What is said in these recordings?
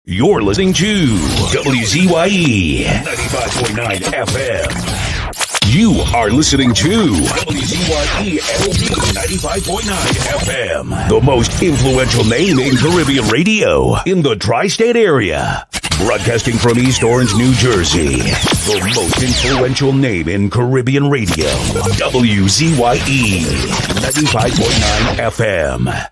You're listening to WZYE 95.9 FM. You are listening to WZYE 95.9 FM, the most influential name in Caribbean radio in the tri-state area. Broadcasting from East Orange, New Jersey, the most influential name in Caribbean radio. WZYE 95.9 FM.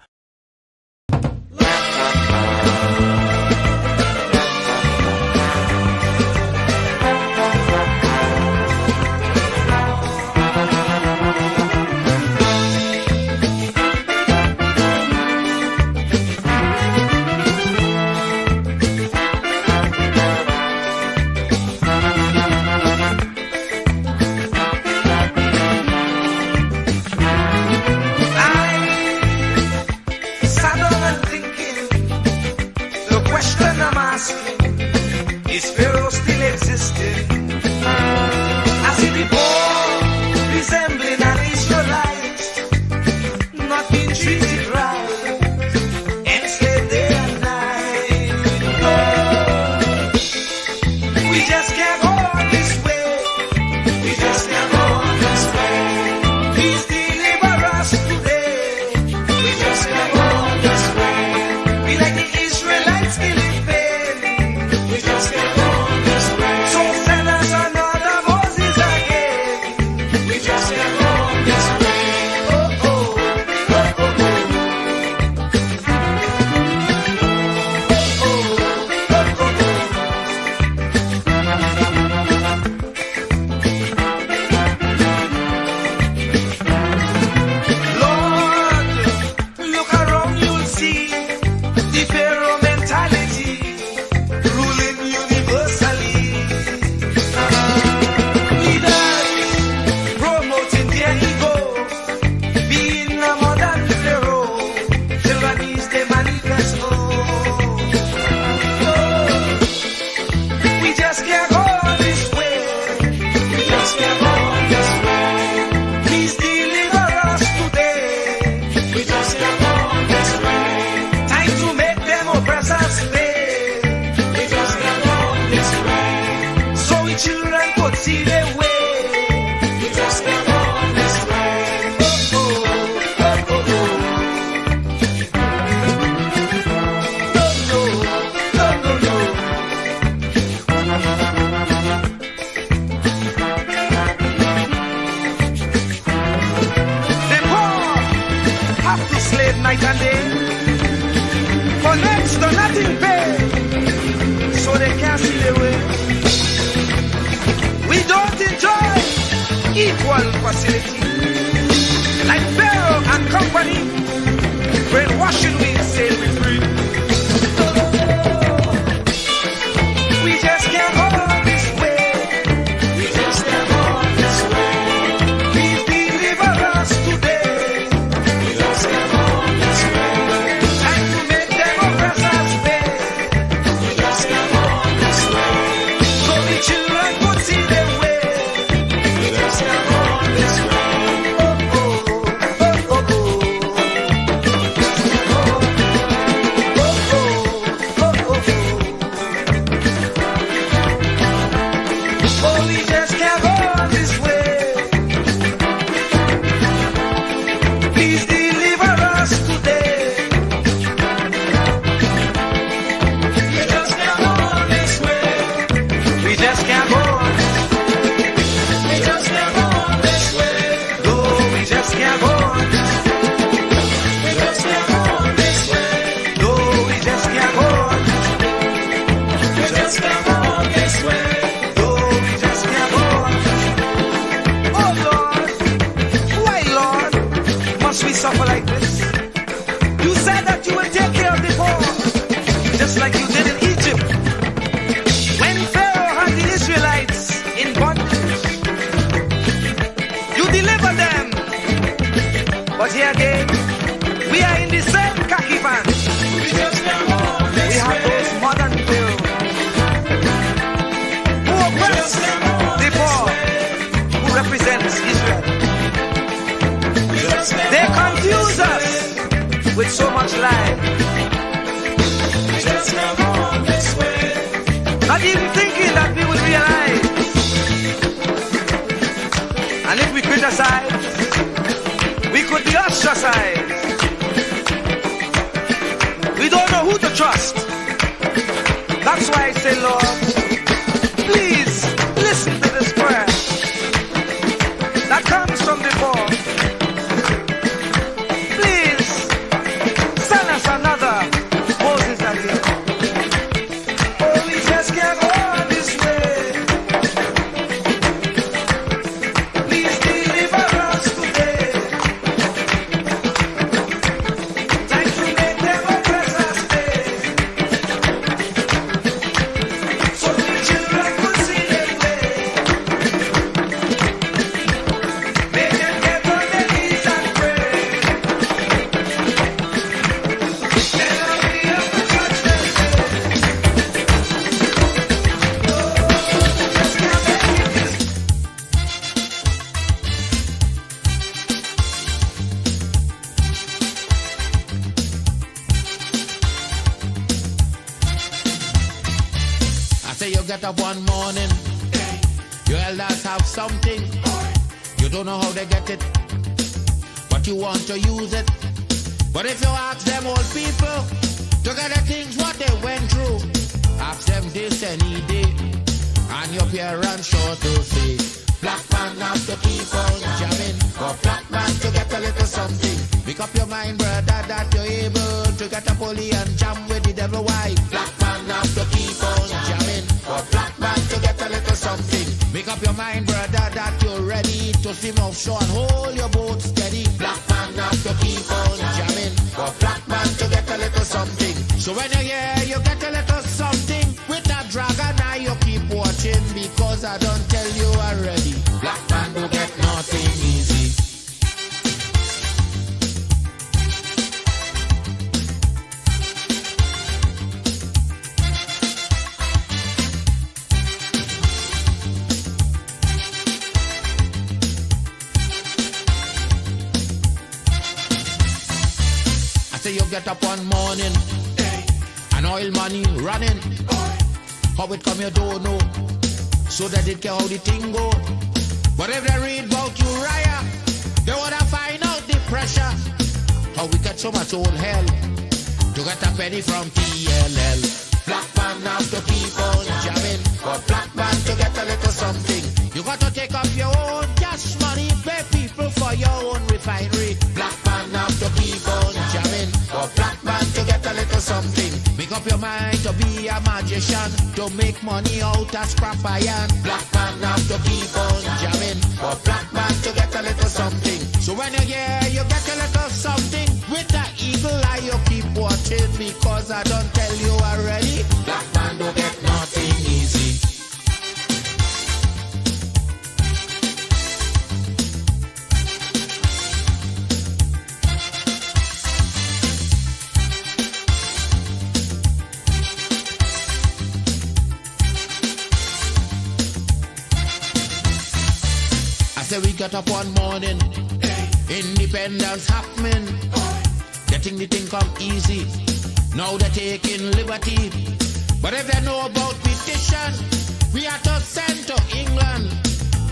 They confuse us with so much life. Just come on, not even thinking that we would realize. And if we criticize, we could be ostracized. We don't know who to trust. That's why I say, Lord, please listen to this prayer that comes from before. Please send us another Moses again. Oh, we just can't go on this way. Please deliver us today. Time to make them oppress us stay. So the children could see their way. Make them get on their knees and pray. Then I'll be able to touch their face. Just can't make it. I say you get up one morning, your elders have something. You don't know how they get it, but you want to use it. But if you ask them old people to get the things what they went through, ask them this any day, and your parents sure to say, black man have to keep on jamming, for black man to get a little something. Make up your mind, brother, that you're able to get a pulley and jam with the devil. Why? Black man have to keep on jamming, for black man to get a little something. Make up your mind, brother, that you're ready to swim offshore and hold your boat steady. Black man have to keep on jamming, for black man to get a little something. So when you hear you get a little something with that dragon, now you keep watching, because I don't tell you already. Black man do get nothing easy. I say you get up one morning, and oil money running. How it come you don't know, so that it can how the thing go. But if they read about Uriah, they wanna find out the pressure. How we get so much old hell to get a penny from TLL. Black man have to keep on jamming, for black man to get a little something. You got to take up your own cash money, pay people for your own refinery. Black man have to keep on jamming, for black man to get a little something. Make up your mind to be a magician, to make money out of scrap iron. Black man have to keep on jamming, for black man to get a little something. So when you hear you get a little something, with that eagle eye you keep watching, because I don't tell you already. Black man don't get nothing easy. I say we got up one morning, independence happening, getting the thing come easy. Now they're taking liberty, but if they know about petition, we are to send to England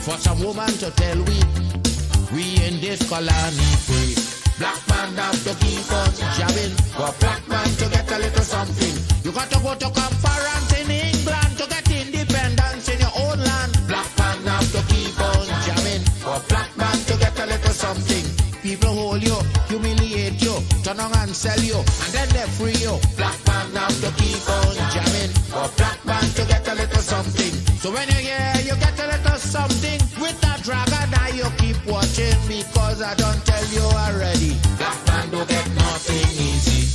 for some woman to tell we in this colony free. Black man have to keep on jamming, for black man to get a little something. You got to go to conference in England to get independence in your own land. Black man have to keep on jamming, for black man to get a little something. People hold you, humiliate you, turn on and sell you, and then they free you. Black man have to keep on jamming, for black man to get a little something. So when you hear you get a little something with that dragon, now you keep watching, because I don't tell you already. Black man don't get nothing easy.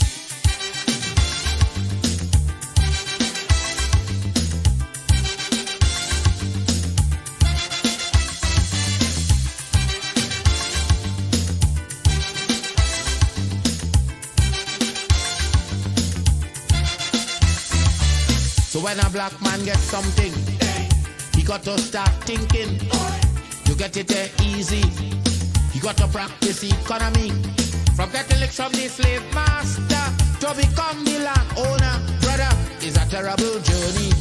So when a black man gets something, he got to start thinking. You get it easy. You got to practice economy. From getting licks from the slave master to become the land owner. Brother, it's a terrible journey.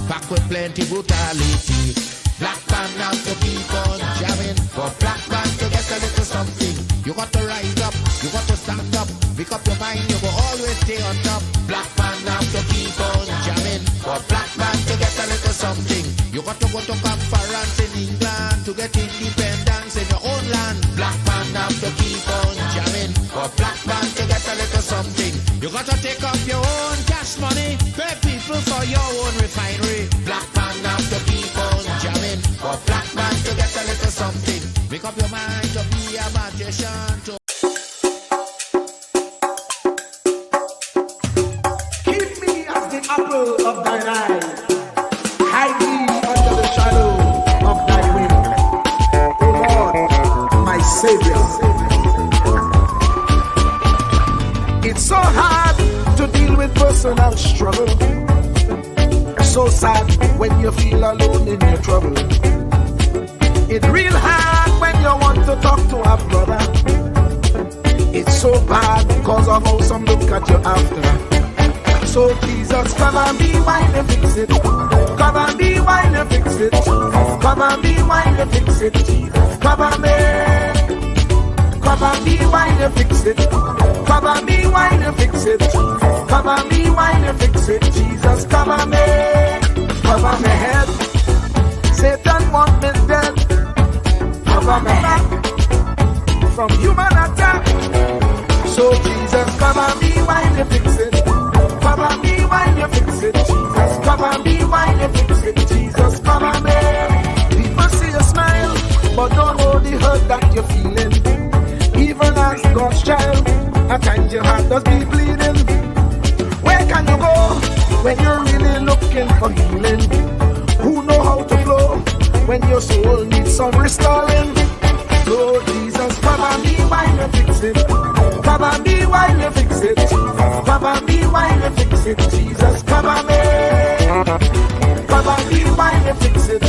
packed with plenty brutality. Black man have to keep on jamming. For black man to get a little something, you got to rise up, you got to stand up. Pick up your mind, you will always stay on top. Black man have to keep on jamming. For black man to get a little something, you got to go to conference in England to get independence in your own land. Black man have to keep on jamming. For black man to get a little something, you got to take up your own cash money, pay people for your own refinery. Black man have to keep on jamming. For black man to get a little something, make up your mind to be a magician. Keep me as the apple of thine eye. Hide me under the shadow of thy wing. O Lord, my Savior. It's so hard to deal with personal struggle. So sad when you feel alone in your trouble. It's real hard when you want to talk to a brother. It's so bad because of how some look at you after. So Jesus, cover me while you fix it. Cover me while you fix it. Cover me while you fix it. Jesus, cover me. Cover me while you fix it. Cover me while you fix it. Cover me while you fix it. Jesus, cover me. Cover my head. Satan want me dead. Cover my back from human attack. So Jesus, cover me while you fix it. Cover me while you fix it. Jesus, cover me while you fix it. Jesus, cover me. People see you smile, but don't know the hurt that you're feeling. Even as God's child, at times your heart does be bleeding. Where can you go when you're really looking for healing? Who know how to flow when your soul needs some restoring? So Jesus, cover me while you fix it. Cover me while you fix it. Cover me while you fix it. Jesus, cover me. Cover me while you fix it.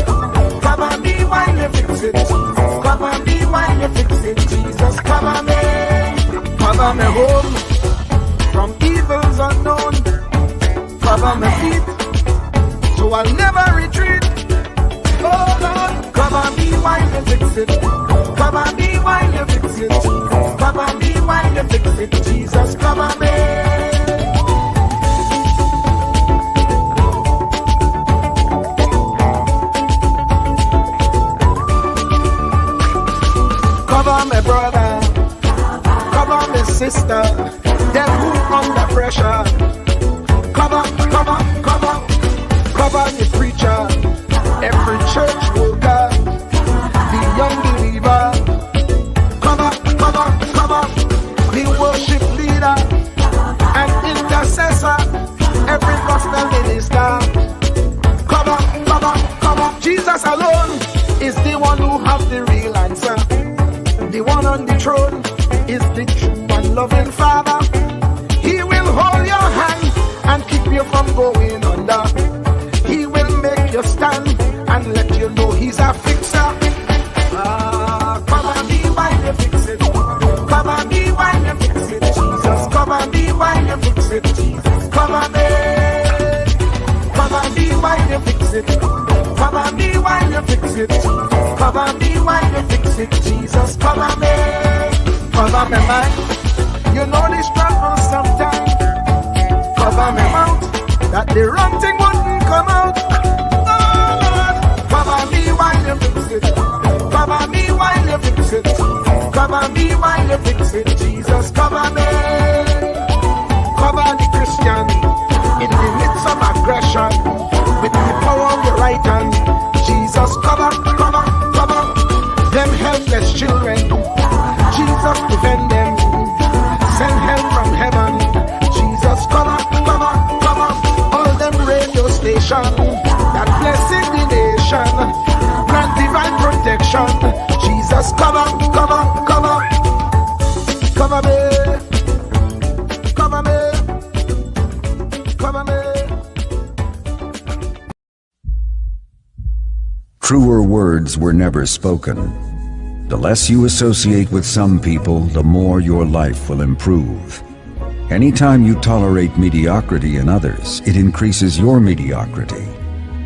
Cover me while you fix it. Cover me while you fix it. Jesus, cover me. Cover me home from evils unknown. Cover my feet so I'll never retreat. Oh Lord, cover me while you fix it. Cover me while you fix it. Cover me while you fix it. Jesus, cover me. Cover my brother, cover my sister, them who under pressure. Cover the preacher, every church worker, the young believer. Cover the worship leader and intercessor, every gospel minister. Cover. Jesus alone is the one who has the real answer. The one on the throne is the true and loving Father. He will hold your hand and keep you from going under. He will make you stand and let you know he's a fixer. Cover me while you fix it. Cover me while you fix it. Jesus, cover me while you fix it. Jesus, cover me. Cover me while you fix it. Cover me while you fix it. Cover me while you fix it. Jesus, cover me. Cover me mind. You know the struggle sometimes. Cover me mouth, that the wrong thing wouldn't come out. Oh Lord, cover me while you fix it. Cover me while you fix it. Cover me while you fix it. Jesus, cover me. Cover the Christian in the midst of aggression with the power of your right hand. Jesus, cover them helpless children. Jesus, defend them. Send help from heaven. Jesus, cover all them radio stations that blessing the nation. Grant divine protection. Jesus, cover me. Truer words were never spoken. The less you associate with some people, the more your life will improve. Anytime you tolerate mediocrity in others, it increases your mediocrity.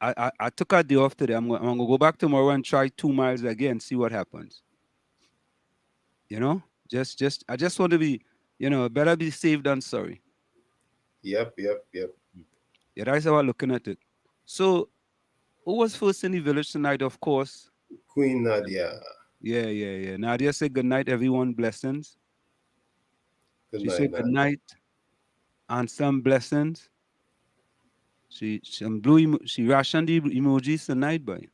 I took a day off today. I'm gonna go back tomorrow and try 2 miles again, see what happens. You know, I just want to be, better be safe than sorry. Yep, yep, yep. Yeah, that's how I'm looking at it. So, who was first in the village tonight? Of course. Queen Nadia. Yeah. Nadia said good night, everyone. Blessings. Good She night, said good Nadia. night and some blessings. She some blue. She rationed the emojis tonight, boy.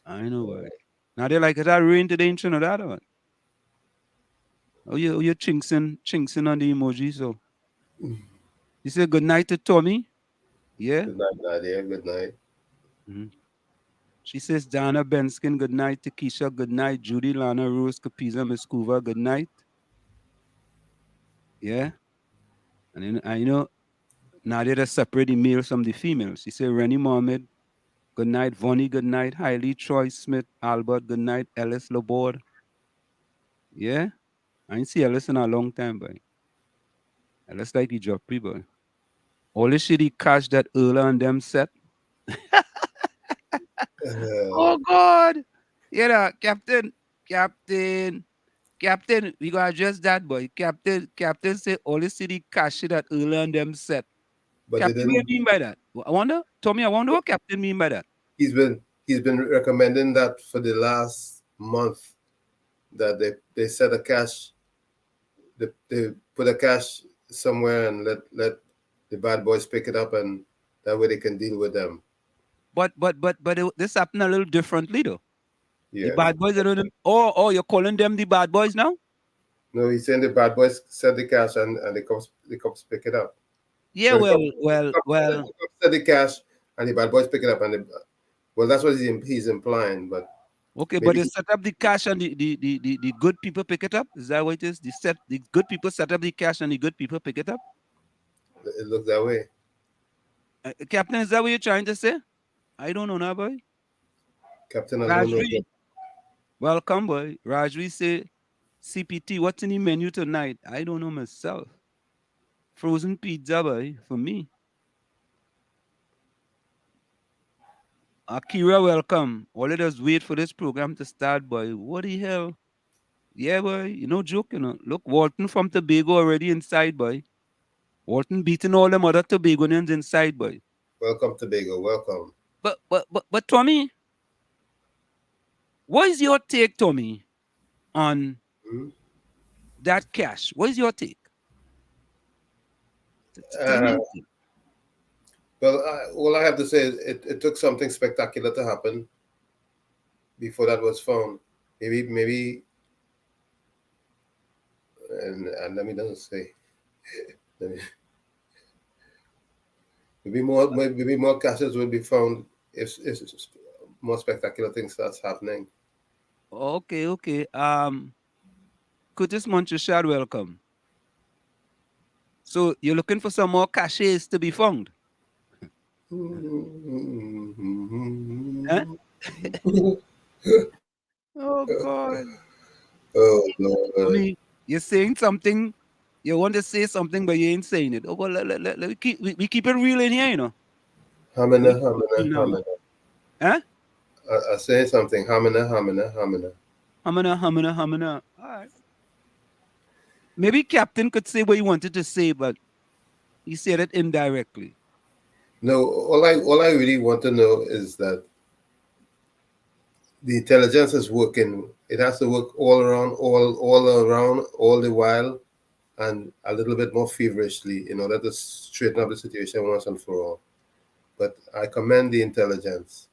I know, boy. Nadia like it. That rain today in Trinidad, or what? You chinksing on the emoji. So you said good night to Tommy. Yeah. Good night, Nadia. Good night. Mhm. She says Dana Benskin, good night. To Keisha, good night. Judy, Lana, Rose, Capiza, Miscuva, good night. Yeah. And then I know Nadia to separate the males from the females. She said Rennie Mohammed, good night. Vonnie, good night. Hailey, Troy Smith, Albert, good night. Ellis Laborde. Yeah. I ain't see Ellis in a long time, boy. Ellis like the drop boy. All the shit he cash that earlier on them set. Oh God. Yeah, Captain, we gotta address that boy. Captain say all the city cash it that earlier on them set. but they Captain, what didn't. do you mean by that? I wonder, Tommy, I wonder what Captain mean by that. He's been recommending that for the last month, that they set a cash, they put a cash somewhere and let the bad boys pick it up, and that way they can deal with them. But this happened a little differently though. The Yes. bad boys are them. Oh, you're calling them the bad boys now? No, he's saying the bad boys set the cash, and the cops pick it up. Yeah, No, well. the cops set the cash and the bad boys pick it up, and well, that's what he's implying. But Okay, but maybe they set up the cash and the good people pick it up. Is that what it is? The good people set up the cash and the good people pick it up. it looks that way. Captain, is that what you're trying to say? I don't know now, boy. Captain, I don't know. Rajvi, welcome, boy. Rajvi say, CPT, what's in the menu tonight? I don't know myself. Frozen pizza, boy, for me. Akira, welcome. All let us wait for this program to start, boy. What the hell? Yeah, boy, you no joke, Look, Walton from Tobago already inside, boy. Walton beating all them other Tobagonians inside, boy. Welcome, Tobago. Welcome. But Tommy, what is your take, Tommy, on Hmm? that cash? What is your take? Tell Uh, me. well, all I have to say is it took something spectacular to happen before that was found. Maybe, and let me not say. Let me- maybe more caches will be found if more spectacular things starts happening. Okay. Curtis Montchashad, welcome. So you're looking for some more caches to be found? Huh? Oh God. Oh Lord. You're saying something. You want to say something, but you ain't saying it. Oh, well, we keep it real in here, Hamina, We keep it hamina, real now. hamina. Huh? I say something. Hamina, hamina, hamina. Hamana. All right. Maybe Captain could say what he wanted to say, but he said it indirectly. No, all I really want to know is that the intelligence is working. It has to work all around, all the while, and a little bit more feverishly in order to straighten up the situation once and for all. But I commend the intelligence.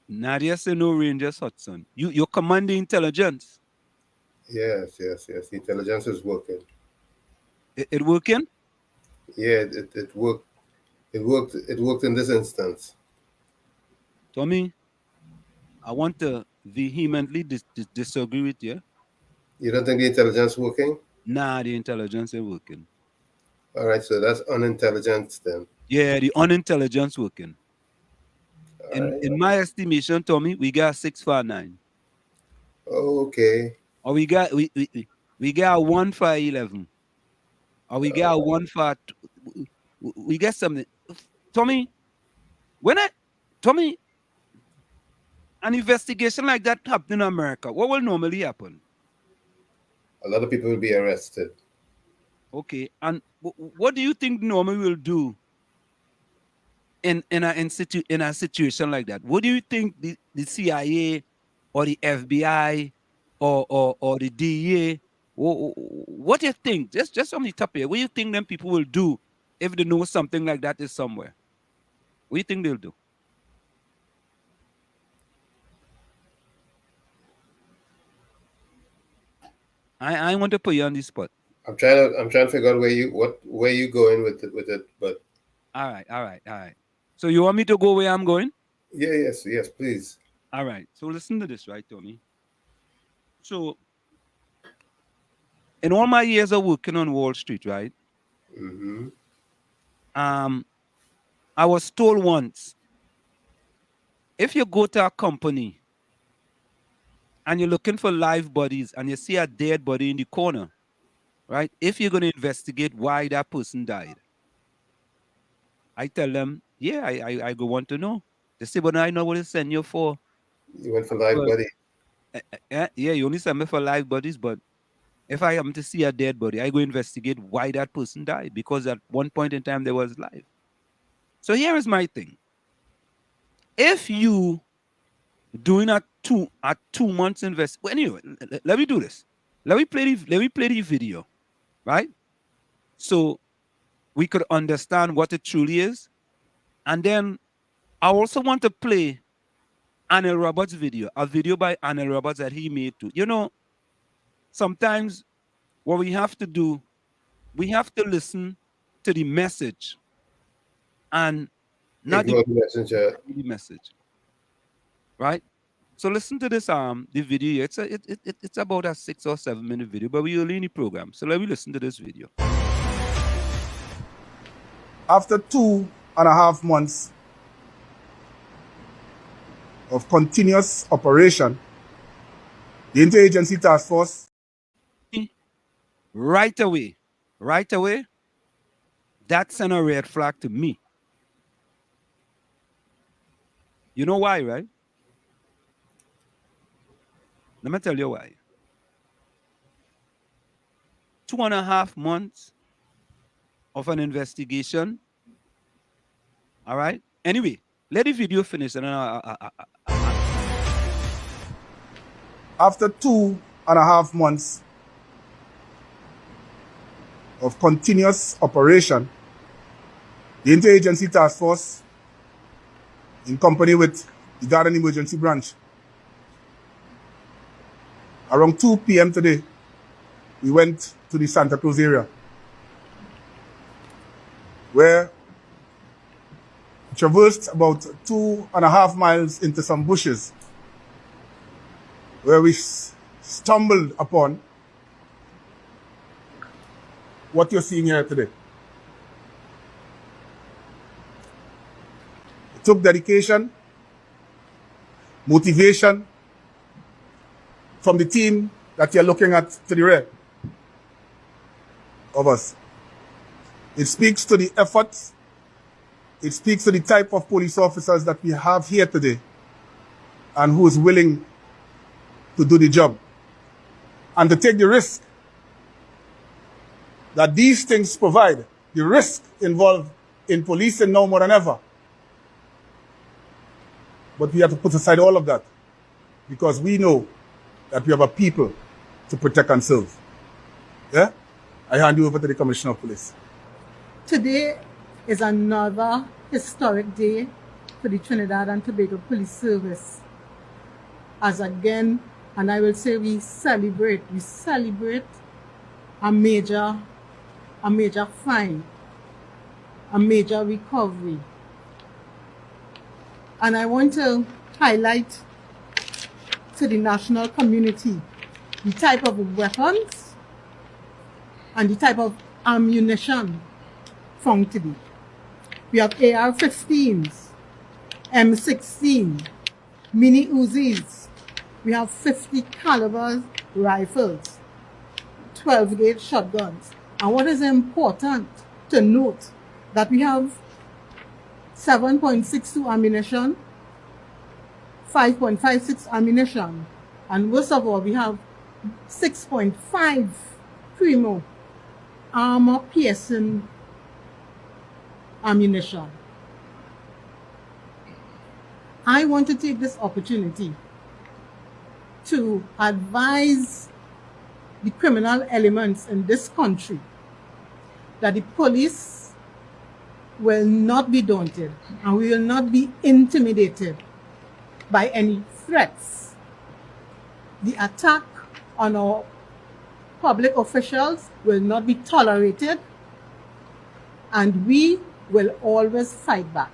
Nadia said no Rangers Hudson. You command the intelligence. Yes. The intelligence is working. It working? Yeah, it worked. It worked. It worked in this instance. Tommy, I want to vehemently disagree with you. You don't think the intelligence working? Nah, the intelligence ain't working. All right, so that's unintelligence then. Yeah, the unintelligence working. All right. In my estimation, Tommy, we got 6 for 9. Okay. Or we got 1 for 11. Or we got 1 for we get something. Tommy, Tommy, an investigation like that happened in America, what will normally happen? A lot of people will be arrested. Okay, and what do you think normally will do in a situation like that? What do you think the CIA or the FBI or the DEA, what do you think? Just from the top here, what do you think them people will do if they know something like that is somewhere? What do you think they'll do? I want to put you on the spot. I'm trying to figure out where you going with it, but All right. So you want me to go where I'm going? yes, please. All right. So listen to this, right, Tommy? So in all my years of working on Wall Street, right? Mm-hmm. I was told once, if you go to a company and you're looking for live bodies and you see a dead body in the corner, right? If you're going to investigate why that person died, I tell them, yeah, I go want to know. They say, but I know what to send you for. You went for live Well, body. yeah, you only send me for live bodies, but if I happen to see a dead body, I go investigate why that person died, because at one point in time they was live. So here is my thing. If you doing a 2 months invest, well, anyway, let me do this. Let me play the video, right? So we could understand what it truly is. And then I also want to play Anil Roberts' video, a video by Anil Roberts that he made too. You know, sometimes what we have to do, we have to listen to the message and not Ignore the messenger. the message, right? So listen to this the video. It's about a 6 or 7 minute video, but we only in the program. So let me listen to this video. After 2.5 months of continuous operation, the Interagency Task Force Right away, that sent a red flag to me. You know why, right? Let me tell you why. 2.5 months of an investigation. All right. Anyway, let the video finish, and then after 2.5 months of continuous operation, the Interagency Task Force, in company with the Garden Emergency Branch, around 2 p.m. today, we went to the Santa Cruz area, where we traversed about 2.5 miles into some bushes, where we stumbled upon what you're seeing here today. It took dedication, motivation from the team that you're looking at to the rear of us. It speaks to the efforts. It speaks to the type of police officers that we have here today and who is willing to do the job and to take the risk that these things provide, the risk involved in policing now more than ever. But we have to put aside all of that because we know that we have a people to protect and serve. Yeah? I hand you over to the Commissioner of Police. Today is another historic day for the Trinidad and Tobago Police Service. As again, and I will say we celebrate a major find, a major recovery. And I want to highlight to the national community the type of weapons and the type of ammunition found today. We have AR-15s, M16, mini Uzis. We have 50 caliber rifles, 12 gauge shotguns. And what is important to note that we have 7.62 ammunition, 5.56 ammunition, and worst of all, we have 6.5 primo armor-piercing ammunition. I want to take this opportunity to advise the criminal elements in this country that the police will not be daunted and we will not be intimidated by any threats. The attack on our public officials will not be tolerated, and we will always fight back.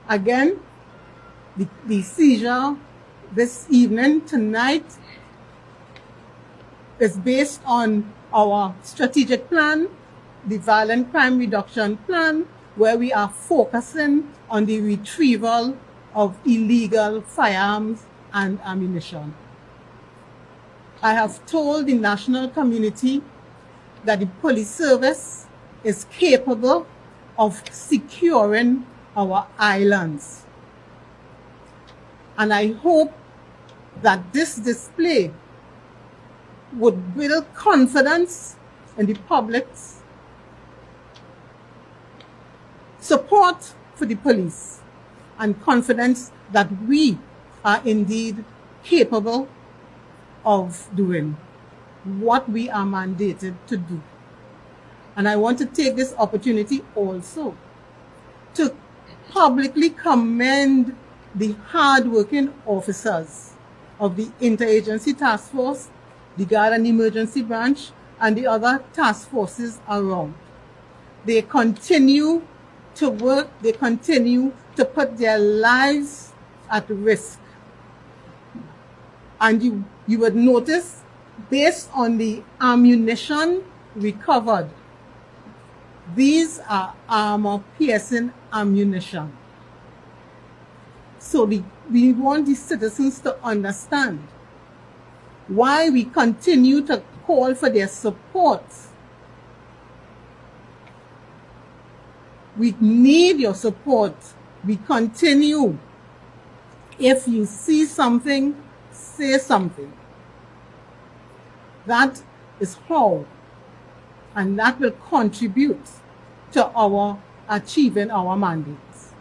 Again, the seizure this evening, tonight, is based on our strategic plan, the violent crime reduction plan, where we are focusing on the retrieval of illegal firearms and ammunition. I have told the national community that the police service is capable of securing our islands. And I hope that this display would build confidence in the public's support for the police and confidence that we are indeed capable of doing what we are mandated to do. And I want to take this opportunity also to publicly commend the hard-working officers of the Interagency Task Force, the Guard and Emergency Branch, and the other task forces around. They continue to work, they continue to put their lives at risk. And you would notice, based on the ammunition recovered, these are armor-piercing ammunition. So we want the citizens to understand why we continue to call for their support. We need your support. We continue. If you see something, say something. That is how, and that will contribute to our achieving our mandates.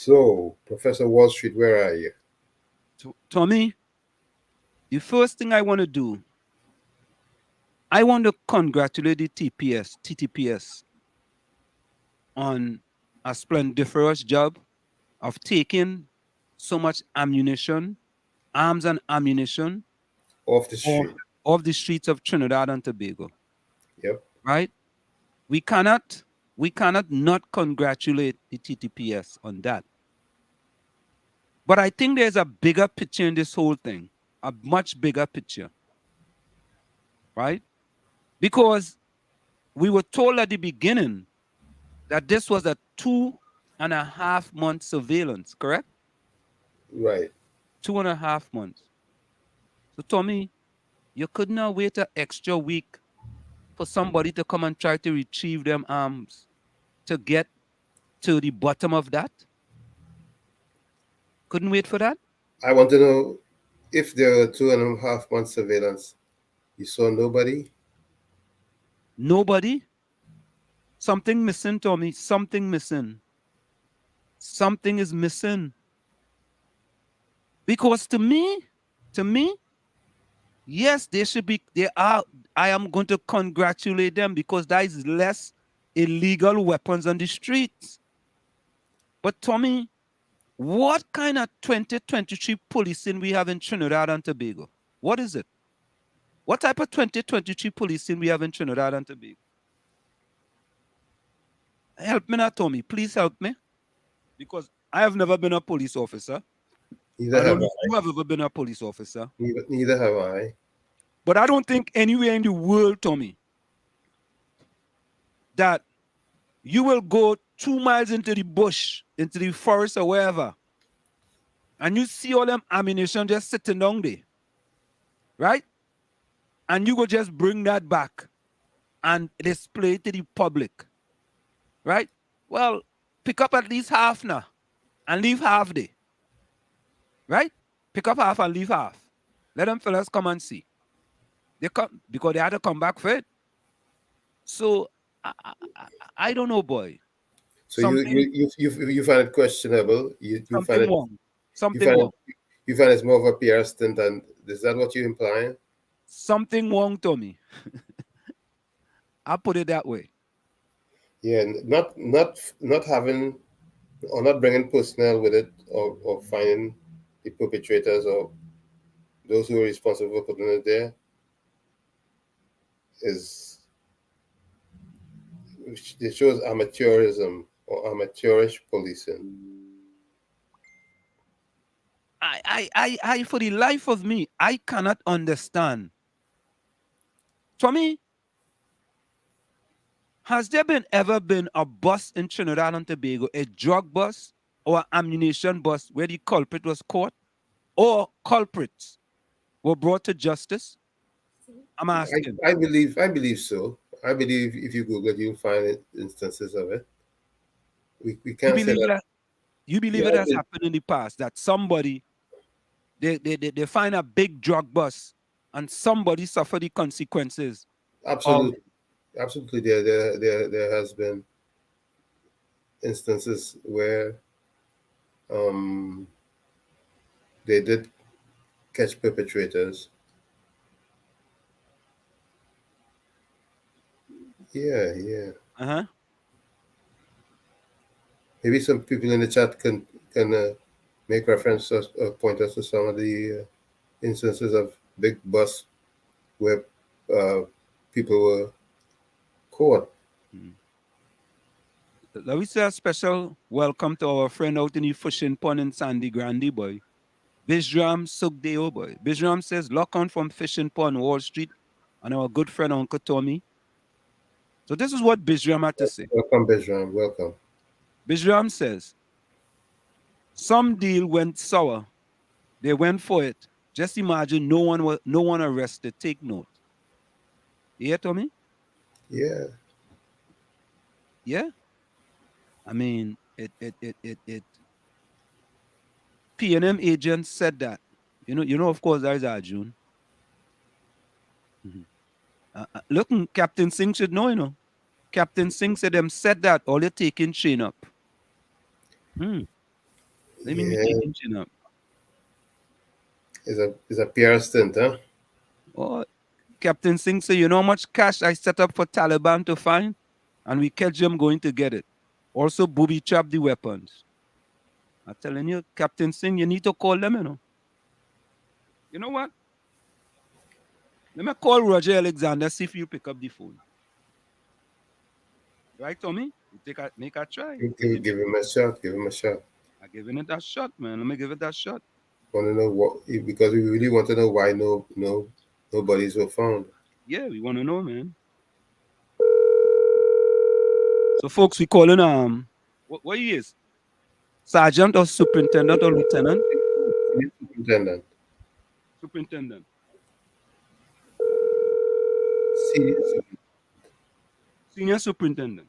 So, Professor Wall Street, where are you? Tommy, the first thing I want to do, I want to congratulate the TTPS on a splendiferous job of taking so much ammunition, arms and ammunition Off the street. off the streets of Trinidad and Tobago. Yep. Right? We cannot not congratulate the TTPS on that. But I think there's a bigger picture in this whole thing, a much bigger picture. Right? Because we were told at the beginning that this was a 2.5 month surveillance, correct? Right. 2.5 months. So Tommy, you could not wait an extra week for somebody to come and try to retrieve them arms to get to the bottom of that? Couldn't wait for that? I want to know if there were 2.5 months surveillance, you saw nobody? Nobody? Something missing, Tommy. Something missing. Something is missing. Because to me, yes, I am going to congratulate them because there is less illegal weapons on the streets. But Tommy, what kind of 2023 policing we have in Trinidad and Tobago? What is it? What type of 2023 policing we have in Trinidad and Tobago? Help me now, Tommy. Please help me. Because I have never been a police officer. Neither I don't have know I. if you have ever been a police officer. Neither have I. But I don't think anywhere in the world, Tommy, that you will go 2 miles into the bush, into the forest or wherever, and you see all them ammunition just sitting down there, right? And you go just bring that back and display it to the public, right? Well, pick up at least half now and leave half there, right? Pick up half and leave half. Let them fellas come and see. They come because they had to come back for it. So I don't know, boy. So you find it questionable. You find Something it wrong. Something you find wrong. it, you find it's more of a PR stunt, and is that what you're implying? Something wrong, Tommy. I'll put it that way. Yeah, not having or not bringing personnel with it, or finding the perpetrators or those who are responsible for putting it there it shows amateurism or amateurish policing. I for the life of me, I cannot understand. Tommy, has there ever been a bus in Trinidad and Tobago, a drug bus or an ammunition bus where the culprit was caught or culprits were brought to justice? I'm asking. I believe so. I believe if you Google it, you'll find instances of it. We can't say that. You believe it has happened in the past that somebody they find a big drug bus and somebody suffer the consequences. Absolutely. Absolutely. There has been instances where they did catch perpetrators. Yeah. Uh-huh. Maybe some people in the chat can make reference or point us to some of the instances of big bus where people were caught. Let me say a special welcome to our friend out in the fishing pond in Sandy Grande, boy. Bijram Sugdeo, boy. Bijram says, lock on from fishing pond, Wall Street, and our good friend Uncle Tommy. So this is what Bijram had to say. Welcome, Bijram. Welcome. Bijram says, some deal went sour. They went for it. Just imagine no one arrested. Take note. You hear, Tommy? Yeah. Yeah. I mean, P&M agents said that. You know, of course, there's Arjun. Look, Captain Singh should know, you know. Captain Singh said them said that all you're taking chain up. Let me meet Yeah, the engine up. it's a PR stint, huh? Oh, Captain Singh said, you know how much cash I set up for Taliban to find? And we catch them going to get it. Also, booby trap the weapons. I'm telling you, Captain Singh, you need to call them, you know. You know what? Let me call Roger Alexander, see if you pick up the phone. Right, Tommy? Make a try. Give him a shot. Give him a shot. I'm giving it that shot, man. Let me give it that shot. Want to know what? Because we really want to know why nobody's were found. Yeah, we want to know, man. So, folks, we calling what he is? Sergeant or superintendent or lieutenant? Superintendent. Superintendent. Senior superintendent.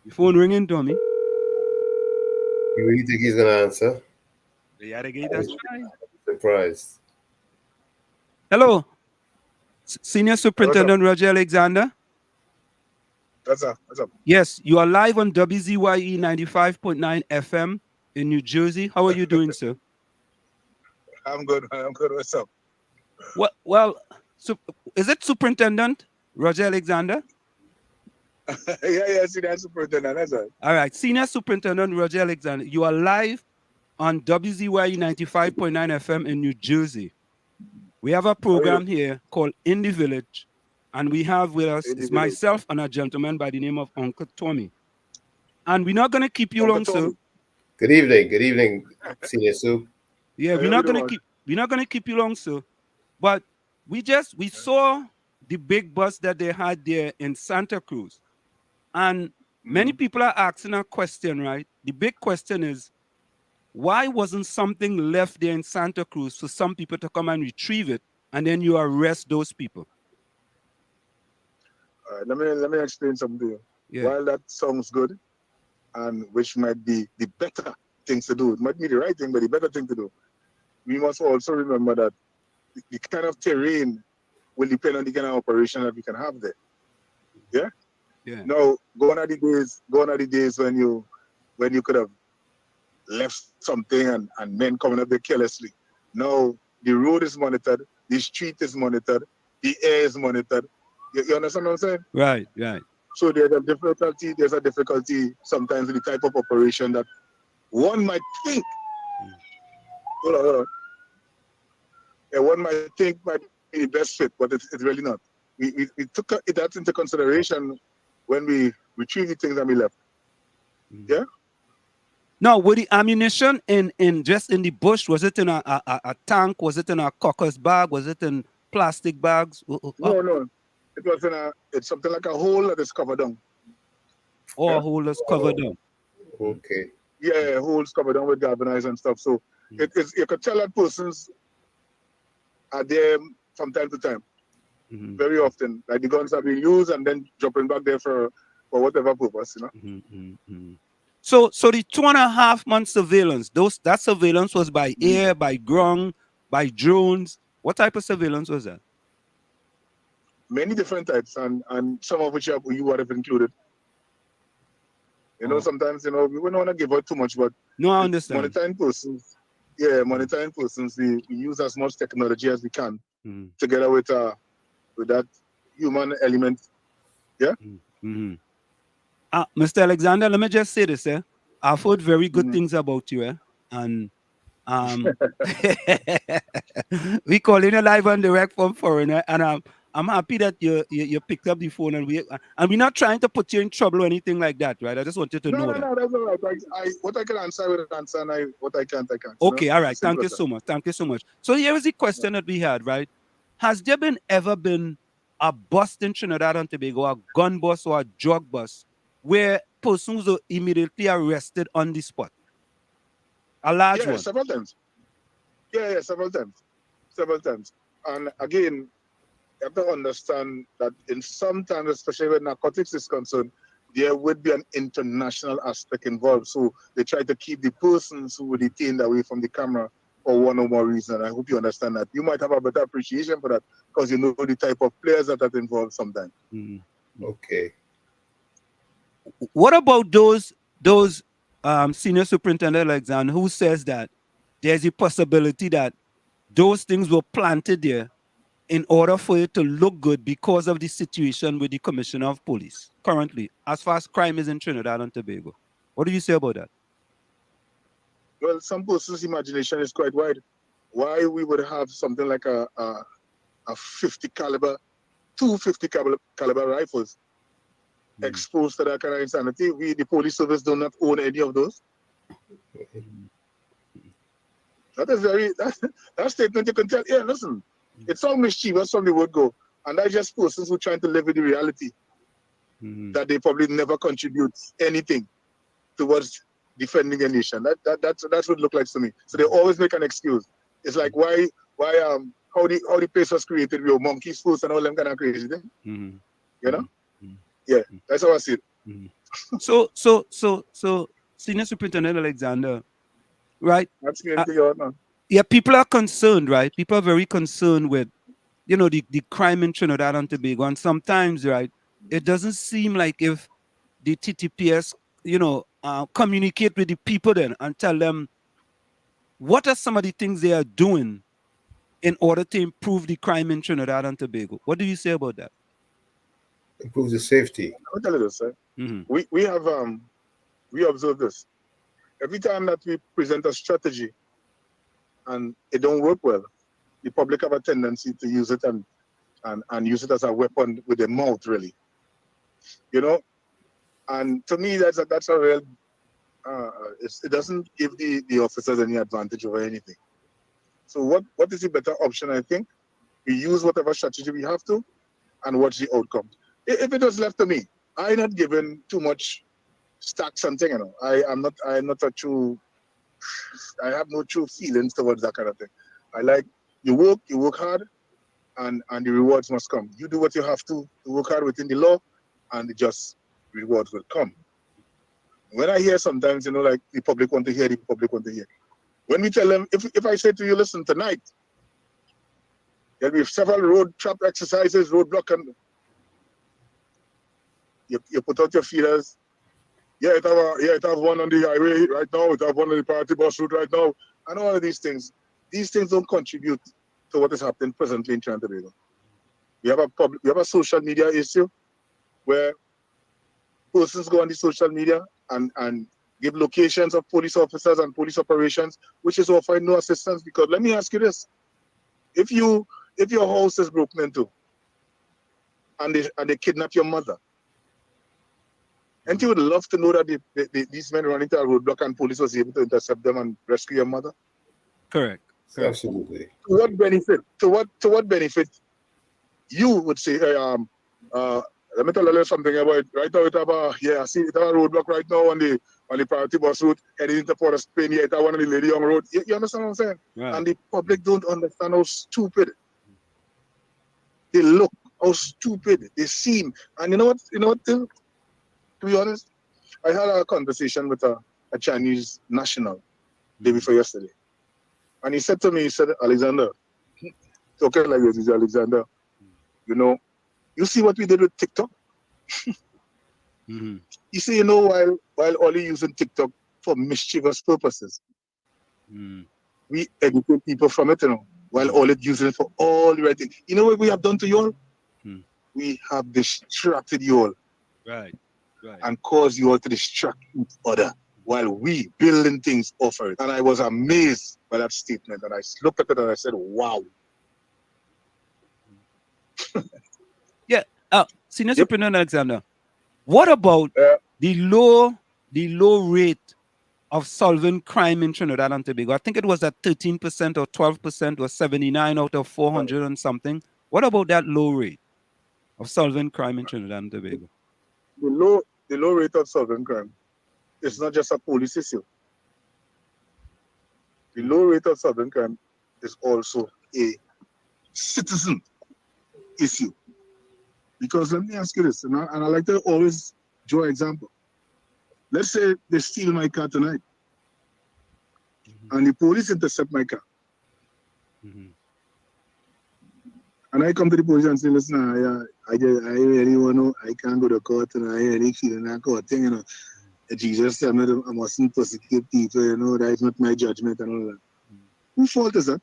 Your phone ringing, Tommy. You really think he's gonna answer? Yeah, they gave that try. Surprised. Hello, Senior Superintendent Roger Alexander. What's up? What's up? Yes, you are live on WZYE 95.9 FM in New Jersey. How are you doing, sir? I'm good. I'm good. What's up? Well, is it Superintendent Roger Alexander? Yeah, Senior Superintendent. That's right. All right, Senior Superintendent Roger Alexander. You are live on WZYE 95.9 FM in New Jersey. We have a program here called In the Village, and we have with us is myself and a gentleman by the name of Uncle Tommy. And we're not going to keep you long, sir. Good evening, Senior Soup. Yeah, we're not going to keep you long, sir. But we saw the big bus that they had there in Santa Cruz. And many people are asking a question, right? The big question is, why wasn't something left there in Santa Cruz for some people to come and retrieve it, and then you arrest those people? Let me explain something to you. Yeah. While that sounds good, and which might be the better things to do, it might be the right thing, but the better thing to do, we must also remember that the kind of terrain will depend on the kind of operation that we can have there. Yeah. Yeah. Now, gone are the days when you could have left something and men coming up there carelessly. Now the road is monitored, the street is monitored, the air is monitored. You understand what I'm saying? Right. So there's a difficulty sometimes in the type of operation that one might think. Hold on. Yeah, one might think might be the best fit, but it's really not. We took that into consideration when we retrieved the things that we left. Yeah? Now, with the ammunition in just in the bush, was it in a tank? Was it in a caucus bag? Was it in plastic bags? No. It was it's something like a hole that is covered down. Oh, a hole that's covered down. Okay. Yeah, holes covered down with galvanized and stuff. So you could tell that persons are there from time to time. Very often. Like the guns are being used and then dropping back there for whatever purpose, you know. So the 2.5 month surveillance, that surveillance was by air, by ground, by drones. What type of surveillance was that? Many different types, and some of which you would have included. You know, sometimes, we don't want to give out too much, but no, I understand. Monitoring persons, we use as much technology as we can together with that human element. Yeah. Mr. Alexander, let me just say this, I've heard very good things about you, and we calling you live and direct from Foreigner, and I'm happy that you picked up the phone, and we're not trying to put you in trouble or anything like that, right? I just wanted to know that. No, that's all right. What I can answer, I will answer, and what I can't, I can't. Okay, all right. Thank you so much. Thank you so much. So here is the question that we had, right? Has there ever been a bus in Trinidad and Tobago, a gun bus or a drug bus, where persons were immediately arrested on the spot? A large one? Several times. Yeah, several times. And again, you have to understand that in some times, especially when narcotics is concerned, there would be an international aspect involved. So they try to keep the persons who were detained away from the camera for one or more reason. I hope you understand that. You might have a better appreciation for that because you know the type of players that are involved sometimes. Okay. What about those senior superintendent Alexander who says that there's a possibility that those things were planted there in order for it to look good because of the situation with the commissioner of police currently, as far as crime is in Trinidad and Tobago? What do you say about that? Well, some person's imagination is quite wide. Why we would have something like a 50 caliber, 250 caliber rifles exposed to that kind of insanity? We, the police service, do not own any of those. That is that statement you can tell, yeah, listen, it's all mischievous from the word go. And that's just persons who are trying to live with the reality that they probably never contribute anything towards defending a nation. That's what it looks like to me. So they always make an excuse. It's like how the place was created, we were monkeys first and all them kind of crazy thing. You know? Yeah, that's how I see it. So Senior Superintendent Alexander, right? That's man. Yeah, people are concerned, right? People are very concerned with, the crime in Trinidad and Tobago. And sometimes, right, it doesn't seem like if the TTPS, communicate with the people then and tell them what are some of the things they are doing in order to improve the crime in Trinidad and Tobago. What do you say about that? Improve the safety. I'll tell you this, sir. We have we observe this. Every time that we present a strategy and it don't work well, the public have a tendency to use it and use it as a weapon with their mouth, really. And to me, that's a real. It doesn't give the officers any advantage over anything. So what is the better option? I think we use whatever strategy we have to, and watch the outcome. If it was left to me, I'm not giving too much stack something. I'm not a true. I have no true feelings towards that kind of thing. I like you work hard, and the rewards must come. You do what you have to work hard within the law, and just rewards will come. When I hear sometimes, like the public want to hear, when we tell them, if I say to you, listen, tonight, there'll be several road trap exercises, roadblock, and you put out your feelers. It have one on the highway right now, it have one on the party bus route right now, and all of these things. These things don't contribute to what is happening presently in Trinidad and Tobago. We have a social media issue where persons go on the social media and give locations of police officers and police operations, which is offering no assistance. Because let me ask you this: if your house is broken into and they kidnap your mother, and you would love to know that these men running to a roadblock and police was able to intercept them and rescue your mother? Correct. Absolutely. To what benefit? To what benefit? You would say, let me tell you something about it. Right now, I see it have a roadblock right now on the priority bus route heading into Port of Spain. It have one on the Lady Young Road. You understand what I'm saying? Right. And the public don't understand how stupid they look, how stupid they seem. And you know what? To be honest, I had a conversation with a Chinese national day before yesterday, and he said to me, Alexander, talking like this, he said, Alexander, you see what we did with TikTok? You see, while only using TikTok for mischievous purposes, we educate people from it, while all it using it for all the right things. You know what we have done to you all? We have distracted you all. Right. And caused you all to distract each other while we building things off of it. And I was amazed by that statement. And I looked at it and I said, wow. Yeah. Senior Superintendent Alexander, what about the low rate of solving crime in Trinidad and Tobago? I think it was at 13% or 12% or 79 out of 400 and something. What about that low rate of solving crime in Trinidad and Tobago? The low rate of solving crime is not just a police issue. The low rate of solving crime is also a citizen issue. Because let me ask you this, and I like to always draw an example. Let's say they steal my car tonight, and the police intercept my car. And I come to the police and say, listen, I really want to know, I can't go to court and I really feel in that court thing, you know. Jesus said I mustn't persecute people, you know, that is not my judgment and all that. Whose fault is that?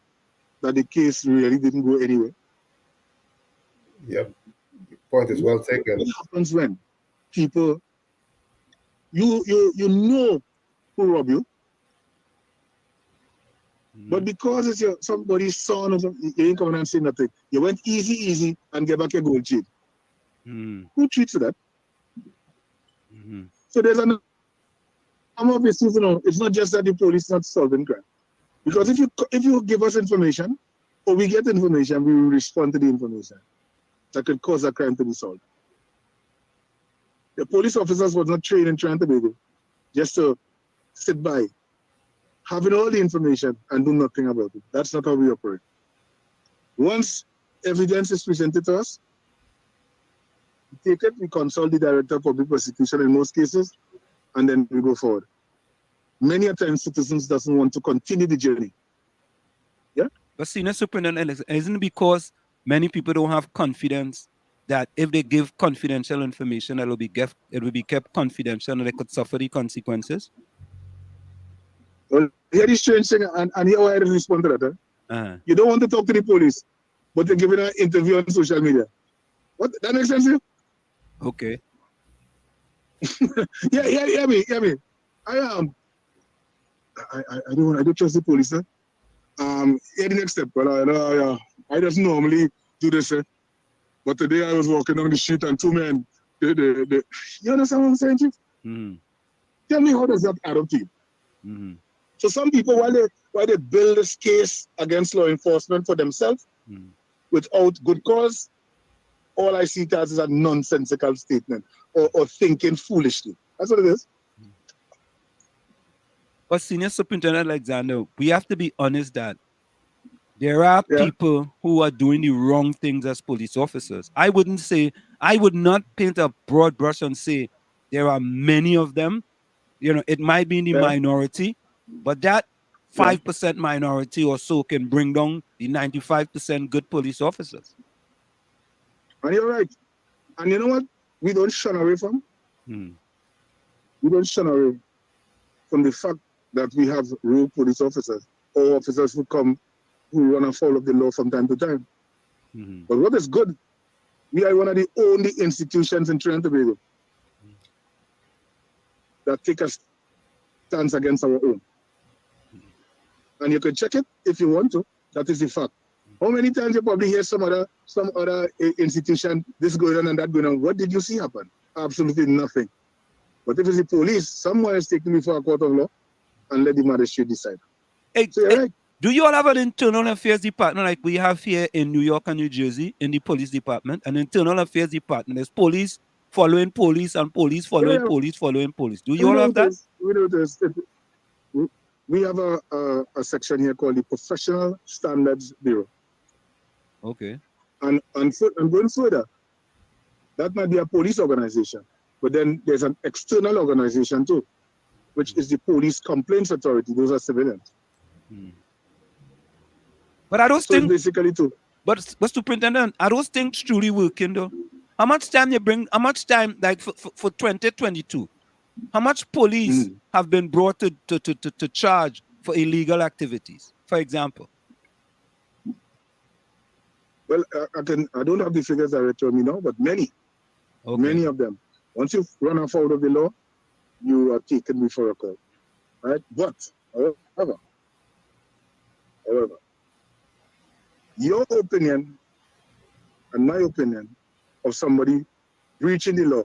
That the case really didn't go anywhere. Yep. Point is well taken. What happens when people, you know who robbed you, but because it's somebody's son or something, you ain't coming and say nothing. You went easy and get back your gold chain. Who treats you that? So there's an of issues, you know, it's not just that the police not solving crime. Because if you give us information, or we get information, we will respond to the information that could cause a crime to be solved. The police officers was not trained in trying to be good, just to sit by, having all the information and do nothing about it. That's not how we operate. Once evidence is presented to us, we take it, we consult the director of public prosecution in most cases, and then we go forward. Many a times citizens doesn't want to continue the journey. Yeah? But Senior Superintendent, isn't it because many people don't have confidence that if they give confidential information, it will be kept confidential and they could suffer the consequences? Well, here is strange thing, and here I respond to that. Huh? You don't want to talk to the police, but you're giving an interview on social media. What? That makes sense to you? Okay. yeah, me. I don't trust the police. Here the next step. Well, I just normally do this. But today I was walking down the street and two men. You understand what I'm saying, Chief? Tell me, how does that add up to you? So some people, while they build this case against law enforcement for themselves, without good cause, all I see as is a nonsensical statement or thinking foolishly. That's what it is. But Senior Superintendent Alexander, we have to be honest that there are people who are doing the wrong things as police officers. I would not paint a broad brush and say there are many of them. You know, it might be in the minority, but that 5% minority or so can bring down the 95% good police officers. And you're right. And you know what? We don't shun away from. We don't shun away from the fact that we have rogue police officers or officers who run afoul of the law from time to time. But what is good, we are one of the only institutions in Trinidad and Tobago that take a stance against our own. And you can check it if you want to. That is the fact. How many times you probably hear some other institution, this going on and that going on? What did you see happen? Absolutely nothing. But if it's the police, someone is taking me for a court of law and let the magistrate decide. Right. Do you all have an internal affairs department like we have here in New York and New Jersey in the police department? An internal affairs department. There's police following police and police following police following police. Do you all have that? We do this. We have a section here called the Professional Standards Bureau. Okay. And going further, that might be a police organization, but then there's an external organization too, which is the Police Complaints Authority. Those are civilians. But I don't think basically too. But Superintendent, are those things truly working though? How much time like for 2022? How much police have been brought to charge for illegal activities, for example? Well, I don't have the figures directly on me now, but many of them. Once you run afoul of the law, you are taken before a court, right? But, however, your opinion and my opinion of somebody breaching the law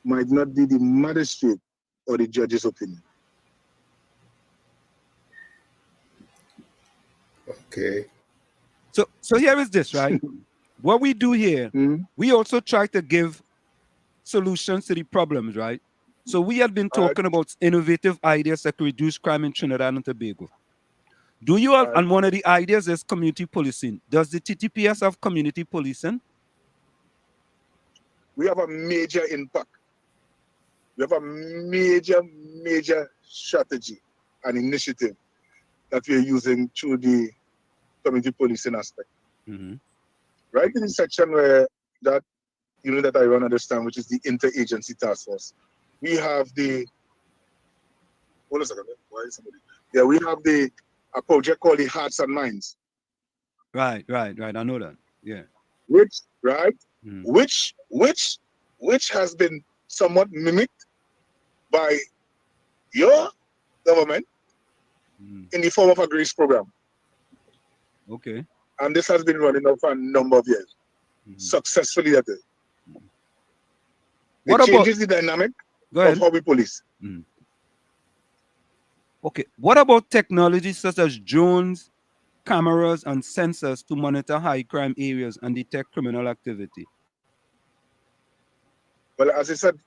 might not be the magistrate or the judge's opinion. Okay. So here is this, right? What we do here, we also try to give solutions to the problems, right? So we have been talking about innovative ideas that could reduce crime in Trinidad and Tobago. Do you have, and one of the ideas is community policing. Does the TTPS have community policing? We have a major impact. We have a major strategy and initiative that we are using through the community policing aspect. right in the section where that unit that I run understand, which is the interagency task force, we have the, hold on a second, why is somebody? Yeah, we have a project called the Hearts and Minds. Right. I know that. Yeah. Which, right? Mm. Which has been somewhat mimicked by your government in the form of a grace program. Okay. And this has been running on for a number of years. Successfully, that is. It changes the dynamic of how we police. Okay. What about technology such as drones, cameras, and sensors to monitor high crime areas and detect criminal activity? Well, as I said,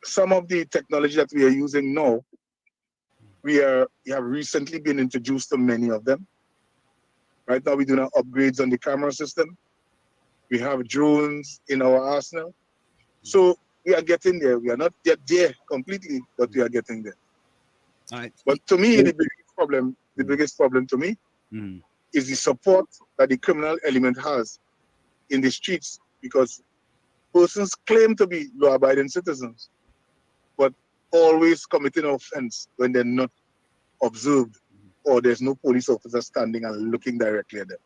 some of the technology that we are using now, we have recently been introduced to many of them. Right now, we're doing upgrades on the camera system. We have drones in our arsenal. So we are getting there. We are not yet there completely, but we are getting there. Right. But to me, the biggest problem to me is the support that the criminal element has in the streets, because persons claim to be law-abiding citizens, but always committing offense when they're not observed or there's no police officer standing and looking directly at them.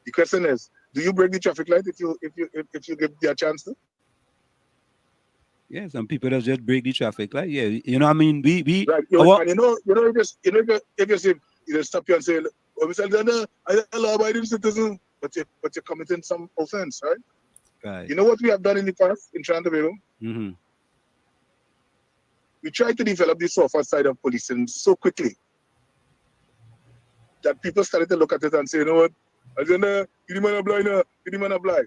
The question is, do you break the traffic light if you give their chance to? Yeah, some people that just break the traffic light. Yeah, you know what I mean? We right. If you just stop you and say, oh, Mr. Alexander, I'm a law-abiding citizen, but you're committing some offense, right? Right. You know what we have done in the past in Trinidad? We tried to develop the software side of policing so quickly that people started to look at it and say, you know what, Alexander, you the man a blind, you the man a blind.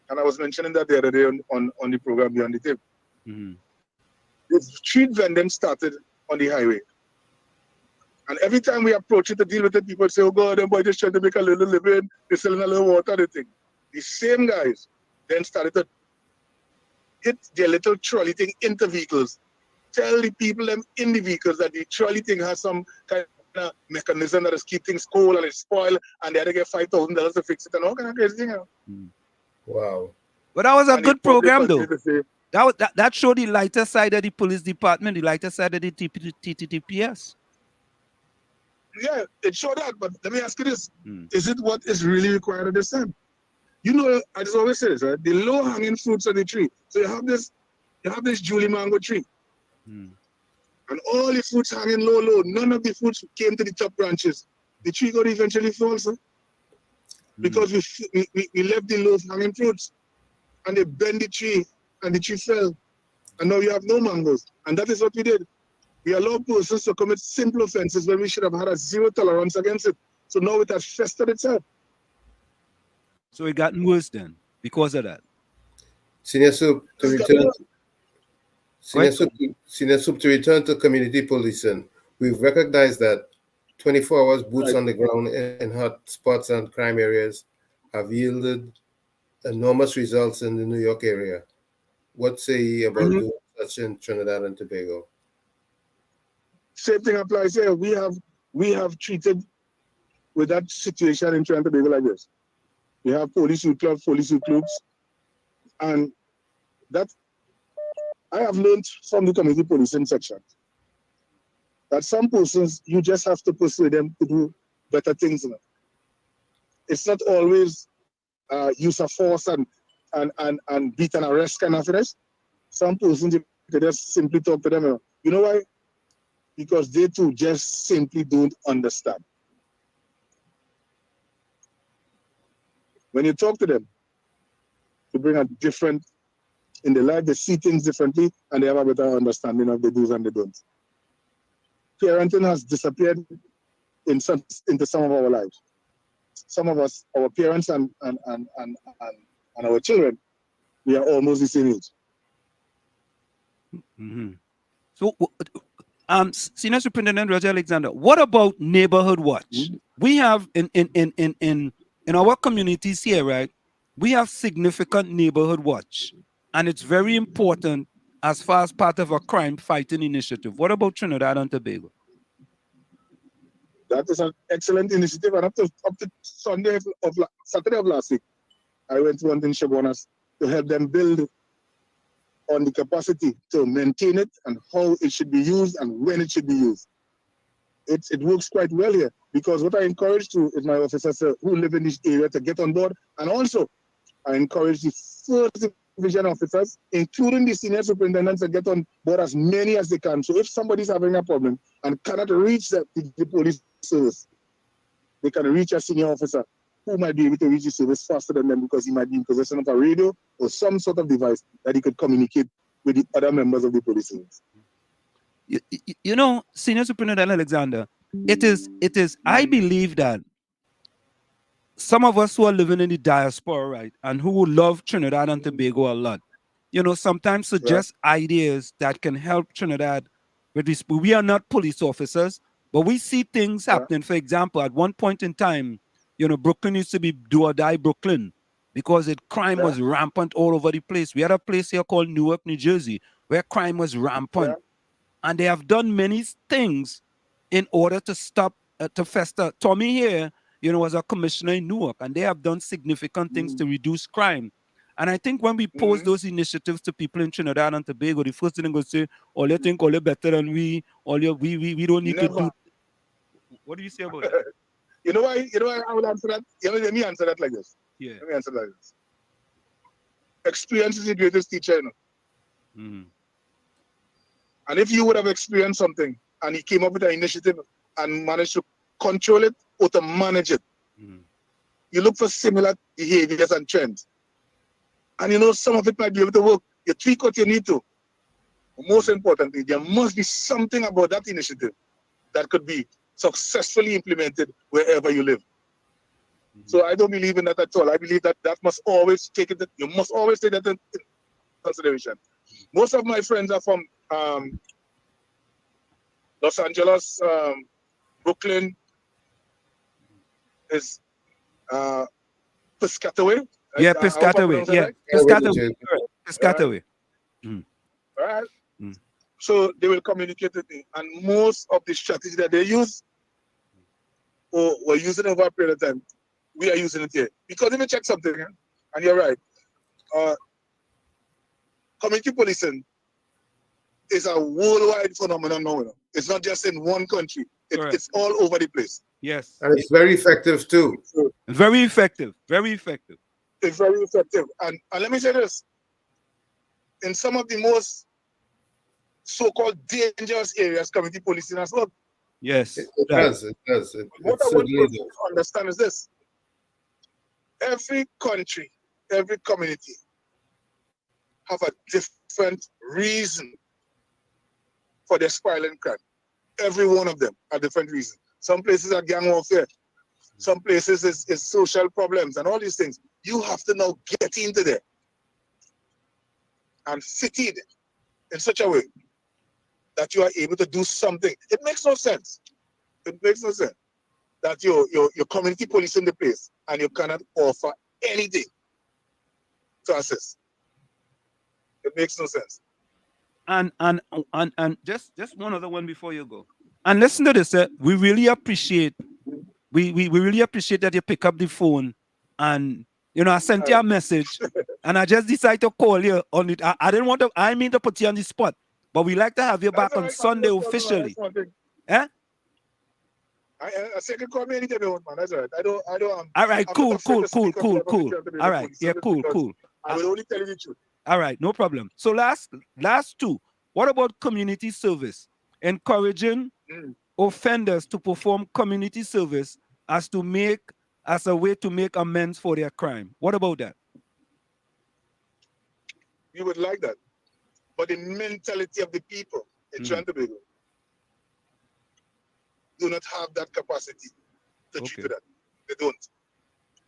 And I was mentioning that the other day on the program Beyond the Tape. The street vending started on the highway. And every time we approach it to deal with it, people say, oh God, them boy just trying to make a little living, they're selling a little water, the thing. The same guys then started to hit their little trolley thing into vehicles. Tell the people them in the vehicles that the trolley thing has some kind of mechanism that is keep things cold and it's spoiled, and they had to get $5,000 to fix it and all kind of crazy thing. Wow. But that was a good program, though. That showed the lighter side of the police department, the lighter side of the TTPS. Yeah, it showed that. But let me ask you this. Is it what is really required at this time? You know, I just always say this, right? The low-hanging fruits of the tree. So you have this Julie mango tree. And all the fruits hanging low. None of the fruits came to the top branches. The tree got eventually fall, sir. Because we left the low-hanging fruits. And they bent the tree, and the tree fell. And now you have no mangoes. And that is what we did. We allowed persons to commit simple offenses when we should have had a zero tolerance against it. So now it has festered itself. So it got worse then because of that. Senior Soup, to return to community policing, we've recognized that 24 hours boots on the ground in hot spots and crime areas have yielded enormous results in the New York area. What say you about doing such in Trinidad and Tobago? Same thing applies here. We have treated with that situation in Trinidad and Tobago like this. We have police youth clubs, and that I have learned from the community policing section that some persons you just have to persuade them to do better things. It's not always use of force and beat and arrest kind of this. Some persons you just simply talk to them. You know why? Because they too just simply don't understand. When you talk to them, to bring a different in their life, they see things differently and they have a better understanding of the do's and the don'ts. Parenting has disappeared into some of our lives. Some of us, our parents and our children, we are almost the same age. So, Senior Superintendent Roger Alexander, what about neighborhood watch? We have in our communities here, right? We have significant neighborhood watch, and it's very important as far as part of a crime fighting initiative. What about Trinidad and Tobago? That is an excellent initiative, and up to Saturday of last week, I went to one in Chabonas to help them build on the capacity to maintain it and how it should be used and when it should be used. It works quite well here, because what I encourage to is my officers who live in this area to get on board, and also I encourage the first division officers, including the senior superintendents, to get on board as many as they can. So if somebody's having a problem and cannot reach the police service, they can reach a senior officer who might be able to reach the service faster than them, because he might be in possession of a radio or some sort of device that he could communicate with the other members of the police service. You know, Senior Superintendent Alexander, it is, I believe that some of us who are living in the diaspora, right, and who love Trinidad and Tobago a lot, you know, sometimes suggest ideas that can help Trinidad with this. We are not police officers, but we see things happening. For example, at one point in time, you know, Brooklyn used to be do or die Brooklyn, because crime was rampant all over the place. We had a place here called Newark, New Jersey, where crime was rampant. And they have done many things in order to stop, to fester. Tommy here, you know, was a commissioner in Newark, and they have done significant things to reduce crime. And I think when we pose those initiatives to people in Trinidad and Tobago, the first thing they're going to say, oh, they think all better than we, we don't need to do. What do you say about that? You know why I would answer that? Let me answer that like this. Yeah. Let me answer that like this. Experience is the greatest teacher, you know. And if you would have experienced something and he came up with an initiative and managed to control it or to manage it, you look for similar behaviors and trends. And you know, some of it might be able to work. You tweak what you need to. But most importantly, there must be something about that initiative that could be successfully implemented wherever you live. So I don't believe in that at all. I believe that must always take it. You must always take that in consideration. Most of my friends are from Los Angeles, Brooklyn, is Piscataway. Yeah, Piscataway. Yeah, Piscataway. Piscataway. All right. So they will communicate with me, and most of the strategy that they use, or were using over a period of time, we are using it here. Because if you check something, and you're right, community policing is a worldwide phenomenon now. It's not just in one country. It's all over the place. Yes. And it's very effective too. Very effective. Very effective. It's very effective. And let me say this. In some of the most so-called dangerous areas, community policing as well. Yes. It does. What I want you to understand is this. Every country, every community have a different reason for their spiraling crime. Every one of them are different reasons. Some places are gang warfare. Some places is social problems and all these things. You have to now get into there and fit it in such a way that you are able to do something. It makes no sense. It makes no sense that you're community police in the place and you cannot offer anything to assist. It makes no sense. And just one other one before you go. And listen to this. We really appreciate we really appreciate that you pick up the phone, and you know, I sent you a message and I just decided to call you on it. I didn't want to, I mean to put you on the spot, but we like to have you back on Sunday officially. Eh? I said you call me anytime you want, man. That's all right. I don't. All right, cool. All right, yeah, cool. I will only tell you the truth. All right, no problem. So last two. What about community service? Encouraging offenders to perform community service as a way to make amends for their crime. What about that? You would like that, but the mentality of the people in Trinidad do not have that capacity to treat that. They don't.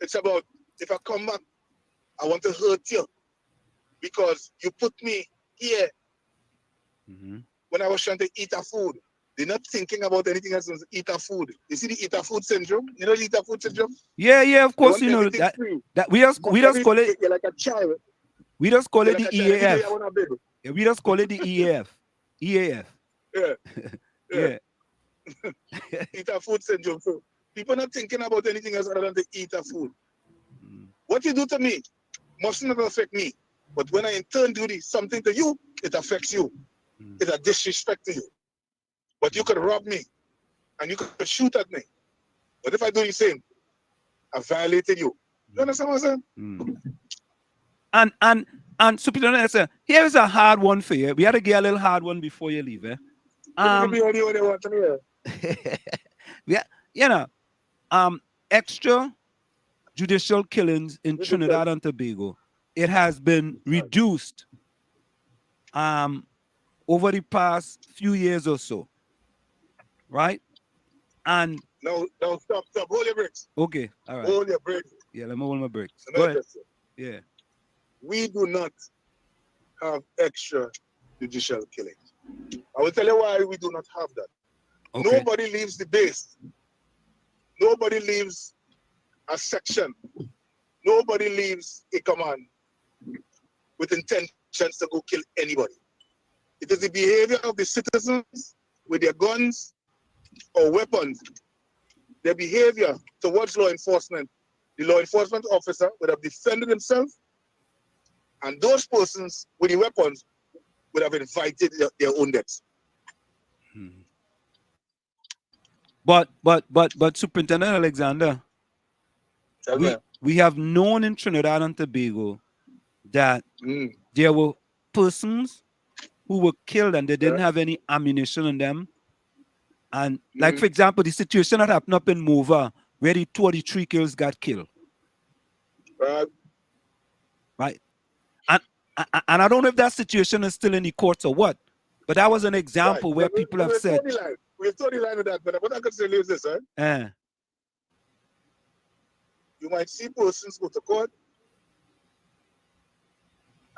It's about, if I come back, I want to hurt you because you put me here when I was trying to eat a food. They're not thinking about anything else than eat a food. You see the eat a food syndrome? You know the eat a food syndrome? Yeah, of course you know that we just call it. You're like a child. We just call it the EAF. Yeah, we just call it the EAF. EAF. Yeah. Eat a food syndrome. So people not thinking about anything else other than to eat a food. What you do to me must not affect me. But when I in turn do something to you, it affects you. It's a disrespect to you. But you could rob me and you could shoot at me. But if I do the same, I violated you. You understand what I'm saying? And Superintendent, sir, here is a hard one for you. We had to get a little hard one before you leave. Yeah, you know, extra judicial killings in Trinidad and Tobago, it has been reduced over the past few years or so, right? And no, stop. Hold your brakes. Okay, all right. Hold your brakes. Yeah, let me hold my brakes. Go ahead. Yeah. We do not have extra judicial killings. I will tell you why we do not have that. Okay. Nobody leaves the base. Nobody leaves a section. Nobody leaves a command with intentions to go kill anybody. It is the behavior of the citizens with their guns or weapons. Their behavior towards law enforcement. The law enforcement officer would have defended himself, and those persons with the weapons would have invited their own deaths. But Superintendent Alexander, we have known in Trinidad and Tobago that there were persons who were killed and they didn't have any ammunition on them. And like, for example, the situation that happened up in Mova, where the 23 kills got killed. Right. And I don't know if that situation is still in the courts or what, but that was an example where people have said. We've told the line of that, but what I can say is this, right? You might see persons go to court,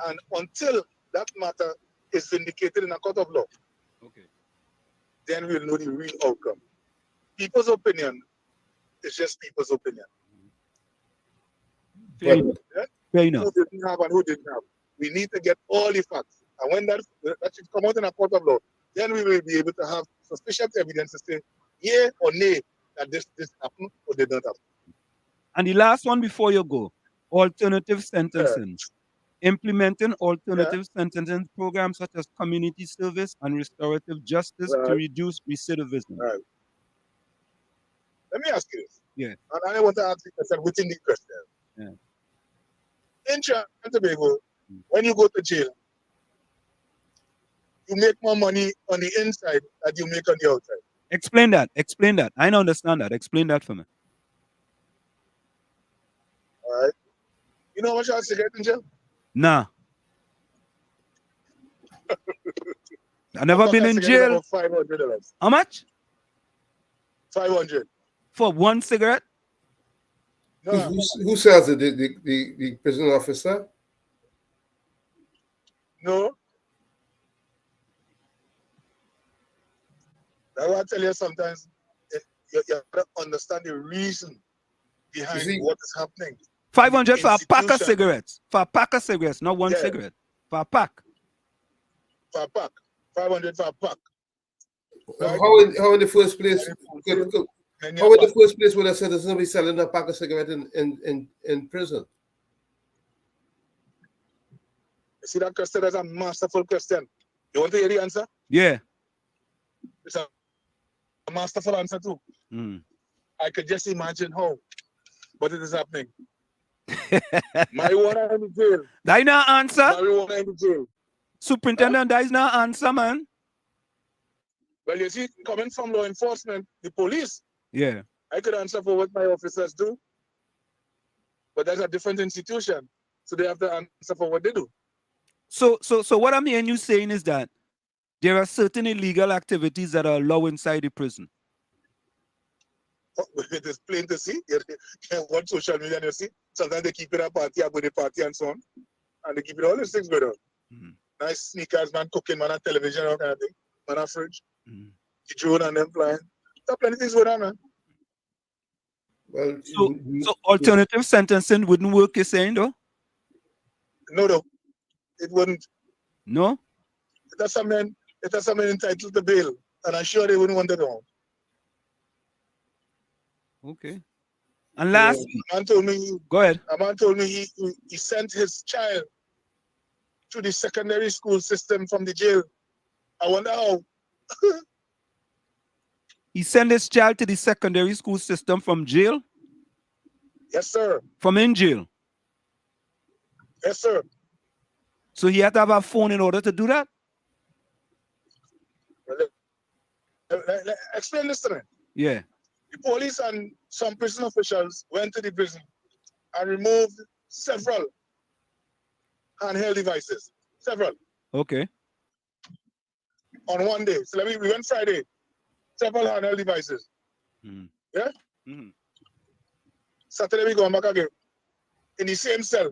and until that matter is vindicated in a court of law, then we'll know the real outcome. People's opinion is just people's opinion. Who didn't have and who didn't have. We need to get all the facts. And when that should come out in a court of law, then we will be able to have sufficient evidence to say, yea or nay, that this happened or did not happen. And the last one before you go, alternative sentencing. Implementing alternative sentencing programs such as community service and restorative justice to reduce recidivism. Let me ask you this. Yeah. And I want to ask you a question within the question. In Trinidad and Tobago, when you go to jail, you make more money on the inside than you make on the outside. Explain that. Explain that. I don't understand that. Explain that for me. All right. You know how much I get in jail? Nah. I've never been in jail. $500. How much? 500. For one cigarette? No. Who sells it? The prison officer? No. I want to tell you sometimes you have to understand the reason behind what is happening. 500 for a pack of cigarettes. For a pack of cigarettes, not one cigarette. For a pack. For a pack. 500 for a pack. Right? How in the first place? How in the first place would I say there's nobody selling a pack of cigarettes in prison? You see that question? That's a masterful question. You want to hear the answer? Yeah. It's a masterful answer too. I could just imagine how, but it is happening. Marijuana in the jail. That is not answer. Marijuana in the jail. Superintendent, that is not answer, man. Well, you see, coming from law enforcement, the police. Yeah. I could answer for what my officers do, but that's a different institution, so they have to answer for what they do. So what I'm hearing you saying is that there are certain illegal activities that are allowed inside the prison. It is plain to see. What social media you see, sometimes they keep it a party, a birthday party, and so on, and they keep it all these things going on. Nice sneakers, man, cooking, man, a television, all kind of thing, man, a fridge, the drone and them flying. There are plenty of things going on, man. Well, so alternative sentencing wouldn't work, you're saying, though? No, it wouldn't. No? It has something entitled to bail, and I'm sure they wouldn't want it on. Okay. And lastly, a man told me, go ahead. a man told me he sent his child to the secondary school system from the jail. I wonder how. He sent his child to the secondary school system from jail? Yes, sir. From in jail? Yes, sir. So he had to have a phone in order to do that? Explain this to me. Yeah. The police and some prison officials went to the prison and removed several handheld devices. Several. Okay. On one day. So we went Friday. Several handheld devices. Mm. Yeah? Mm-hmm. Saturday we go back again. In the same cell.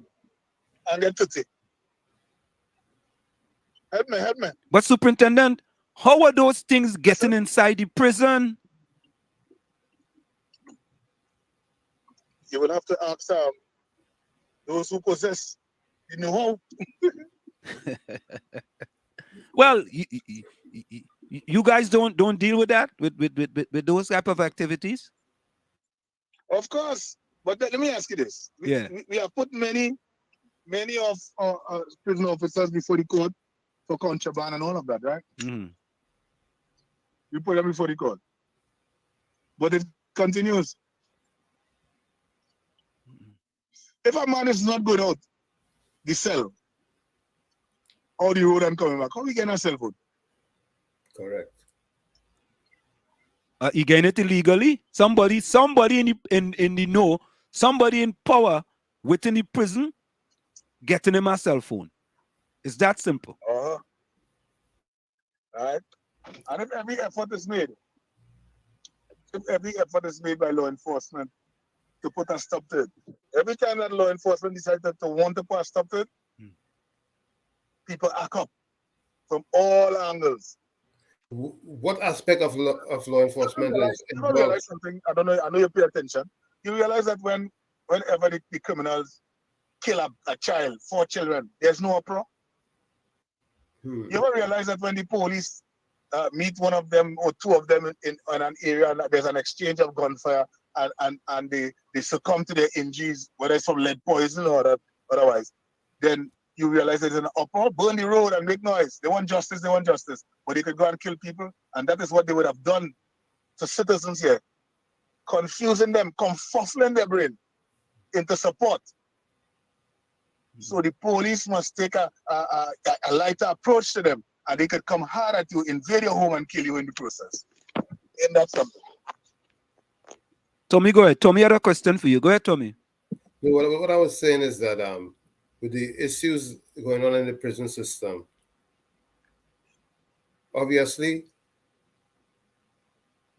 And get 30. Help me. But Superintendent, how are those things getting inside the prison? You will have to ask those who possess the know-how. Well, you guys don't deal with that, with those type of activities? Of course. But let me ask you this. We have put many of prison officers before the court for contraband and all of that, right? Mm-hmm. We put them before the court. But it continues. If a man is not going out the cell or the road and coming back, how we get a cell phone? Correct. He getting it illegally? Somebody in the know, somebody in power within the prison getting him a cell phone. It's that simple. All right. And if every effort is made by law enforcement to put a stop to it, every time that law enforcement decided to want to put a stop to it, people act up from all angles. What aspect of law enforcement is you don't realize something? I know you pay attention. You realize that whenever the criminals kill a child, 4 children, there's no uproar? You ever realize that when the police meet one of them or 2 of them in an area and there's an exchange of gunfire and they succumb to their injuries, whether it's from lead poison or otherwise, then you realize there's an uproar, burn the road and make noise. They want justice. But they could go and kill people. And that is what they would have done to citizens here. Confusing them, confuffling their brain into support. So the police must take a lighter approach to them, and they could come hard at you, invade your home, and kill you in the process. Ain't that something? Tommy, go ahead. Tommy had a question for you. Go ahead, Tommy. No, what I was saying is that with the issues going on in the prison system, obviously,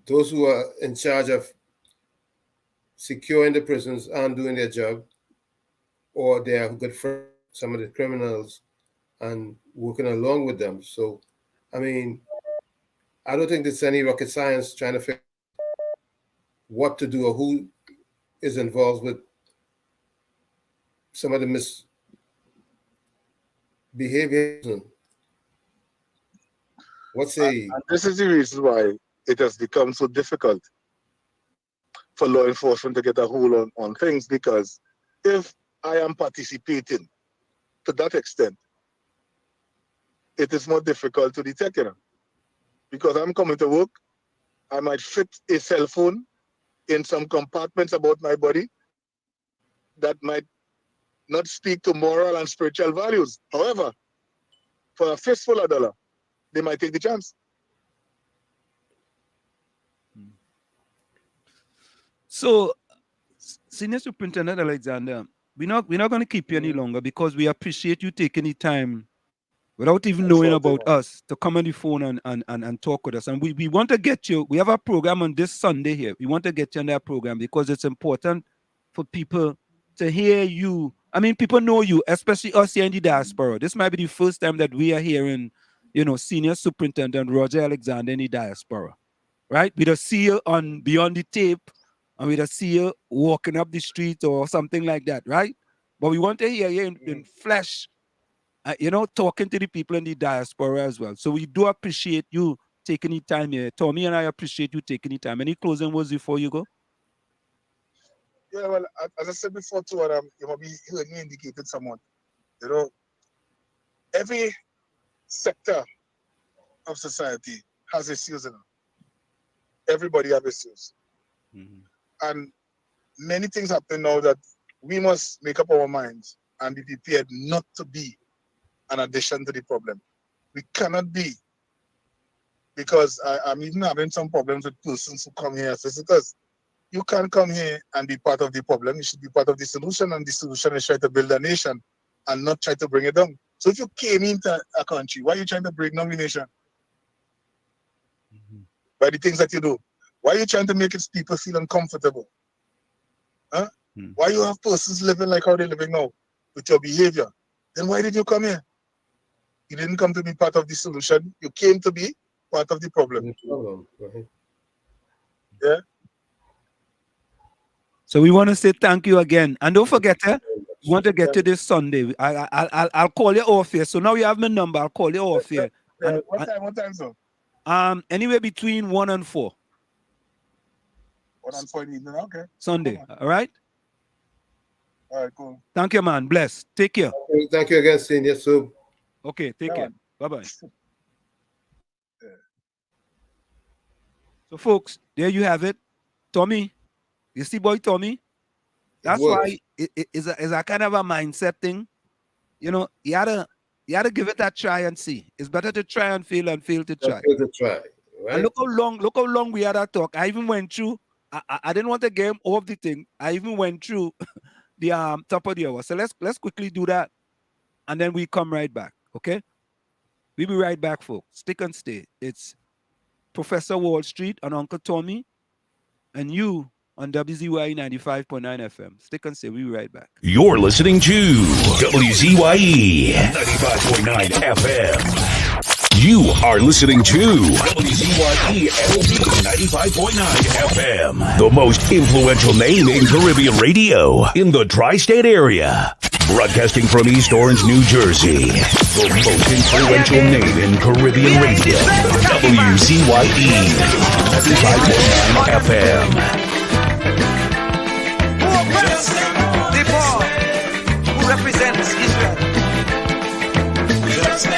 those who are in charge of securing the prisons aren't doing their job, or they are good friends, some of the criminals, and working along with them. So, I mean, I don't think there's any rocket science trying to figure out what to do or who is involved with some of the misbehavior. And this is the reason why it has become so difficult for law enforcement to get a hold on things, because if I am participating to that extent, it is more difficult to detect, because I'm coming to work, I might fit a cell phone in some compartments about my body that might not speak to moral and spiritual values. However, for a fistful of dollar, they might take the chance. So, Senior Superintendent Alexander, we're not going to keep you any longer, because we appreciate you taking the time without even knowing about us to come on the phone and talk with us. And we want to get you. We have a program on this Sunday here. We want to get you on that program because it's important for people to hear you. I mean, people know you, especially us here in the diaspora. This might be the first time that we are hearing, Senior Superintendent Roger Alexander in the diaspora, right? We just see you on Beyond the Tape, and we just see you walking up the street or something like that, right? But we want to hear you in flesh, talking to the people in the diaspora as well. So we do appreciate you taking the time here. Tommy and I appreciate you taking the time. Any closing words before you go? Yeah, well, as I said before too, you might be hearing me indicated someone. You know, every sector of society has issues in it. Everybody has issues. Mhm. And many things happen now that we must make up our minds and be prepared not to be an addition to the problem. We cannot be, because I'm even having some problems with persons who come here as visitors. You can't come here and be part of the problem. You should be part of the solution, and the solution is try to build a nation and not try to bring it down. So if you came into a country, why are you trying to bring down the nation? Mhm. By the things that you do. Why are you trying to make its people feel uncomfortable? Huh? Mm. Why you have persons living like how they're living now with your behavior? Then why did you come here? You didn't come to be part of the solution. You came to be part of the problem. No problem. Right. Yeah. So we want to say thank you again, and don't forget, we want to get Yeah. to this Sunday. I'll call you off here. So now you have my number. I'll call you off here. Yeah. And What time, sir? Anywhere between 1 and 4 1 and 4 in the evening. Okay. Sunday. Come on. All right. All right, cool. Thank you, man. Bless. Take care. Thank you again, Senior Sub. Okay. Take Yeah, care. man. Bye bye. Yeah. So, folks, there you have it. Tommy, you see, boy, Tommy. That's why it's a kind of a mindset thing. You know, you had to give it a try and see. It's better to try and fail to try. Fail to try. Right. And look how long we had that talk. I even went through. I didn't want to get him off the thing. I even went through the top of the hour. So let's quickly do that, and then we come right back. Okay, we'll be right back, folks. Stick and stay. It's Professor Wall Street and Uncle Tommy, and you on WZYE 95.9 FM. Stick and stay. We'll be right back. You're listening to WZYE 95.9 FM. You are listening to WZYE 95.9 FM, the most influential name in Caribbean radio in the tri-state area. Broadcasting from East Orange, New Jersey, the most influential name in Caribbean radio, WZYE 95.9 FM. Who represents Israel?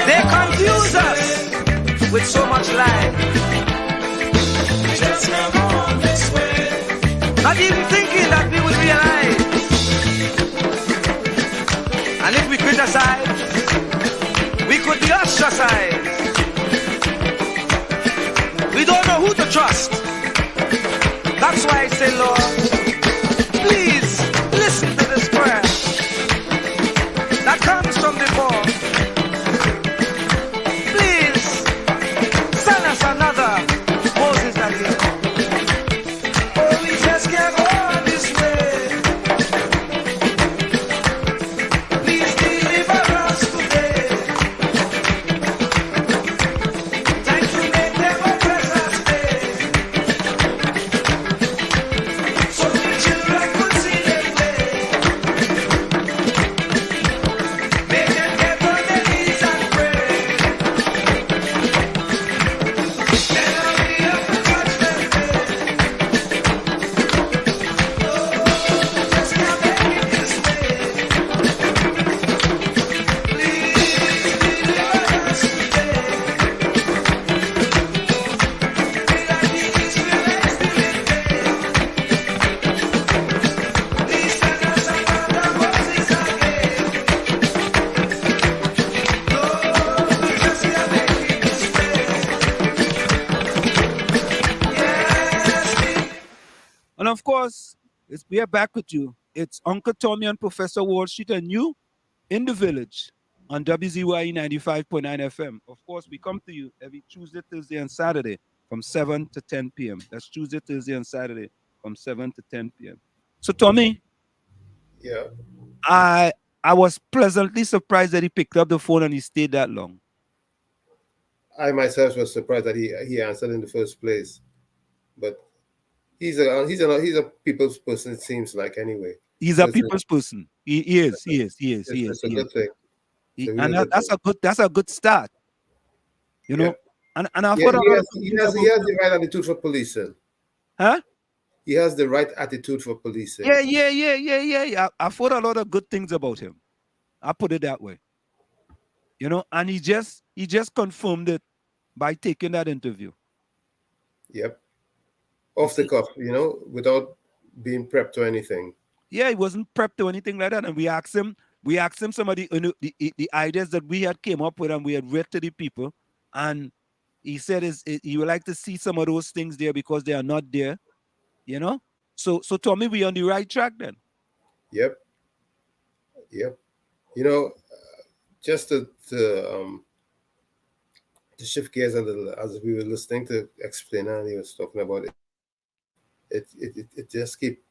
They confuse us with so much lie. Not even thinking that we will realize. And if we criticize, we could be ostracized. We don't know who to trust. That's why I say, Lord, please listen to this prayer that comes from the Lord. Please send us another Moses again. Oh, we just can't go on this way. Please deliver us today. Time to make them oppress us pay. So the children could see their way. Make them get on their knees and pray. Then I'll be up to judgment day. Oh, just can't make it this way. Please deliver us today. We like the Israelites did it. Please send us another Moses again. Lord, we just can't make it this way. Yes, And of course, we are back with you. It's Uncle Tommy and Professor Wall Street and you in the village on WZYE 95.9 FM. Of course, we come to you every Tuesday, Thursday, and Saturday from 7 to 10 p.m. That's Tuesday, Thursday, and Saturday from 7 to 10 p.m. So, Tommy, Yeah. I was pleasantly surprised that he picked up the phone and he stayed that long. I myself was surprised that he answered in the first place, but he's a people's person. It seems like anyway. He's a people's person. He is. It's a good thing. It's a And really good that's a good start. You know, Yeah. and I've Yeah, got a he lot has of he has the right attitude for policing. huh? he has the right attitude for policing. Yeah. I've heard a lot of good things about him. I put it that way. You know, and he just confirmed it by taking that interview. Yep. Off the cuff, you know, without being prepped or anything. Yeah, he wasn't prepped or anything like that. And we asked him some of the ideas that we had came up with and we had read to the people. And he said he would like to see some of those things there because they are not there, you know. So Tommy, we on the right track then. Yep. You know, just to shift gears a little, as we were listening to explainer and he was talking about it just keep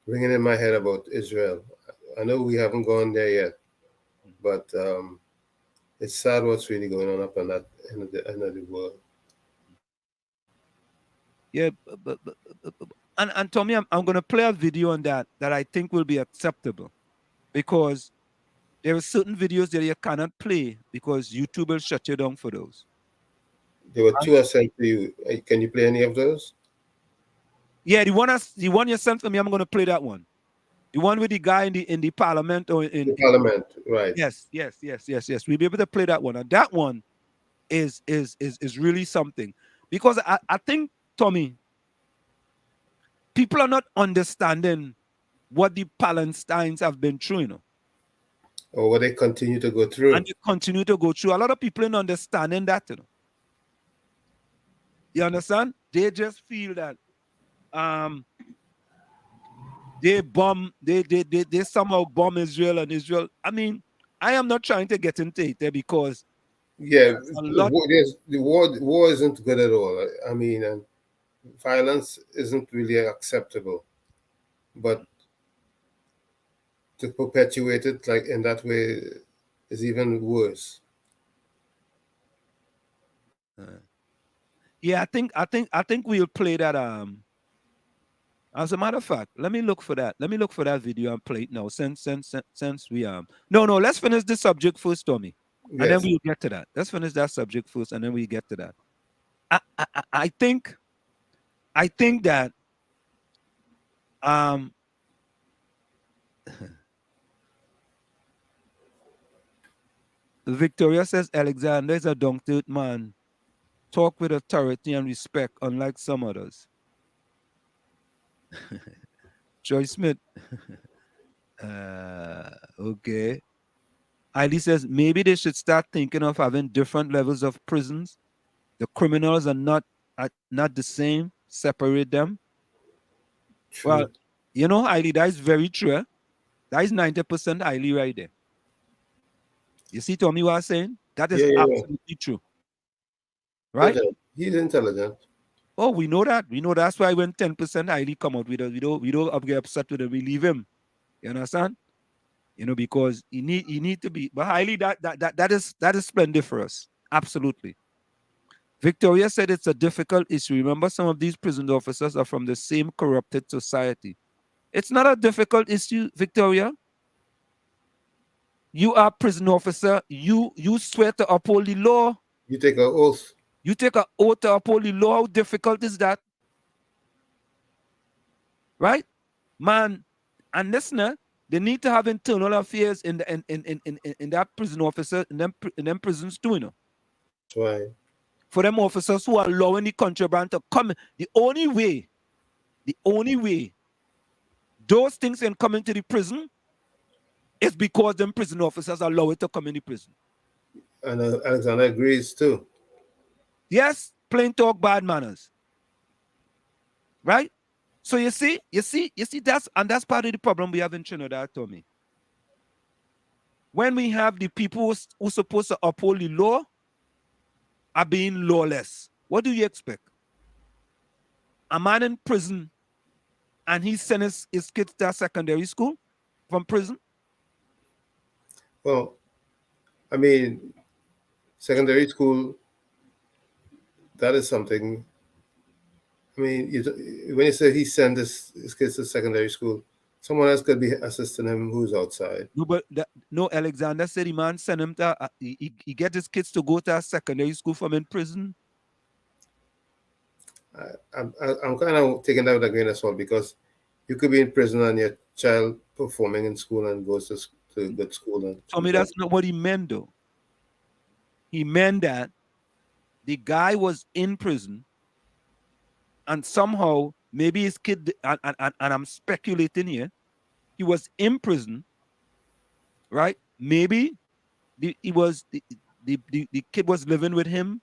ringing in my head about Israel. I know we haven't gone there yet, but it's sad what's really going on up on that end of the world. Yeah, and Tommy, I'm going to play a video on that I think will be acceptable, because there are certain videos that you cannot play because YouTube will shut you down for those. There were two I sent to you. Can you play any of those? Yeah, the one you sent to me, I'm going to play that one. The one with the guy in the parliament or in the parliament, right? Yes. We'll be able to play that one, and that one is really something, because I think, Tommy, people are not understanding what the Palestinians have been through, you know. Or what they continue to go through. And they continue to go through. A lot of people are not understanding that, you know. You understand? They just feel that they somehow bomb Israel, and Israel. I mean, I am not trying to get into it there because the war isn't good at all. I mean, and violence isn't really acceptable, but to perpetuate it like in that way is even worse. Yeah, I think we'll play that. As a matter of fact, let me look for that. Let me look for that video and play it now. Since we no, let's finish this subject first, Tommy, and then we'll get to that. Let's finish that subject first, and then we get to that. I think that Victoria says Alexander is a donkey man. Talk with authority and respect, unlike some others. Joy Smith. Okay. Heidi says maybe they should start thinking of having different levels of prisons. The criminals are not the same. Separate them. True. Well, you know, Heidi, that is very true. That is 90% Heidi right there. You see, Tommy, what I'm saying? That is absolutely true. Right? He's intelligent. Oh, we know that. We know that's why when 10% Highly come out with us, we don't get upset with him. We leave him. You understand? You know, because he need to be. But Highly, that is splendid for us. Absolutely. Victoria said it's a difficult issue. Remember, some of these prison officers are from the same corrupted society. It's not a difficult issue, Victoria. You are a prison officer. You swear to uphold the law. You take an oath. You take an oath to uphold the law. How difficult is that? Right? Man, and listener, they need to have internal affairs in that prison officer, in them prisons too, you know. That's right. For them officers who are allowing the contraband to come, the only way those things can come into the prison is because them prison officers allow it to come in the prison. And Alexander agrees too. Yes, plain talk, bad manners. Right? So you see, that's part of the problem we have in Trinidad, Tommy. When we have the people who are supposed to uphold the law are being lawless, what do you expect? A man in prison and he sends his kids to secondary school from prison? Well, I mean, secondary school, that is something. I mean, when you say he sent his kids to secondary school, someone else could be assisting him who's outside. No, but Alexander said the man sent him to, he get his kids to go to a secondary school from in prison. I'm kind of taking that with a grain of salt because you could be in prison and your child performing in school and goes to good school and Tommy, that's not what he meant, though. He meant that the guy was in prison and somehow maybe his kid, and I'm speculating here, he was in prison, right? Maybe the kid was living with him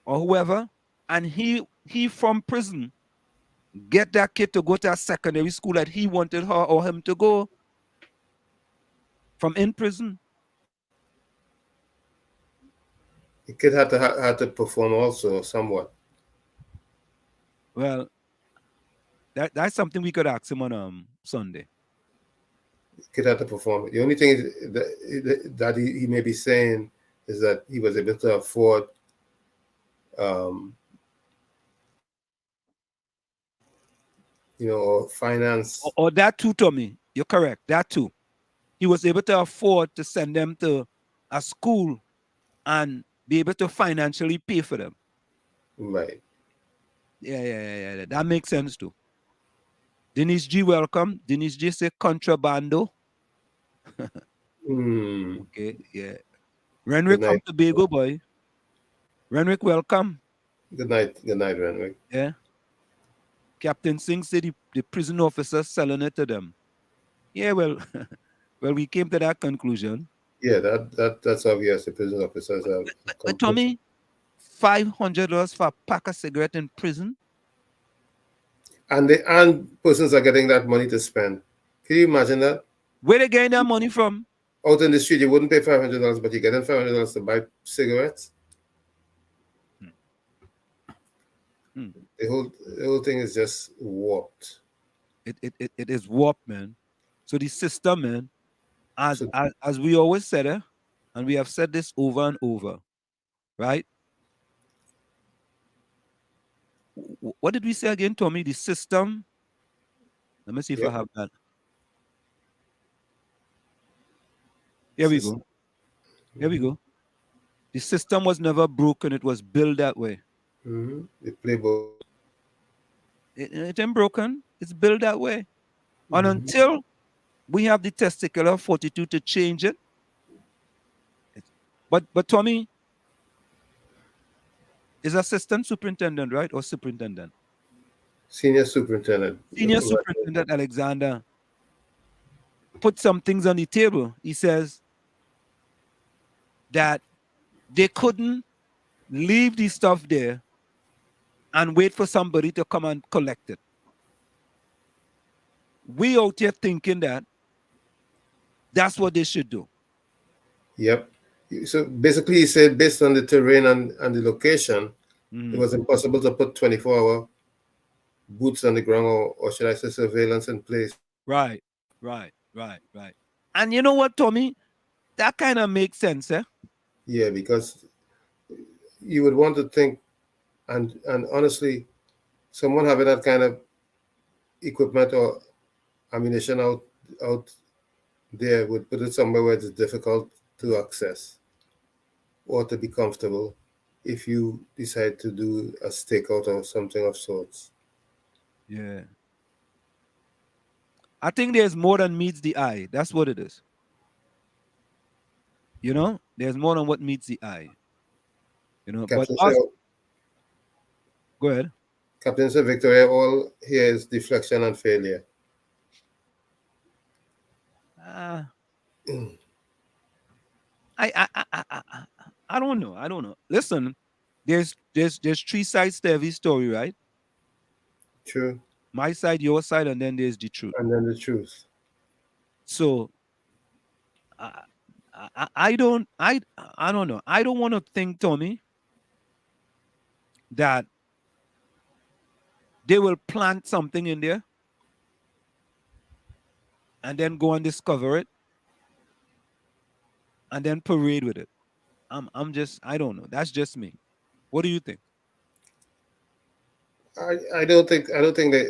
or whoever, and he from prison get that kid to go to a secondary school that he wanted her or him to go from in prison. the kid had to perform also somewhat. Well, that's something we could ask him on Sunday. The kid had to perform. The only thing is that he may be saying is that he was able to afford or finance. Or that too, Tommy. You're correct. That too. He was able to afford to send them to a school and be able to financially pay for them. Right. Yeah. That makes sense too. Denise G, welcome. Denise G say contrabando. Okay, yeah. Renwick from Tobago, boy. Renwick, welcome. Good night, Renwick. Yeah. Captain Singh said the prison officer selling it to them. Yeah, well, well, we came to that conclusion. Yeah, that's obvious. The prison officers are. But Tommy, $500 for a pack of cigarette in prison, and persons are getting that money to spend. Can you imagine that? where they getting that money from? Out in the street, you wouldn't pay $500, but you're getting $500 to buy cigarettes. The whole thing is just warped. It is warped, man. So the system, man, as we always said, and we have said this over and over, right? What did we say again, Tommy? The system. Let me see if I have that. Here we go. Here we go. The system was never broken. It was built that way. The playbook. It ain't broken. It's built that way. And until we have the testicular fortitude to change it. But Tommy is assistant superintendent, right? Or superintendent? Senior superintendent. Senior Superintendent Alexander put some things on the table. He says that they couldn't leave the stuff there and wait for somebody to come and collect it. We out here thinking that that's what they should do. Yep. So basically, he said based on the terrain and the location, it was impossible to put 24-hour boots on the ground, or should I say surveillance in place. Right. And you know what, Tommy? That kind of makes sense, eh? Yeah, because you would want to think, and honestly, someone having that kind of equipment or ammunition out there would put it somewhere where it's difficult to access or to be comfortable if you decide to do a stakeout or something of sorts. Yeah. I think there's more than meets the eye. That's what it is. You know, there's more than what meets the eye. You know, Captain but us, go ahead. Captain Sir Victoria, all here is deflection and failure. I don't know. Listen, there's three sides to every story, right? True. My side, your side, and then there's the truth. And then the truth. So I don't know. I don't want to think, Tommy, that they will plant something in there and then go and discover it and then parade with it. I don't know. That's just me. What do you think? I don't think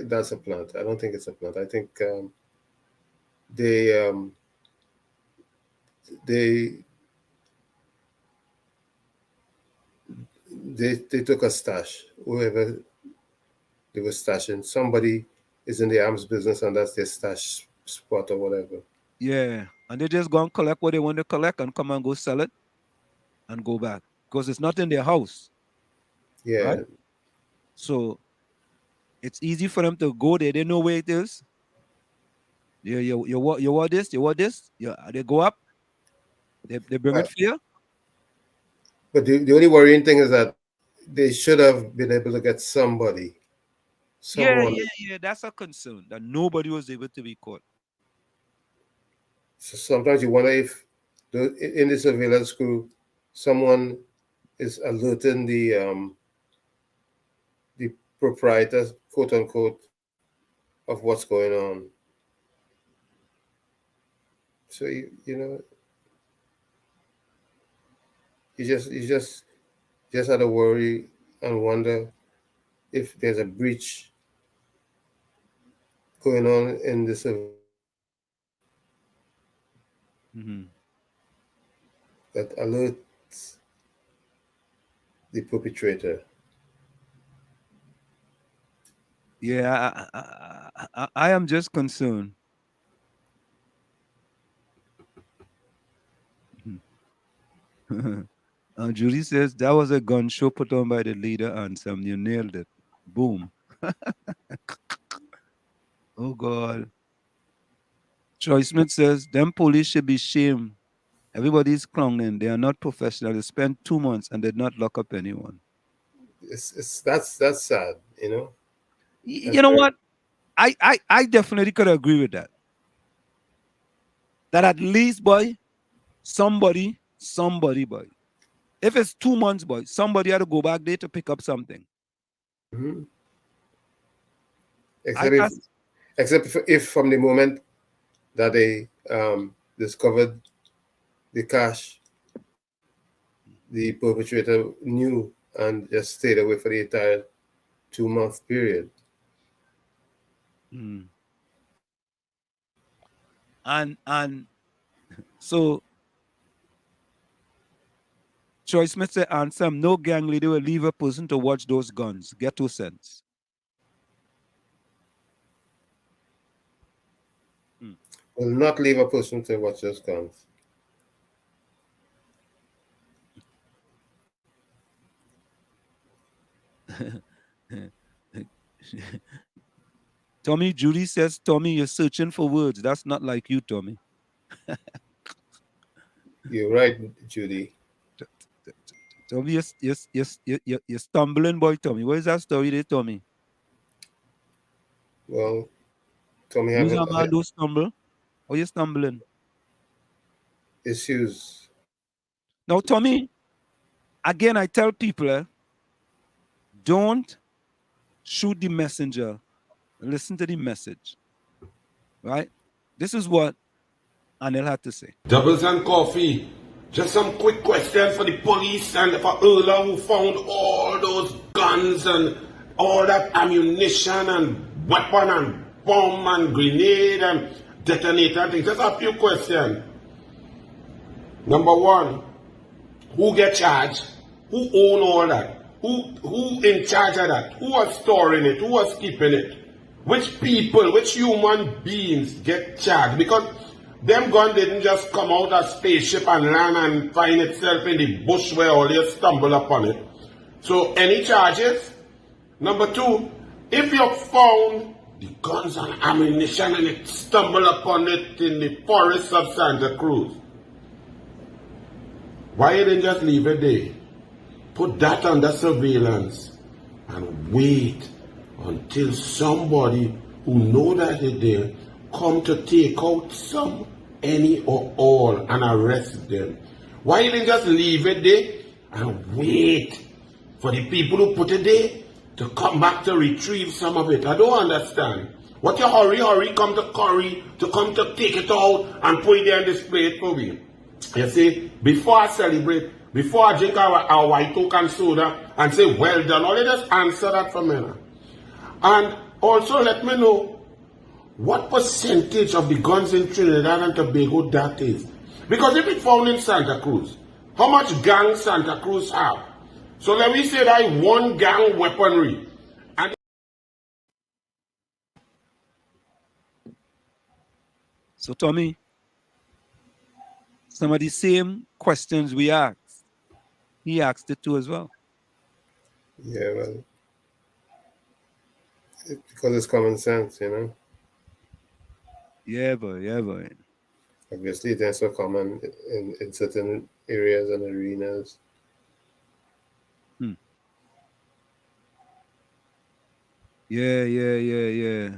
that's a plant. I don't think it's a plant. I think they took a stash, whoever they were stashing. Somebody is in the arms business and that's their stash spot or whatever. Yeah, and they just go and collect what they want to collect and come and go sell it and go back because it's not in their house, Yeah. right? So it's easy for them to go there. They know where it is. You want this, you want this. Yeah, they go up. They bring it for you. But the only worrying thing is that they should have been able to get somebody. Someone. Yeah. That's a concern that nobody was able to be caught. So sometimes you wonder if in the surveillance crew, someone is alerting the proprietors, quote unquote, of what's going on. So you know, you just had to worry and wonder if there's a breach going on in the surveillance that alerts the perpetrator. Yeah, I am just concerned. Judy says that was a gun show put on by the leader, and Sam, you nailed it. Boom. Oh God. Troy Smith says them police should be shamed. Everybody's clowning. They are not professional. They spent 2 months and did not lock up anyone. That's sad, you know. You know what? I definitely could agree with that. That at least, boy, somebody, boy. If it's 2 months, boy, somebody had to go back there to pick up something. Mm-hmm. Except if from the moment that they discovered the cash, the perpetrator knew and just stayed away for the entire 2-month period. And so Troy Smith said, and Sam, no gang leader will leave a person to watch those guns. Get 2 cents. Will not leave a person to watch those guns. Tommy, Judy says, Tommy, you're searching for words. That's not like you, Tommy. You're right, Judy. Tommy, you're stumbling, boy, Tommy. What is that story there, Tommy? Well, Tommy has a man who stumble. Or you stumbling? Issues. Now, Tommy, again, I tell people, don't shoot the messenger. Listen to the message. Right? This is what Anil had to say. Doubles and coffee. Just some quick questions for the police and for Erla who found all those guns and all that ammunition and weapon and bomb and grenade and detonator and things. Just a few questions. Number one, who get charged? Who own all that? Who in charge of that? Who was storing it? Who was keeping it? Which people, which human beings get charged? Because them gun didn't just come out of spaceship and land and find itself in the bush where all you stumble upon it. So any charges? Number two, if you found the guns and ammunition and it stumbled upon it in the forests of Santa Cruz, why you didn't just leave it there? Put that under surveillance and wait until somebody who know that it's there come to take out some, any or all and arrest them. Why you didn't just leave it there and wait for the people who put it there to come back to retrieve some of it? I don't understand. What you hurry, come to curry, to come to take it out and put it there and display it for me. You see, before I celebrate, before I drink our white oak and soda and say, well done, only just answer that for me. And also let me know what percentage of the guns in Trinidad and Tobago that is. Because if it's found in Santa Cruz, how much gang Santa Cruz have? So let me say that one gang weaponry So, Tommy, some of the same questions we asked, he asked it too as well. Yeah, well, because it's common sense, you know. Yeah, boy. Obviously, they're so common in certain areas and arenas. Yeah.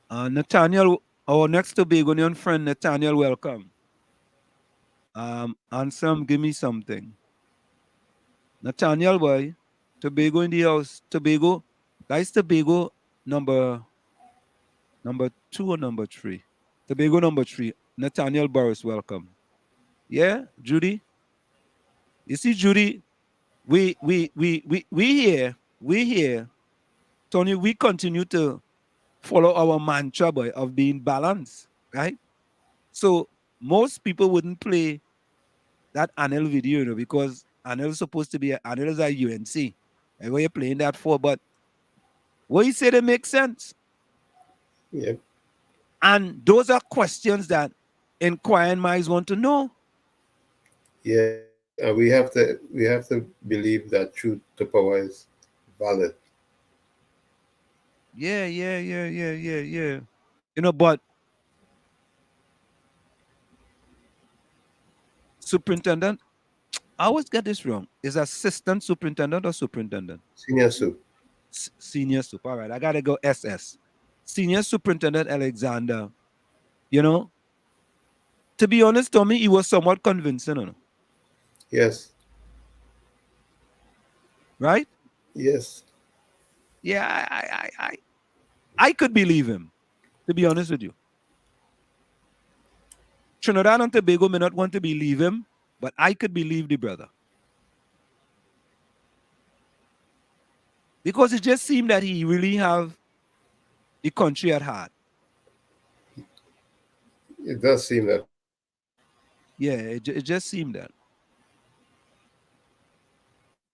Nathaniel, our next Tobagonian friend, Nathaniel, welcome. Ansem, give me something. Nathaniel, boy, Tobago in the house. Tobago, guys, Tobago number 2 or number 3? Tobago number 3. Nathaniel Burris, welcome. Yeah, Judy. You see, Judy, we here. Tony, we continue to follow our mantra, boy, of being balanced, right? So most people wouldn't play that Anel video, you know, because Anel is supposed to be Anel is a UNC. And what you're playing that for, but what you say that makes sense. Yep. And those are questions that inquiring minds want to know. Yeah, we have to believe that truth to power is valid. Yeah. You know, but superintendent, I always get this wrong. Is assistant superintendent or superintendent? Senior soup. Senior soup. All right, I gotta go SS. Senior Superintendent Alexander. You know, to be honest, Tommy, he was somewhat convincing, you know. Yes. Right? Yes. Yeah, I could believe him, to be honest with you. Trinidad and Tobago may not want to believe him, but I could believe the brother. Because it just seemed that he really have the country at heart. It does seem that. Yeah, it just seemed that.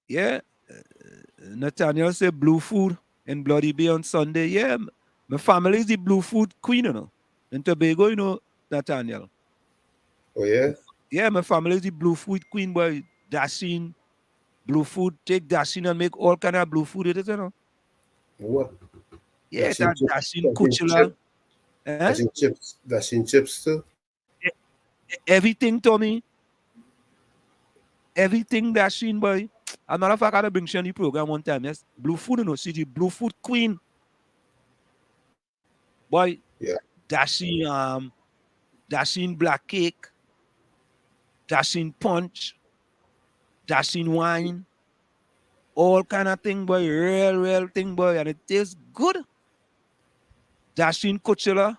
Yeah. Nathaniel said blue food in Bloody Bay on Sunday. Yeah, my family is the blue food queen, you know. In Tobago, you know, Nathaniel. Oh, yeah? Yeah, my family is the blue food queen, boy. Dashing, blue food, take dashing and make all kind of blue food, it is, you know. What? Yeah, that dashing kuchula. Dashing chips too? Everything, Tommy. Everything dashing, boy. As a matter of fact, I had to bring she on the program one time, yes. Blue food, you know, she the blue food queen. Boy, yeah. Dashing black cake, dashing punch, dashing wine, all kind of thing, boy, real thing, boy, and it tastes good. Dashing coachella.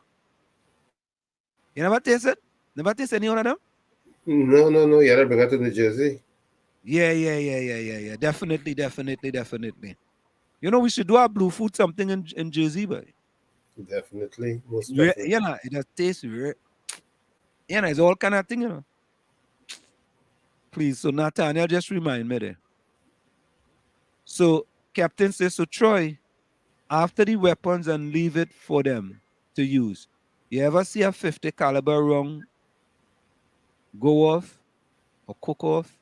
You never taste it? Never taste any one of them? No. You gotta bring it to New Jersey. Yeah. Definitely. You know, we should do our blue food something in Jersey, boy. Definitely. Most definitely. You know, it just tastes real. You know, it's all kind of thing, you know. Please, so Nathaniel, just remind me there. So, Captain says, so Troy, after the weapons and leave it for them to use, you ever see a 50 caliber round go off or cook off?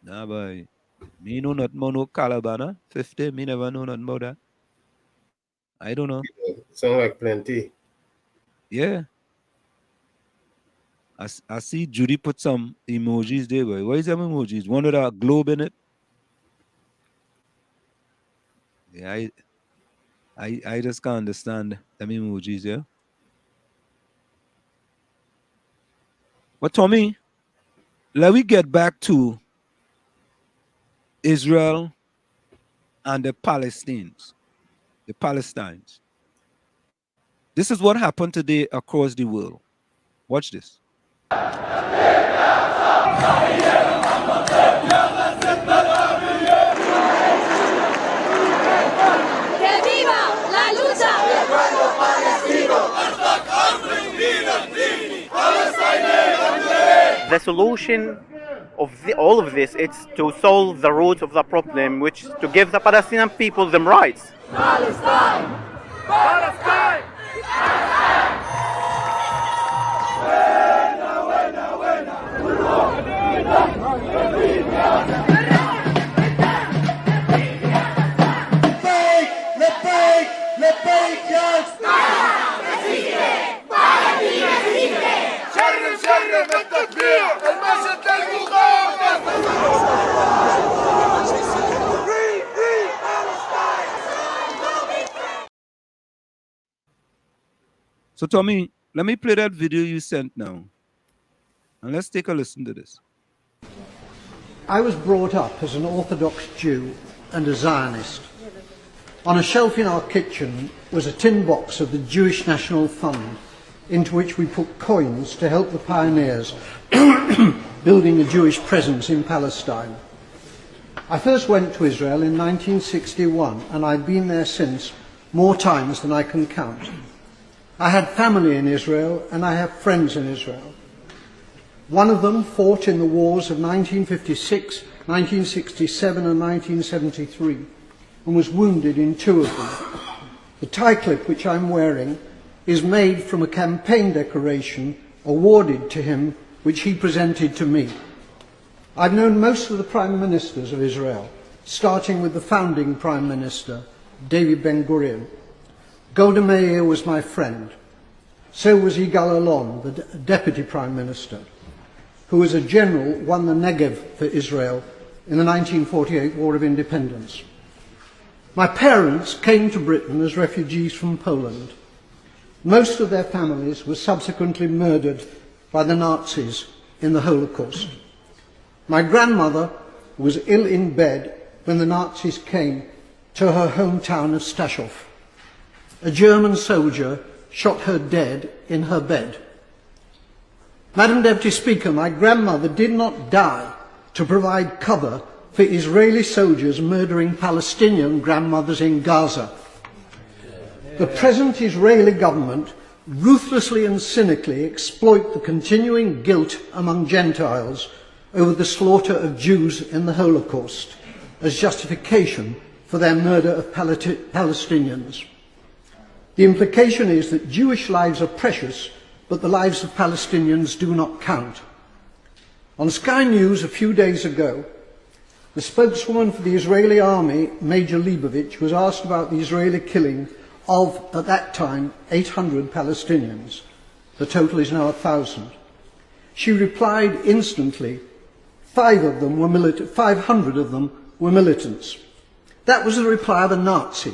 Nah, boy. Me know nothing about no caliber, nah? 50, me never know nothing about that. I don't know. Sound like plenty. Yeah. I see Judy put some emojis there, boy. What is them emojis? One with a globe in it? Yeah, I just can't understand them emojis, yeah. But Tommy, let me get back to Israel and the Palestinians. This is what happened today across the world. Watch this. The solution of all of this is to solve the root of the problem, which is to give the Palestinian people them rights. Palestine! Le pays qui شرم التكبير المسجد So Tommy, let me play that video you sent now. And let's take a listen to this. I was brought up as an Orthodox Jew and a Zionist. On a shelf in our kitchen was a tin box of the Jewish National Fund, into which we put coins to help the pioneers building a Jewish presence in Palestine. I first went to Israel in 1961, and I've been there since more times than I can count. I had family in Israel, and I have friends in Israel. One of them fought in the wars of 1956, 1967 and 1973, and was wounded in two of them. The tie clip which I'm wearing is made from a campaign decoration awarded to him, which he presented to me. I've known most of the prime ministers of Israel, starting with the founding prime minister, David Ben-Gurion. Golda Meir was my friend. So was Yigal Allon, the deputy prime minister, who as a general won the Negev for Israel in the 1948 War of Independence. My parents came to Britain as refugees from Poland. Most of their families were subsequently murdered by the Nazis in the Holocaust. My grandmother was ill in bed when the Nazis came to her hometown of Stachov. A German soldier shot her dead in her bed. Madam Deputy Speaker, my grandmother did not die to provide cover for Israeli soldiers murdering Palestinian grandmothers in Gaza. The present Israeli government ruthlessly and cynically exploit the continuing guilt among Gentiles over the slaughter of Jews in the Holocaust as justification for their murder of Palestinians. The implication is that Jewish lives are precious, but the lives of Palestinians do not count. On Sky News a few days ago, the spokeswoman for the Israeli army, Major Leibovich, was asked about the Israeli killing of, at that time, 800 Palestinians. The total is now 1,000. She replied instantly, 500 of them were militants. That was the reply of a Nazi.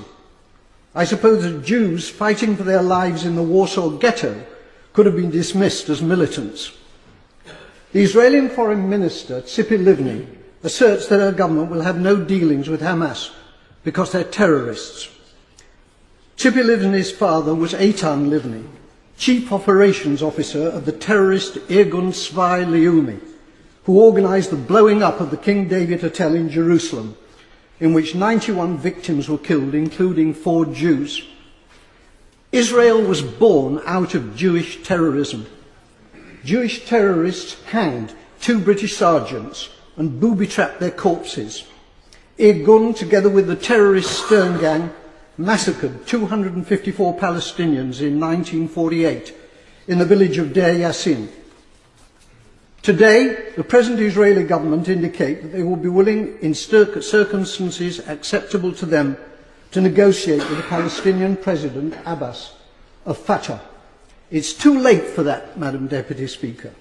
I suppose that Jews fighting for their lives in the Warsaw Ghetto could have been dismissed as militants. The Israeli Foreign Minister, Tzipi Livni, asserts that her government will have no dealings with Hamas because they're terrorists. Tzipi Livni's father was Eitan Livni, Chief Operations Officer of the terrorist Irgun Tzvai Leumi, who organised the blowing up of the King David Hotel in Jerusalem, in which 91 victims were killed, including 4 Jews. Israel was born out of Jewish terrorism. Jewish terrorists hanged 2 British sergeants and booby-trapped their corpses. Irgun, together with the terrorist Stern Gang, massacred 254 Palestinians in 1948 in the village of Deir Yassin. Today, the present Israeli government indicate that they will be willing, in circumstances acceptable to them, to negotiate with the Palestinian President Abbas of Fatah. It's too late for that, Madam Deputy Speaker.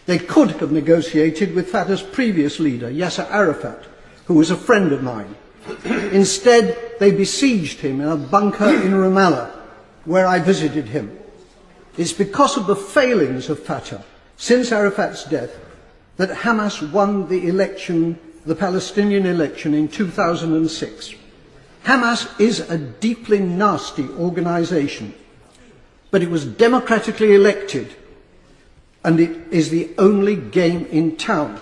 They could have negotiated with Fatah's previous leader, Yasser Arafat, who was a friend of mine. Instead, they besieged him in a bunker in Ramallah, where I visited him. It's because of the failings of Fatah since Arafat's death that Hamas won the election, the Palestinian election in 2006. Hamas is a deeply nasty organization, but it was democratically elected, and it is the only game in town.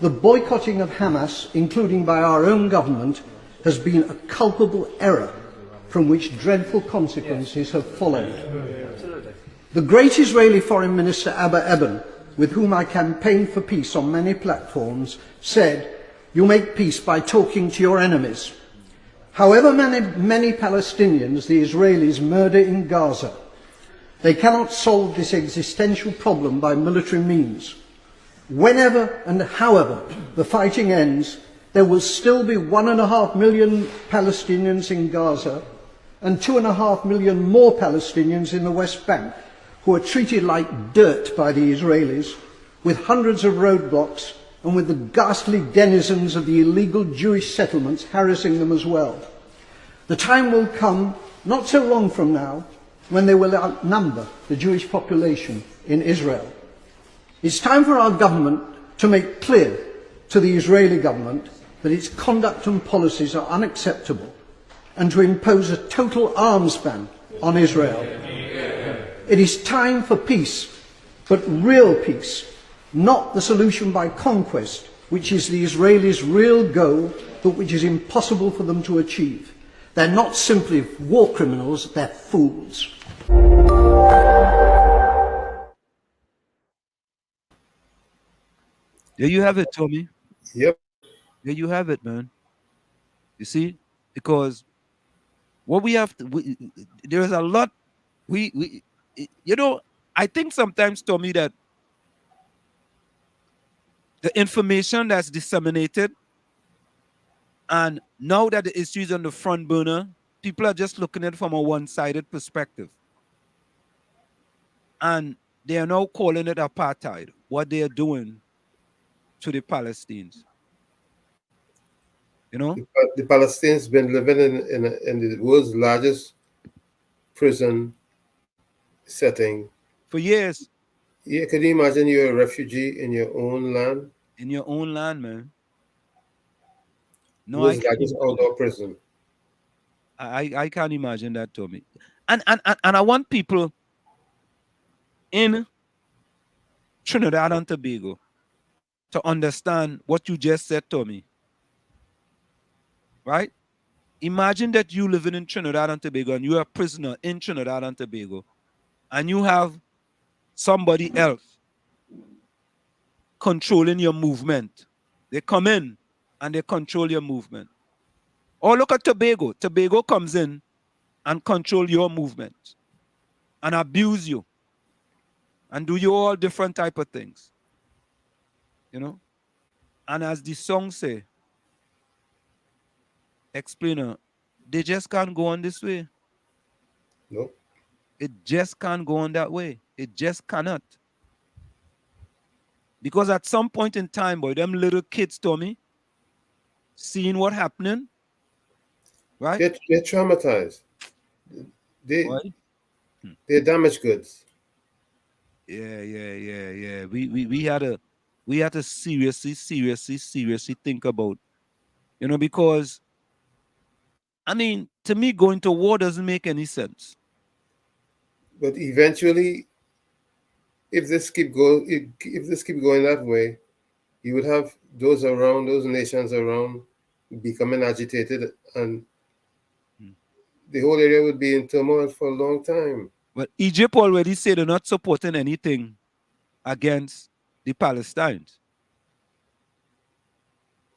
The boycotting of Hamas, including by our own government, has been a culpable error from which dreadful consequences have followed. The great Israeli Foreign Minister Abba Eban, with whom I campaigned for peace on many platforms, said, "You make peace by talking to your enemies." However many Palestinians the Israelis murder in Gaza, they cannot solve this existential problem by military means. Whenever and however the fighting ends, there will still be 1.5 million Palestinians in Gaza, and 2.5 million more Palestinians in the West Bank who are treated like dirt by the Israelis, with hundreds of roadblocks and with the ghastly denizens of the illegal Jewish settlements harassing them as well. The time will come, not so long from now, when they will outnumber the Jewish population in Israel. It's time for our government to make clear to the Israeli government that its conduct and policies are unacceptable and to impose a total arms ban on Israel. It is time for peace, but real peace, not the solution by conquest, which is the Israelis' real goal, but which is impossible for them to achieve. They're not simply war criminals, they're fools. There you have it, Tommy. Yep. There you have it, man. You see? Because what we have to, there's a lot, I think sometimes, Tommy, that the information that's disseminated, and now that the issue is on the front burner, people are just looking at it from a one-sided perspective. And they are now calling it apartheid, what they are doing to the Palestinians. You know? The Palestinians been living in the world's largest prison setting for years. Yeah, can you imagine you're a refugee in your own land? In your own land, man. No, World's largest outdoor prison. I can't imagine that, Tommy. And I want people in Trinidad and Tobago to understand what you just said, Tommy. Right? Imagine that you living in Trinidad and Tobago and you're a prisoner in Trinidad and Tobago, and you have somebody else controlling your movement. They come in and they control your movement. Or look at Tobago. Tobago comes in and control your movement and abuse you and do you all different type of things. You know? And as the song say, explainer, they just can't go on this way. No. It just can't go on that way. It just cannot. Because at some point in time, boy, them little kids, Tommy, seeing what happening, right? They're traumatized. They're damaged goods. Yeah. We had to seriously think about, you know, because I mean, to me, going to war doesn't make any sense. But eventually, if this keep going that way, you would have those nations around becoming agitated, and the whole area would be in turmoil for a long time. But Egypt already said they're not supporting anything against the Palestinians.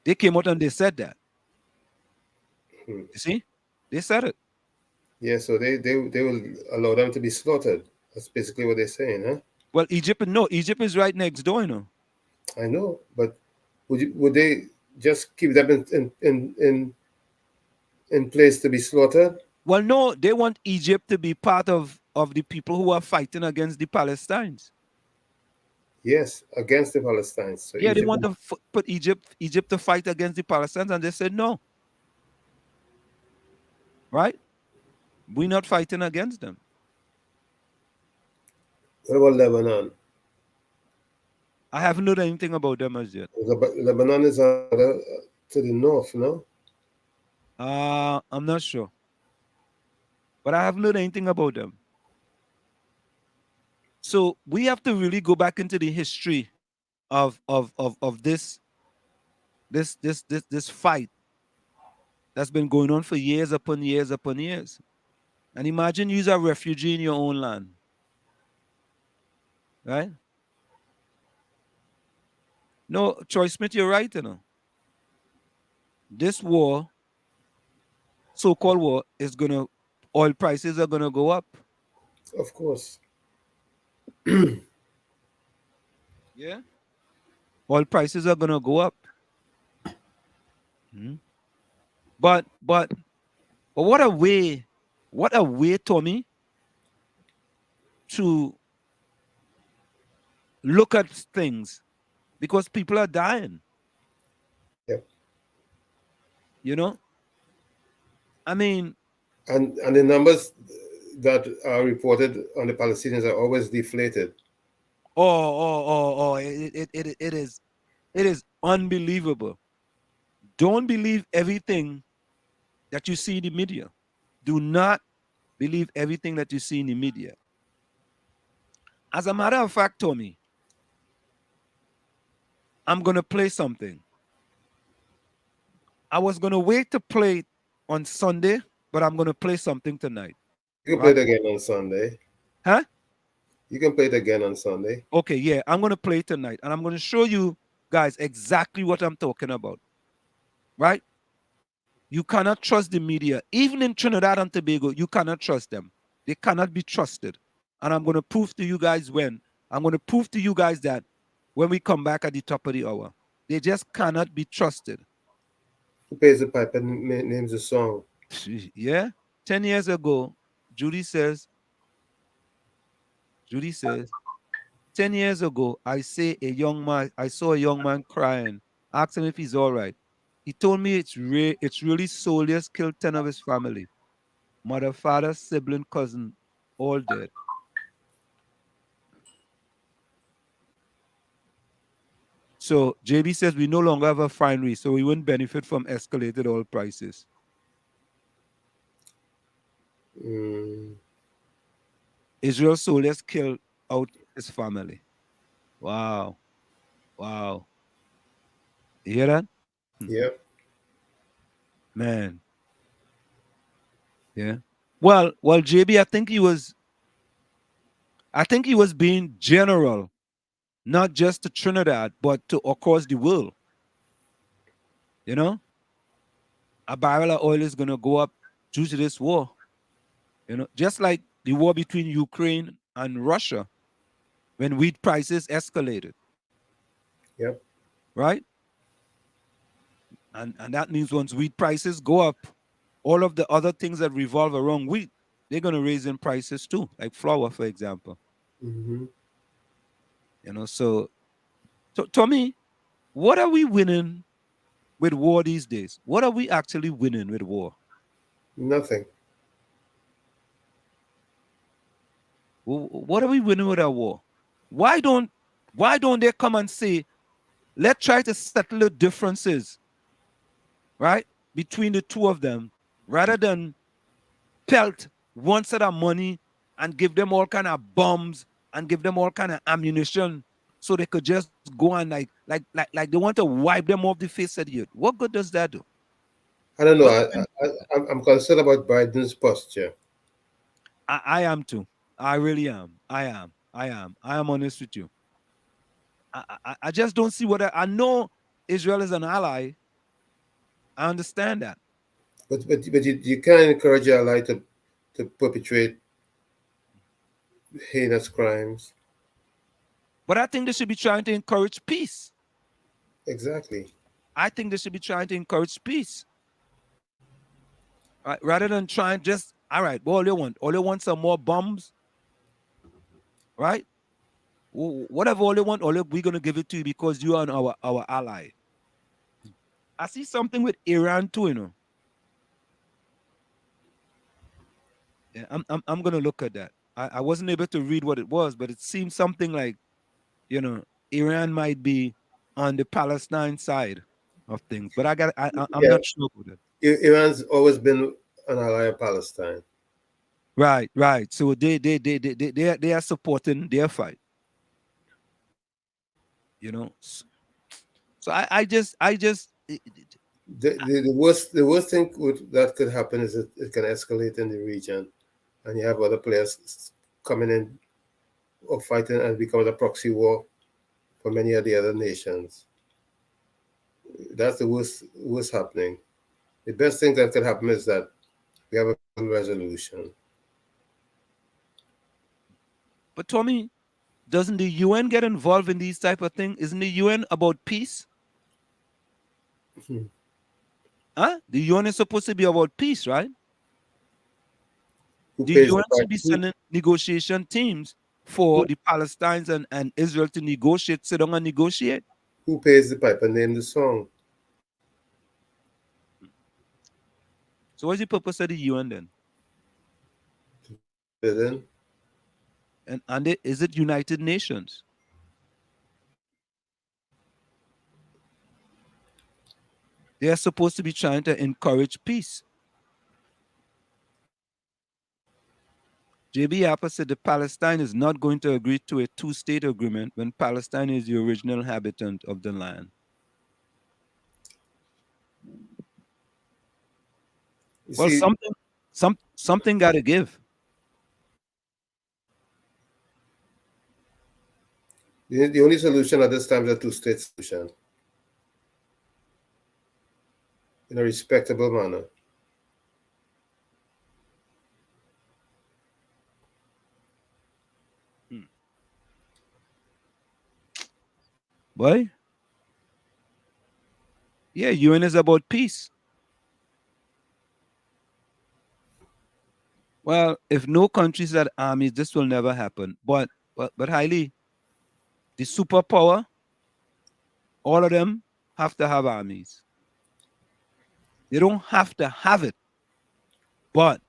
They came out and they said that. You see? They said it. Yeah, so they will allow them to be slaughtered. That's basically what they're saying, huh? Well, Egypt is right next door, you know. I know, but would they just keep them in place to be slaughtered? Well, no, they want Egypt to be part of the people who are fighting against the Palestinians. Yes, against the Palestinians. So yeah, Egypt, they want to put Egypt to fight against the Palestinians, and they said no. Right? We're not fighting against them. What about Lebanon? I haven't heard anything about them as yet. Lebanon is to the north, no? I'm not sure. But I haven't heard anything about them. So we have to really go back into the history of this fight that's been going on for years upon years upon years. And imagine you're a refugee in your own land. Right? No, Troy Smith, you're right, you know. This war, so-called war, oil prices are gonna go up. Of course. Yeah. Oil prices are gonna go up. But what a way What a way, Tommy, to look at things, because people are dying. Yep. You know, I mean, And the numbers that are reported on the Palestinians are always deflated. it is unbelievable. Don't believe everything that you see in the media. Do not believe everything that you see in the media. As a matter of fact, Tommy, I'm gonna play something. I was gonna wait to play it on Sunday, but I'm gonna play something tonight. You can play Right? it again on Sunday. Huh? You can play it again on Sunday. Okay, yeah, I'm gonna play it tonight, and I'm gonna show you guys exactly what I'm talking about. Right? You cannot trust the media. Even in Trinidad and Tobago, you cannot trust them. They cannot be trusted. And I'm going to prove to you guys when. I'm going to prove to you guys that when we come back at the top of the hour. They just cannot be trusted. Who pays the pipe and names the song? Yeah. 10 years ago, Judy says, 10 years ago, I saw a young man crying, asked him if he's all right. He told me it's really soldiers killed 10 of his family. Mother, father, sibling, cousin, all dead. So JB says we no longer have a refinery, so we wouldn't benefit from escalated oil prices. Israel soldiers killed out his family. Wow. Wow. You hear that? Yeah. Man. Yeah. Well, JB, I think he was being general, not just to Trinidad, but to across the world. You know? A barrel of oil is gonna go up due to this war. You know, just like the war between Ukraine and Russia, when wheat prices escalated. Yep. Right? And that means once wheat prices go up, all of the other things that revolve around wheat, they're going to raise in prices too, like flour, for example. Mm-hmm. You know, so Tommy, what are we winning with war these days? What are we actually winning with war? Nothing. What are we winning with our war? Why don't they come and say, let's try to settle the differences, right, between the two of them, rather than pelt one set of money and give them all kind of bombs and give them all kind of ammunition so they could just go and like they want to wipe them off the face of the earth. What good does that do? I don't know. I'm concerned about Biden's posture. I am too. I really am. I am honest with you. I just don't see what I know. Israel is an ally. I understand that. But you can't encourage your ally to perpetrate heinous crimes. But I think they should be trying to encourage peace. Exactly. I think they should be trying to encourage peace. Right? Rather than trying just, all right, well, all they want some more bombs. Right? Whatever all they want, we're going to give it to you because you are our ally. I see something with Iran too, you know. Yeah, I'm going to look at that. I wasn't able to read what it was, but it seems something like, you know, Iran might be on the Palestine side of things. But I'm not sure about it. Iran's always been an ally of Palestine. Right. So they are supporting their fight. You know. So I just the worst thing that could happen is it can escalate in the region, and you have other players coming in or fighting and become a proxy war for many of the other nations. That's the worst happening. The best thing that could happen is that we have a resolution. But Tommy, doesn't the UN get involved in these type of things? Isn't the UN about peace? Huh? The UN is supposed to be about peace, right? the pays UN the should be sending negotiation teams for the Palestinians and Israel to negotiate, sit down and negotiate. Who pays the piper? Name the song. So what's the purpose of the UN then? Then And is it United Nations? They are supposed to be trying to encourage peace. J.B. Harper said that Palestine is not going to agree to a two-state agreement when Palestine is the original inhabitant of the land. Well, something got to give. The only solution at this time is a two-state solution in a respectable manner. Boy? Yeah, UN is about peace. Well, if no countries had armies, this will never happen. But highly, the superpower, all of them have to have armies. They don't have to have it, but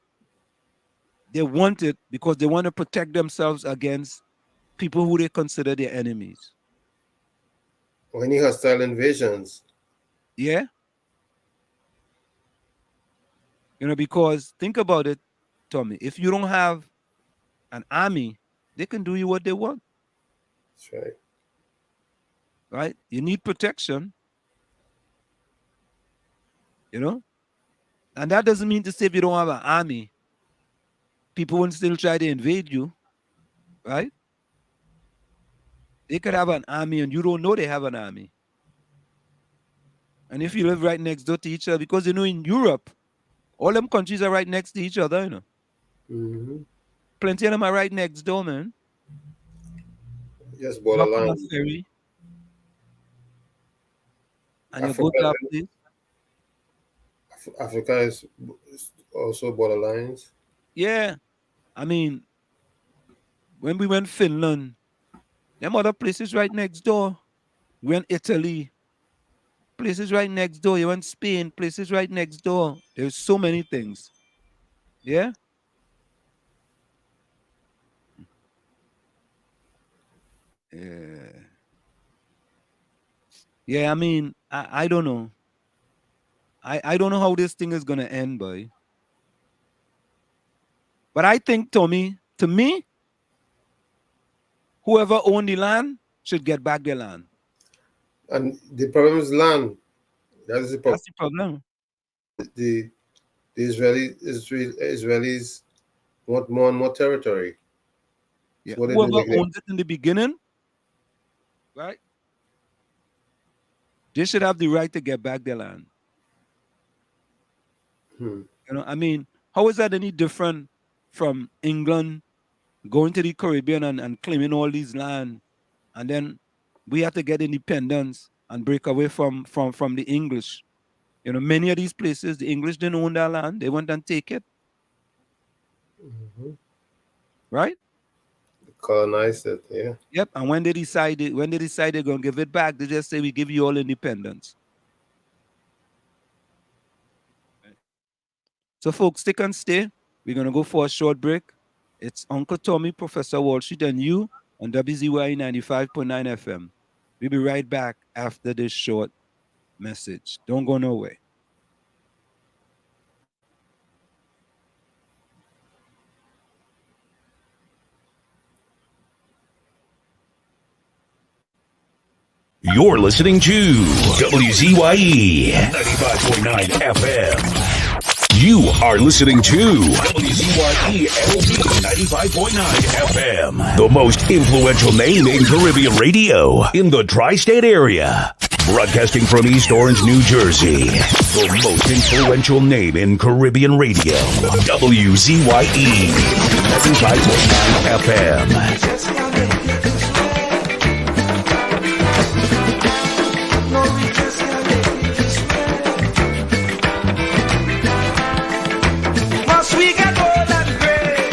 they want it because they want to protect themselves against people who they consider their enemies. Or any hostile invasions. Yeah. Because think about it, Tommy. If you don't have an army, they can do you what they want. That's right. Right? You need protection. And that doesn't mean to say if you don't have an army, people won't still try to invade you. Right? They could have an army and you don't know they have an army. And if you live right next door to each other, because in Europe, all them countries are right next to each other, Mm-hmm. Plenty of them are right next door, man. Yes, borderline. Ferry, and you go to that place. Africa is also borderlines. Yeah. I mean, when we went Finland, them other places right next door. We went Italy, places right next door. You went Spain, places right next door. There's so many things. Yeah? Yeah, I mean, I don't know. I don't know how this thing is going to end, boy. But I think, Tommy, to me, whoever owned the land should get back their land. And the problem is land. That is the problem. That's the problem. The Israelis want more and more territory. Yeah. So whoever owns it in the beginning, right? They should have the right to get back their land. I mean, how is that any different from England going to the Caribbean and claiming all these land, and then we have to get independence and break away from the English? Many of these places, the English didn't own their land. They went and take it. Right? Colonized it, yeah. Yep. And when they decide they're going to give it back, they just say, we give you all independence. So, folks, stick and stay. We're going to go for a short break. It's Uncle Tommy, Professor Wall Street, and you on WZYE 95.9 FM. We'll be right back after this short message. Don't go nowhere. You're listening to WZYE 95.9 FM. You are listening to WZYE 95.9 FM, the most influential name in Caribbean radio in the tri-state area. Broadcasting from East Orange, New Jersey, the most influential name in Caribbean radio. WZYE 95.9 FM. We got gold and grace.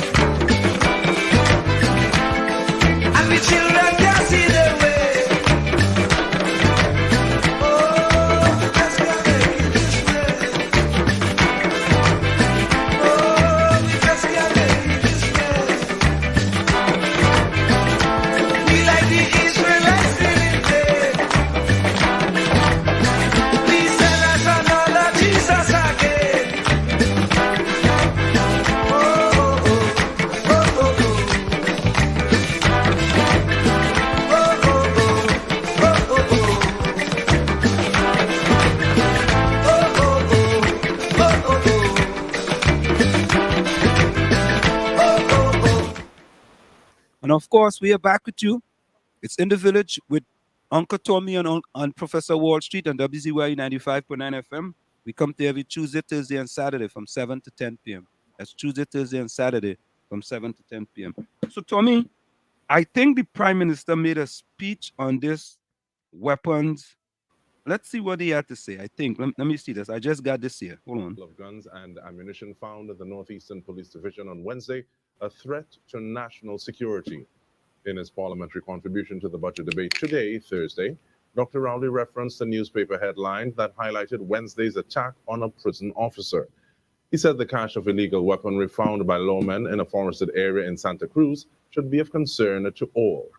And of course, we are back with you. It's In the Village with Uncle Tommy on Professor Wall Street on WZYE 95.9 FM. We come to every Tuesday, Thursday, and Saturday from 7 to 10 p.m. That's Tuesday, Thursday, and Saturday from 7 to 10 p.m. So, Tommy, I think the Prime Minister made a speech on this weapons. Let's see what he had to say. I think. Let me see this. I just got this here. Hold on. Of guns and ammunition found at the Northeastern Police Division on Wednesday, a threat to national security. In his parliamentary contribution to the budget debate today, Thursday, Dr. Rowley referenced a newspaper headline that highlighted Wednesday's attack on a prison officer. He said the cache of illegal weaponry found by lawmen in a forested area in Santa Cruz should be of concern to all.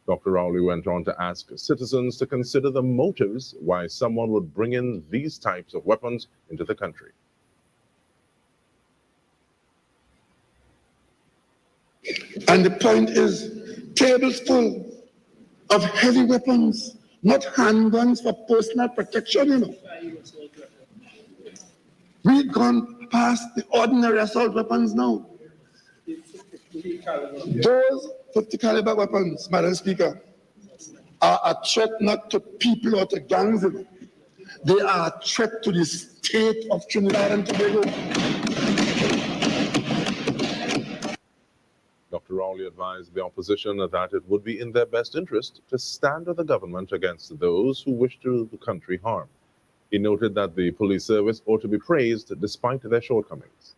Dr. Rowley went on to ask citizens to consider the motives why someone would bring in these types of weapons into the country. And the point is, tables full of heavy weapons, not handguns for personal protection, you know. We've gone past the ordinary assault weapons now. Those 50 caliber weapons, Madam Speaker, are a threat not to people or to gangs. They are a threat to the state of Trinidad and Tobago. Dr. Rowley advised the opposition that it would be in their best interest to stand with the government against those who wish to do the country harm. He noted that the police service ought to be praised despite their shortcomings.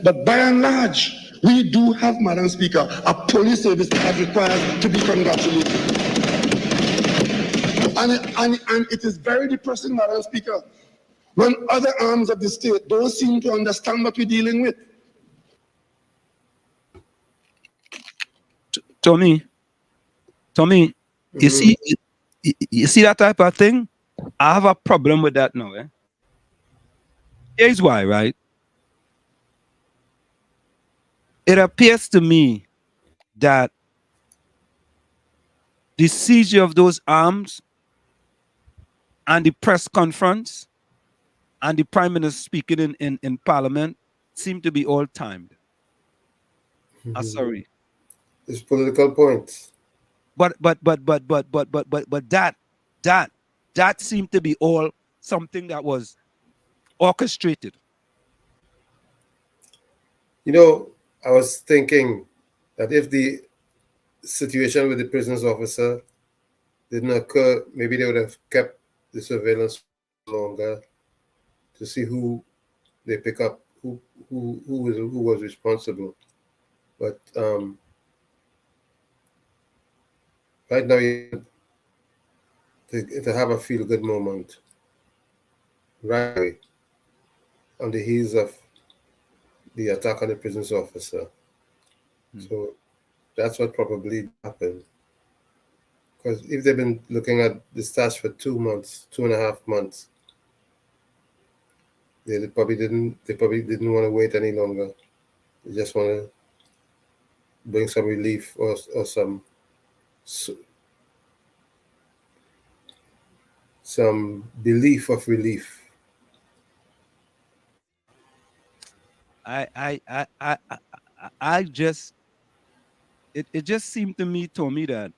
But by and large, we do have, Madam Speaker, a police service that requires to be congratulated. And it is very depressing, Madam Speaker, when other arms of the state don't seem to understand what we're dealing with. Tommy, you see that type of thing? I have a problem with that now. Here's why, right? It appears to me that the seizure of those arms and the press conference and the Prime Minister speaking in Parliament seem to be all timed. I'm sorry. It's political points. But that seemed to be all something that was orchestrated. You know, I was thinking that if the situation with the prisons officer didn't occur, maybe they would have kept the surveillance longer to see who they pick up, who was responsible. But right now, to have a feel-good moment, right away, on the heels of the attack on the prisons officer. So that's what probably happened. Because if they've been looking at the stats for 2 months, 2.5 months, they probably didn't want to wait any longer. They just want to bring some relief or some belief of relief. I just it just seemed to me, Tommy, that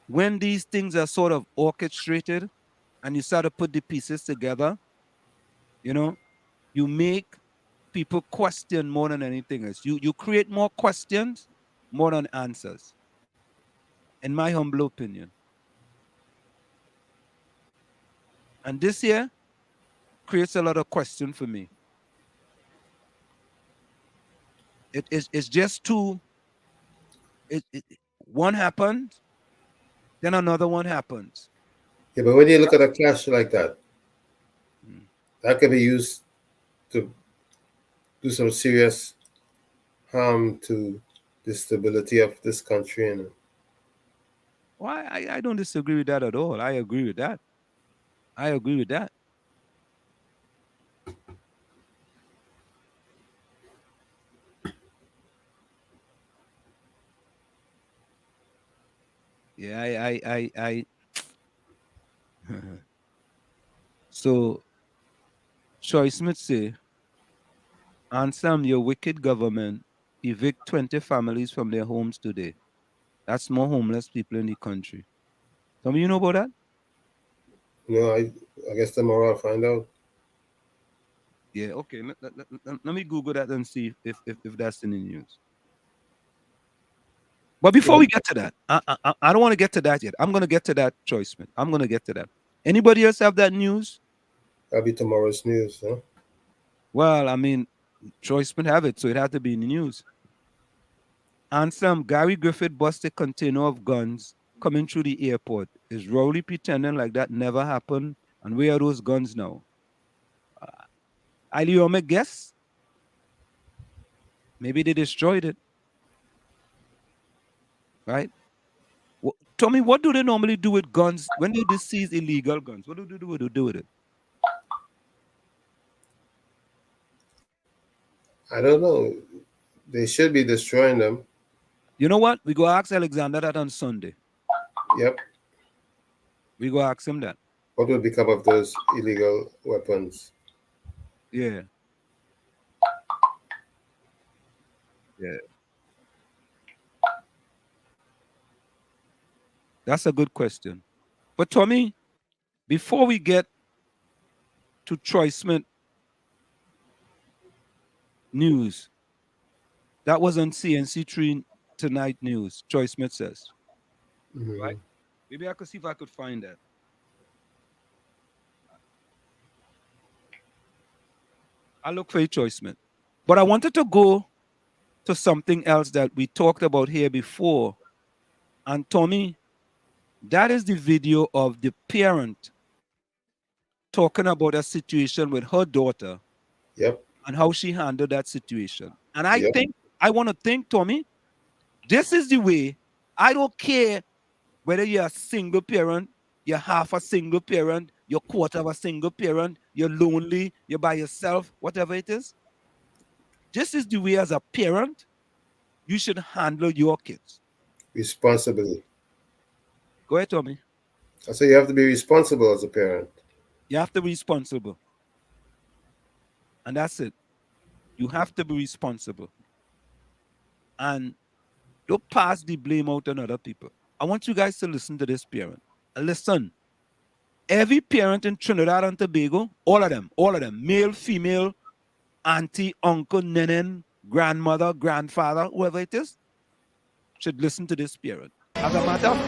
when these things are sort of orchestrated and you start to put the pieces together, you know, you make people question more than anything else. You create more questions more than answers, in my humble opinion. And this year creates a lot of question for me. It's just too. One happened, then another one happens. Yeah, but when you look at a clash like that, that could be used to do some serious harm to the stability of this country. And Well, I don't disagree with that at all. I agree with that. Yeah, I So Troy Smith say And some, your wicked government evict 20 families from their homes today. That's more homeless people in the country. Some of you know about that? No, I guess tomorrow I'll find out. Yeah, okay. Let me Google that and see if that's in the news. But before we get to that, I don't want to get to that yet. I'm going to get to that, Choice Smith. I'm going to get to that. Anybody else have that news? That'll be tomorrow's news, huh? Well, I mean, Choice Smith have it, so it had to be in the news. And some Gary Griffith busted container of guns coming through the airport. Is Rowley pretending like that never happened? And where are those guns now? I'll guess. Maybe they destroyed it. Right? Tell me, what do they normally do with guns when they seize illegal guns? What do they do with it? I don't know. They should be destroying them. You know what? We go ask Alexander that on Sunday. Yep. We go ask him that. What will become of those illegal weapons? Yeah. Yeah. That's a good question. But Tommy, before we get to Troy Smith news, that was on CNC3 Tonight News, Troy Smith says. Mm-hmm. Right? Maybe I could see if I could find that. I'll look for you, Troy Smith. But I wanted to go to something else that we talked about here before. And Tommy, that is the video of the parent talking about a situation with her daughter. Yep. And how she handled that situation. And I want to think, Tommy, this is the way. I don't care whether you're a single parent, you're half a single parent, you're quarter of a single parent, you're lonely, you're by yourself, whatever it is. This is the way as a parent, you should handle your kids. Responsibly. Go ahead, Tommy. I say you have to be responsible as a parent. You have to be responsible. And that's it. You have to be responsible. And don't pass the blame out on other people. I want you guys to listen to this parent. And listen, every parent in Trinidad and Tobago, all of them, male, female, auntie, uncle, nenen, grandmother, grandfather, whoever it is, should listen to this parent. As a matter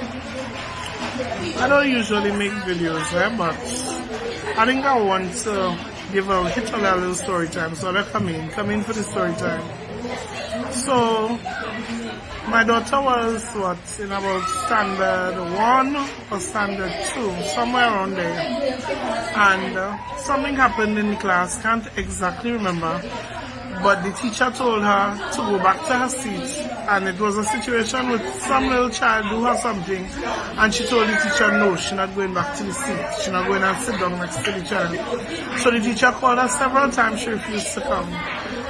I don't usually make videos, but I think I want to give a little story time. So let's come in for the story time. So my daughter was in about standard 1 or standard 2, somewhere around there. And something happened in the class, can't exactly remember. But the teacher told her to go back to her seat, and it was a situation with some little child who has something, and she told the teacher no, she's not going back to the seat, she's not going and sit down next to the child. So the teacher called her several times, she refused to come.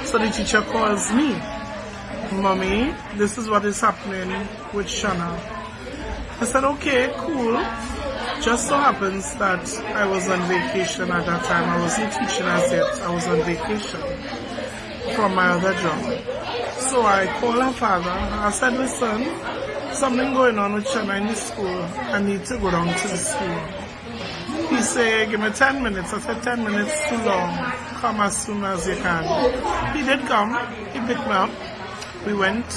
So the teacher calls me, Mommy, this is what is happening with Shana. I said, okay, cool. Just so happens that I was on vacation at that time. I wasn't teaching as yet, I was on vacation from my other job. So I called her father. I said, listen, something going on with Shana in the school. I need to go down to the school. He said, give me 10 minutes. I said, 10 minutes too long. Come as soon as you can. He did come. He picked me up. We went.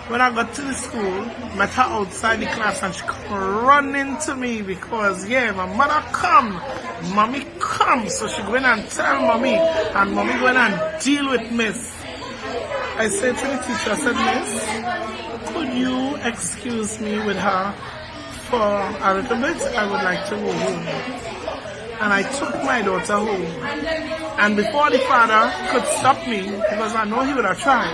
When I got to the school, met her outside the class, and she come running to me because, yeah, my mother come, mommy come. So she go in and tell mommy, and mommy go in and deal with Miss. I said to the teacher, I said, Miss, could you excuse me with her for a little bit? I would like to go home. And I took my daughter home. And before the father could stop me, because I know he would have tried,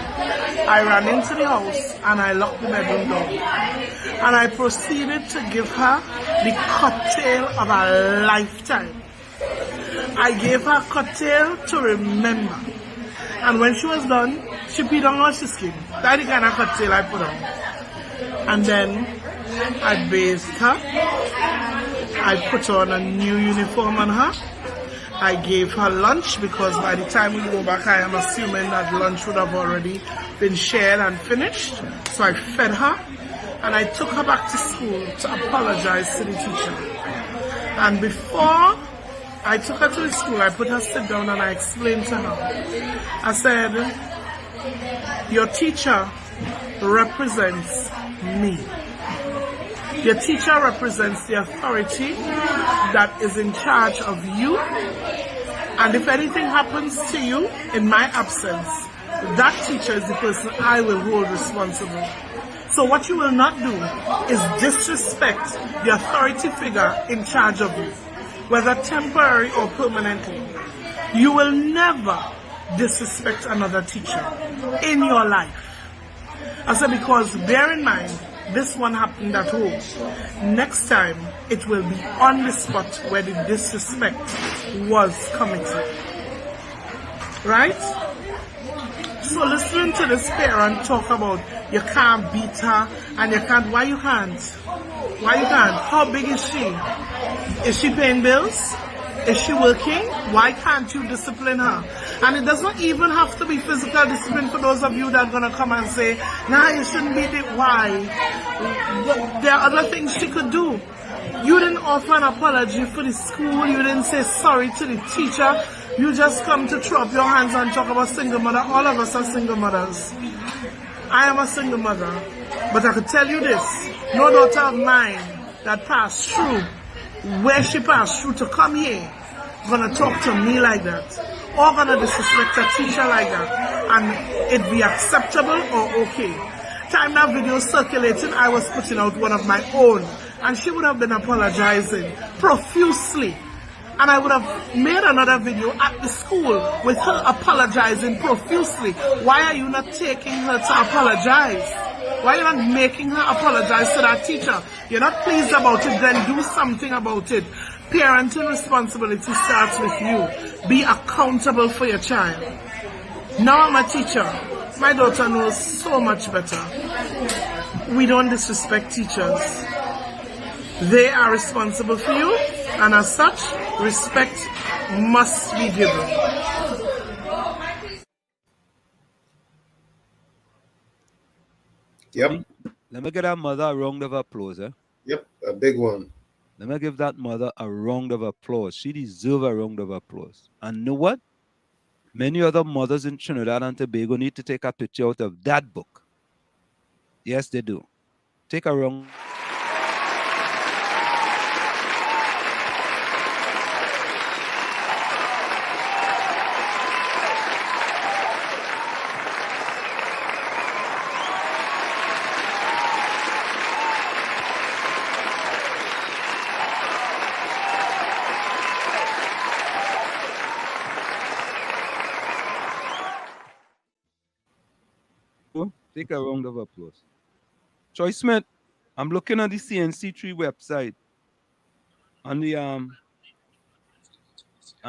I ran into the house and I locked the bedroom door. And I proceeded to give her the cocktail of a lifetime. I gave her cocktail to remember. And when she was done, she peed on her skin. That's the kind of cocktail I put on. And then I bathed her. I put on a new uniform on her. I gave her lunch because by the time we go back, I am assuming that lunch would have already been shared and finished. So I fed her and I took her back to school to apologize to the teacher. And before I took her to the school, I put her sit down and I explained to her. I said, your teacher represents me. Your teacher represents the authority that is in charge of you. And if anything happens to you in my absence, that teacher is the person I will hold responsible. So what you will not do is disrespect the authority figure in charge of you, whether temporary or permanently. You will never disrespect another teacher in your life. I said, because bear in mind, this one happened at home. Next time, it will be on the spot where the disrespect was committed. Right? So listening to this parent talk about you can't beat her and you can't, why you can't? Why you can't? How big is she? Is she paying bills? Is she working? Why can't you discipline her? And it does not even have to be physical discipline for those of you that are going to come and say, nah, you shouldn't beat it. Why? There are other things she could do. You didn't offer an apology for the school. You didn't say sorry to the teacher. You just come to throw up your hands and talk about single mother. All of us are single mothers. I am a single mother. But I could tell you this. No daughter of mine that passed through where she passed through to come here gonna talk to me like that, or gonna disrespect a teacher like that, and it be acceptable or okay. Time that video circulating, I was putting out one of my own, and she would have been apologizing profusely, and I would have made another video at the school with her apologizing profusely. Why are you not taking her to apologize? Why are you not making her apologize to that teacher? You're not pleased about it, then do something about it. Parenting responsibility starts with you. Be accountable for your child. Now I'm a teacher. My daughter knows so much better. We don't disrespect teachers. They are responsible for you, and as such, respect must be given. Yep. Let me get that mother a round of applause. Yep, a big one. Let me give that mother a round of applause. She deserves a round of applause. And you know what? Many other mothers in Trinidad and Tobago need to take a picture out of that book. Yes, they do. Take a round. Take a round of applause. Troy Smith, I'm looking at the CNC3 website. On the I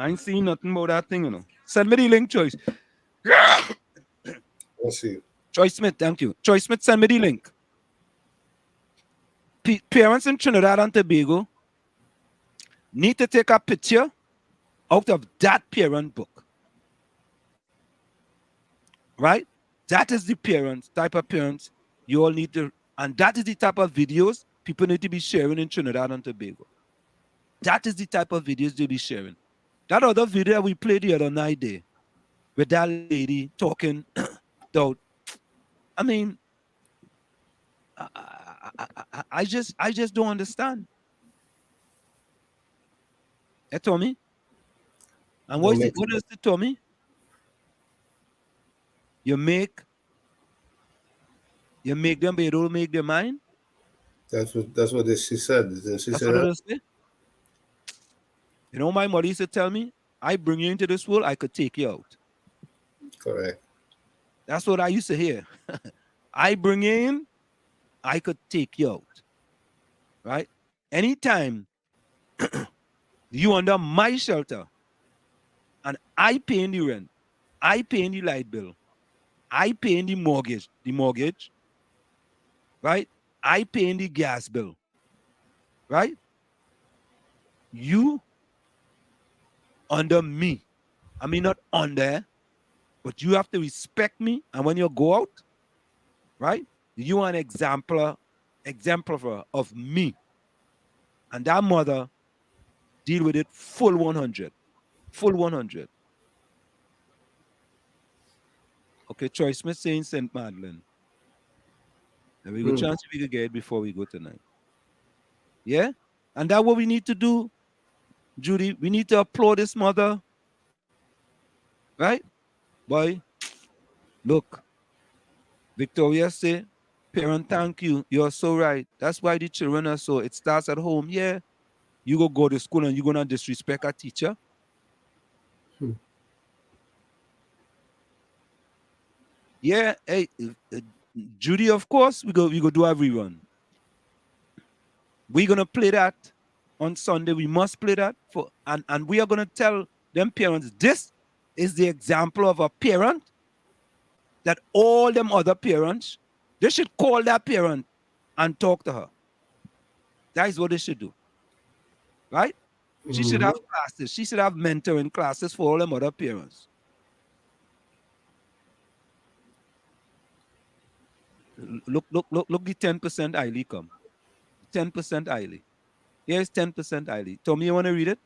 ain't seen nothing about that thing, you know. Send me the link, Choice. Let's see. Troy Smith, thank you. Troy Smith, send me the link. Parents in Trinidad and Tobago need to take a picture out of that parent book. Right? That is the type of parents you all need to, and that is the type of videos people need to be sharing in Trinidad and Tobago. That is the type of videos they'll be sharing. That other video we played the other night there, with that lady talking about, I mean, I just don't understand. Hey, Tommy? And what is it, Tommy? You make them, but you don't make their mind. That's what she said. She That's said what that? it is. You know, my mother used to tell me, I bring you into this world, I could take you out. Correct. That's what I used to hear. I bring you in, I could take you out. Right? Anytime you under my shelter and I paying the rent, I paying the light bill, I paying the mortgage, right? I paying the gas bill, right? You under me. I mean, not under, but you have to respect me. And when you go out, right, you are an exemplar of me. And that mother deal with it full 100. Full 100. Okay, Troy Smith saying St. Madeleine. And we go chance if we could get it before we go tonight. Yeah? And that's what we need to do, Judy. We need to applaud this mother. Right? Boy, look. Victoria say, parent, thank you. You're so right. That's why the children are so. It starts at home. Yeah. You go to school and you're going to disrespect a teacher. Yeah. Hey, Judy, of course, we go do every run. We're going to play that on Sunday. We must play that. And we are going to tell them parents, this is the example of a parent that all them other parents, they should call that parent and talk to her. That is what they should do. Right? She should have classes. She should have mentoring classes for all them other parents. Look, the 10% Eiley come. 10% Eiley. Here's 10% Eiley. Tommy, you want to read it?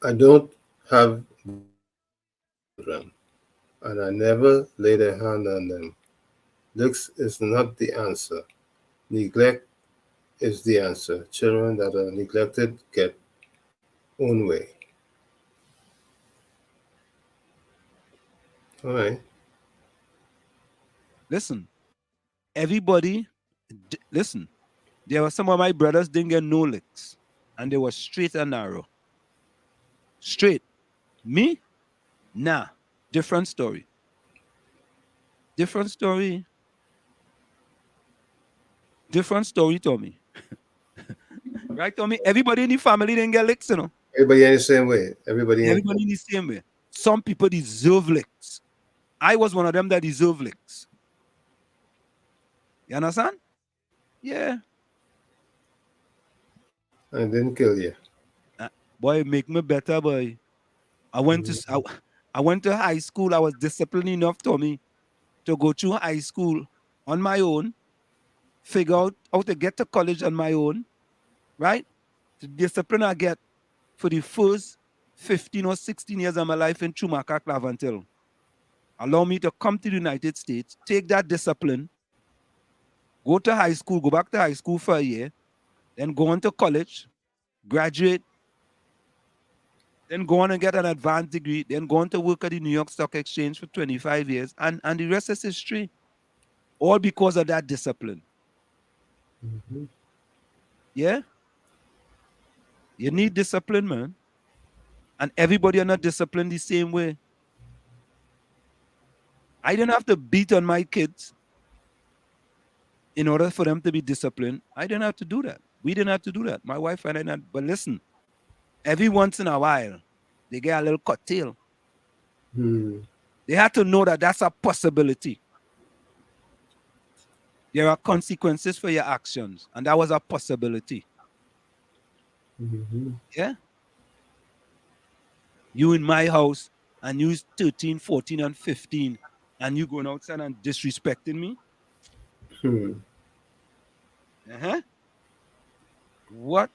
I don't have children, and I never laid a hand on them. Looks is not the answer. Neglect is the answer. Children that are neglected get own way. All right. Listen, everybody, listen. There were some of my brothers didn't get no licks, and they were straight and narrow. Straight. Me? Nah. Different story. Different story. Different story, Tommy. Right, Tommy? Everybody in the family didn't get licks, you know. Everybody in the same way. Everybody in the same way. Some people deserve licks. I was one of them that deserve licks. You understand? Yeah. I didn't kill you. Boy, make me better, boy. I went to high school. I was disciplined enough, Tommy, to go through high school on my own, figure out how to get to college on my own, right? The discipline I get for the first 15 or 16 years of my life in Chumaka, Clavantil. Allow me to come to the United States, take that discipline, go to high school, go back to high school for a year, then go on to college, graduate, then go on and get an advanced degree, then go on to work at the New York Stock Exchange for 25 years, and the rest is history. All because of that discipline. Yeah? You need discipline, man. And everybody are not disciplined the same way. I didn't have to beat on my kids in order for them to be disciplined. I didn't have to do that. We didn't have to do that. My wife and I didn't. But listen, every once in a while, they get a little curtail. They had to know that that's a possibility. There are consequences for your actions, and that was a possibility. Yeah? You in my house, and you 13, 14, and 15, and you going outside and disrespecting me? What?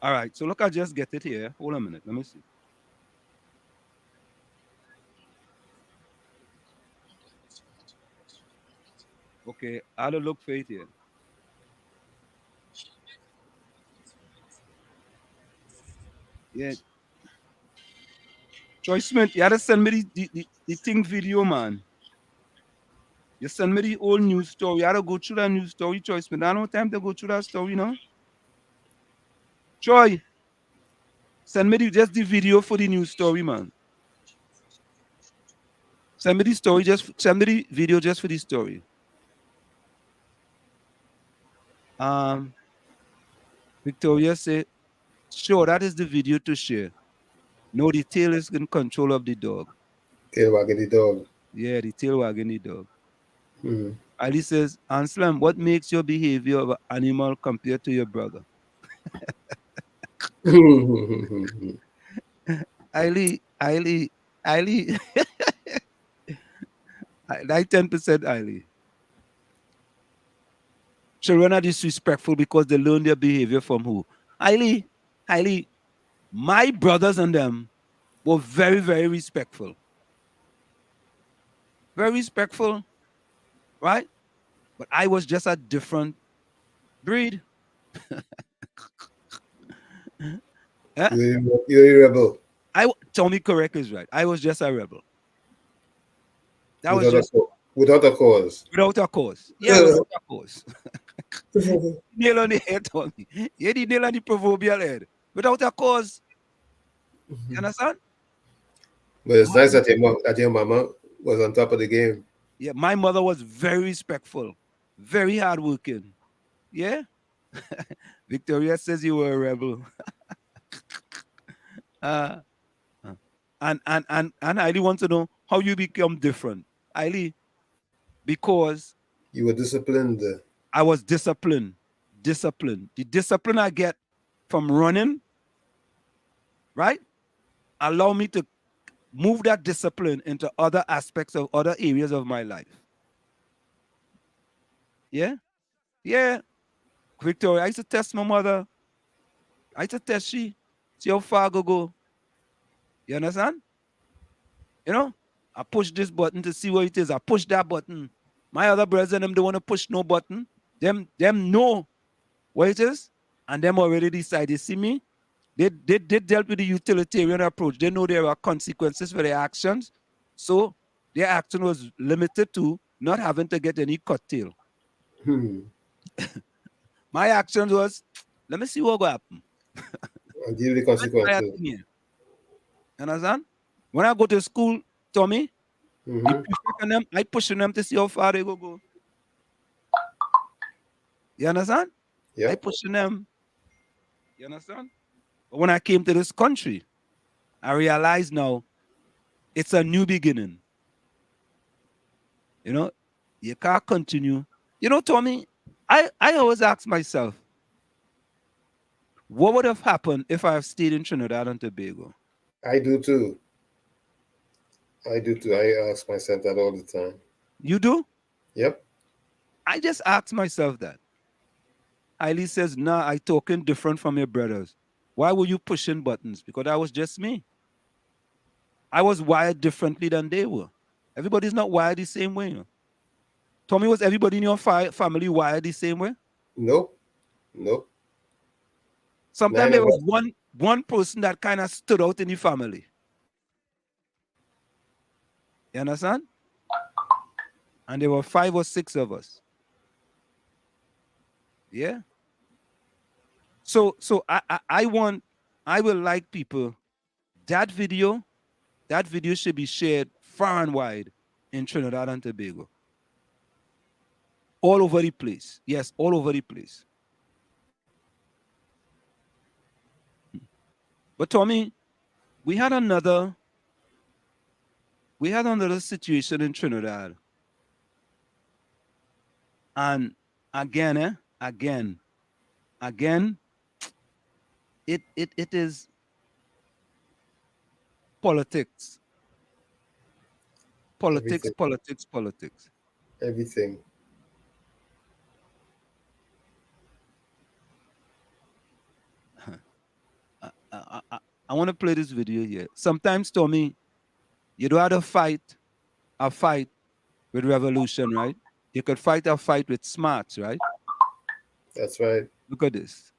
All right, so look, I just get it here. Hold on a minute. Let me see. Okay, I'll look for it here. Yeah. Troy Smith, you had to send me the thing video, man. You send me the old news story. You had to go through that news story, Troy Smith. I don't have time to go through that story, no? Troy, send me just the video for the news story, man. Send me the story, send me the video just for the story. Victoria said, sure, that is the video to share. No, the tail is in control of the dog. Tail wagging the dog. Yeah, the tail wagging the dog. Ali says, Anselm, what makes your behavior of an animal compared to your brother? Eiley, Eiley, Eiley. Like 10% Eiley. Children are disrespectful because they learn their behavior from who? Eiley, Eiley. My brothers and them were very, very respectful. Very respectful, right? But I was just a different breed. Yeah? You're a rebel. Tommy correct is right. I was just a rebel. That without was just without a cause. Without a cause. Yeah, without a cause. Nail on the head, Tommy. Yeah, the nail on the proverbial head. Without a cause. You understand? But it's nice that your mama was on top of the game. Yeah, my mother was very respectful, very hardworking. Yeah. Victoria says you were a rebel. And I really want to know how you become different. Eiley, because you were disciplined. I was disciplined. Discipline. The discipline I get from running, right? Allow me to move that discipline into other aspects of other areas of my life. Yeah? Yeah. Victoria, I used to test my mother. I used to test she. See how far I go. You understand? You know? I push this button to see what it is. I push that button. My other brothers and them don't want to push no button. Them know what it is. And them already decided. See me? They dealt with the utilitarian approach. They know there are consequences for their actions. So their action was limited to not having to get any cut tail. My action was, let me see what will happen. And deal with the consequences. You understand? When I go to school, Tommy, I pushing them to see how far they go. You understand? Yeah. I pushing them. You understand? But when I came to this country, I realized now it's a new beginning. You know, you can't continue. You know, Tommy, I always ask myself, what would have happened if I have stayed in Trinidad and Tobago? I do too. I ask myself that all the time. You do? Yep. I just ask myself that. Eiley says, nah, I talking different from your brothers. Why were you pushing buttons? Because I was just me. I was wired differently than they were. Everybody's not wired the same way. You know? Tommy, was everybody in your family wired the same way? Nope. Sometimes there was one person that kind of stood out in the family. You understand? And there were 5 or 6 of us. Yeah. So I will like people, that video should be shared far and wide in Trinidad and Tobago. All over the place. Yes, all over the place. But Tommy, we had another situation in Trinidad. And again, it is politics. Politics. Everything. I want to play this video here. Sometimes, Tommy, you don't have to fight a fight with revolution, right? You could fight a fight with smarts, right? That's right. Look at this.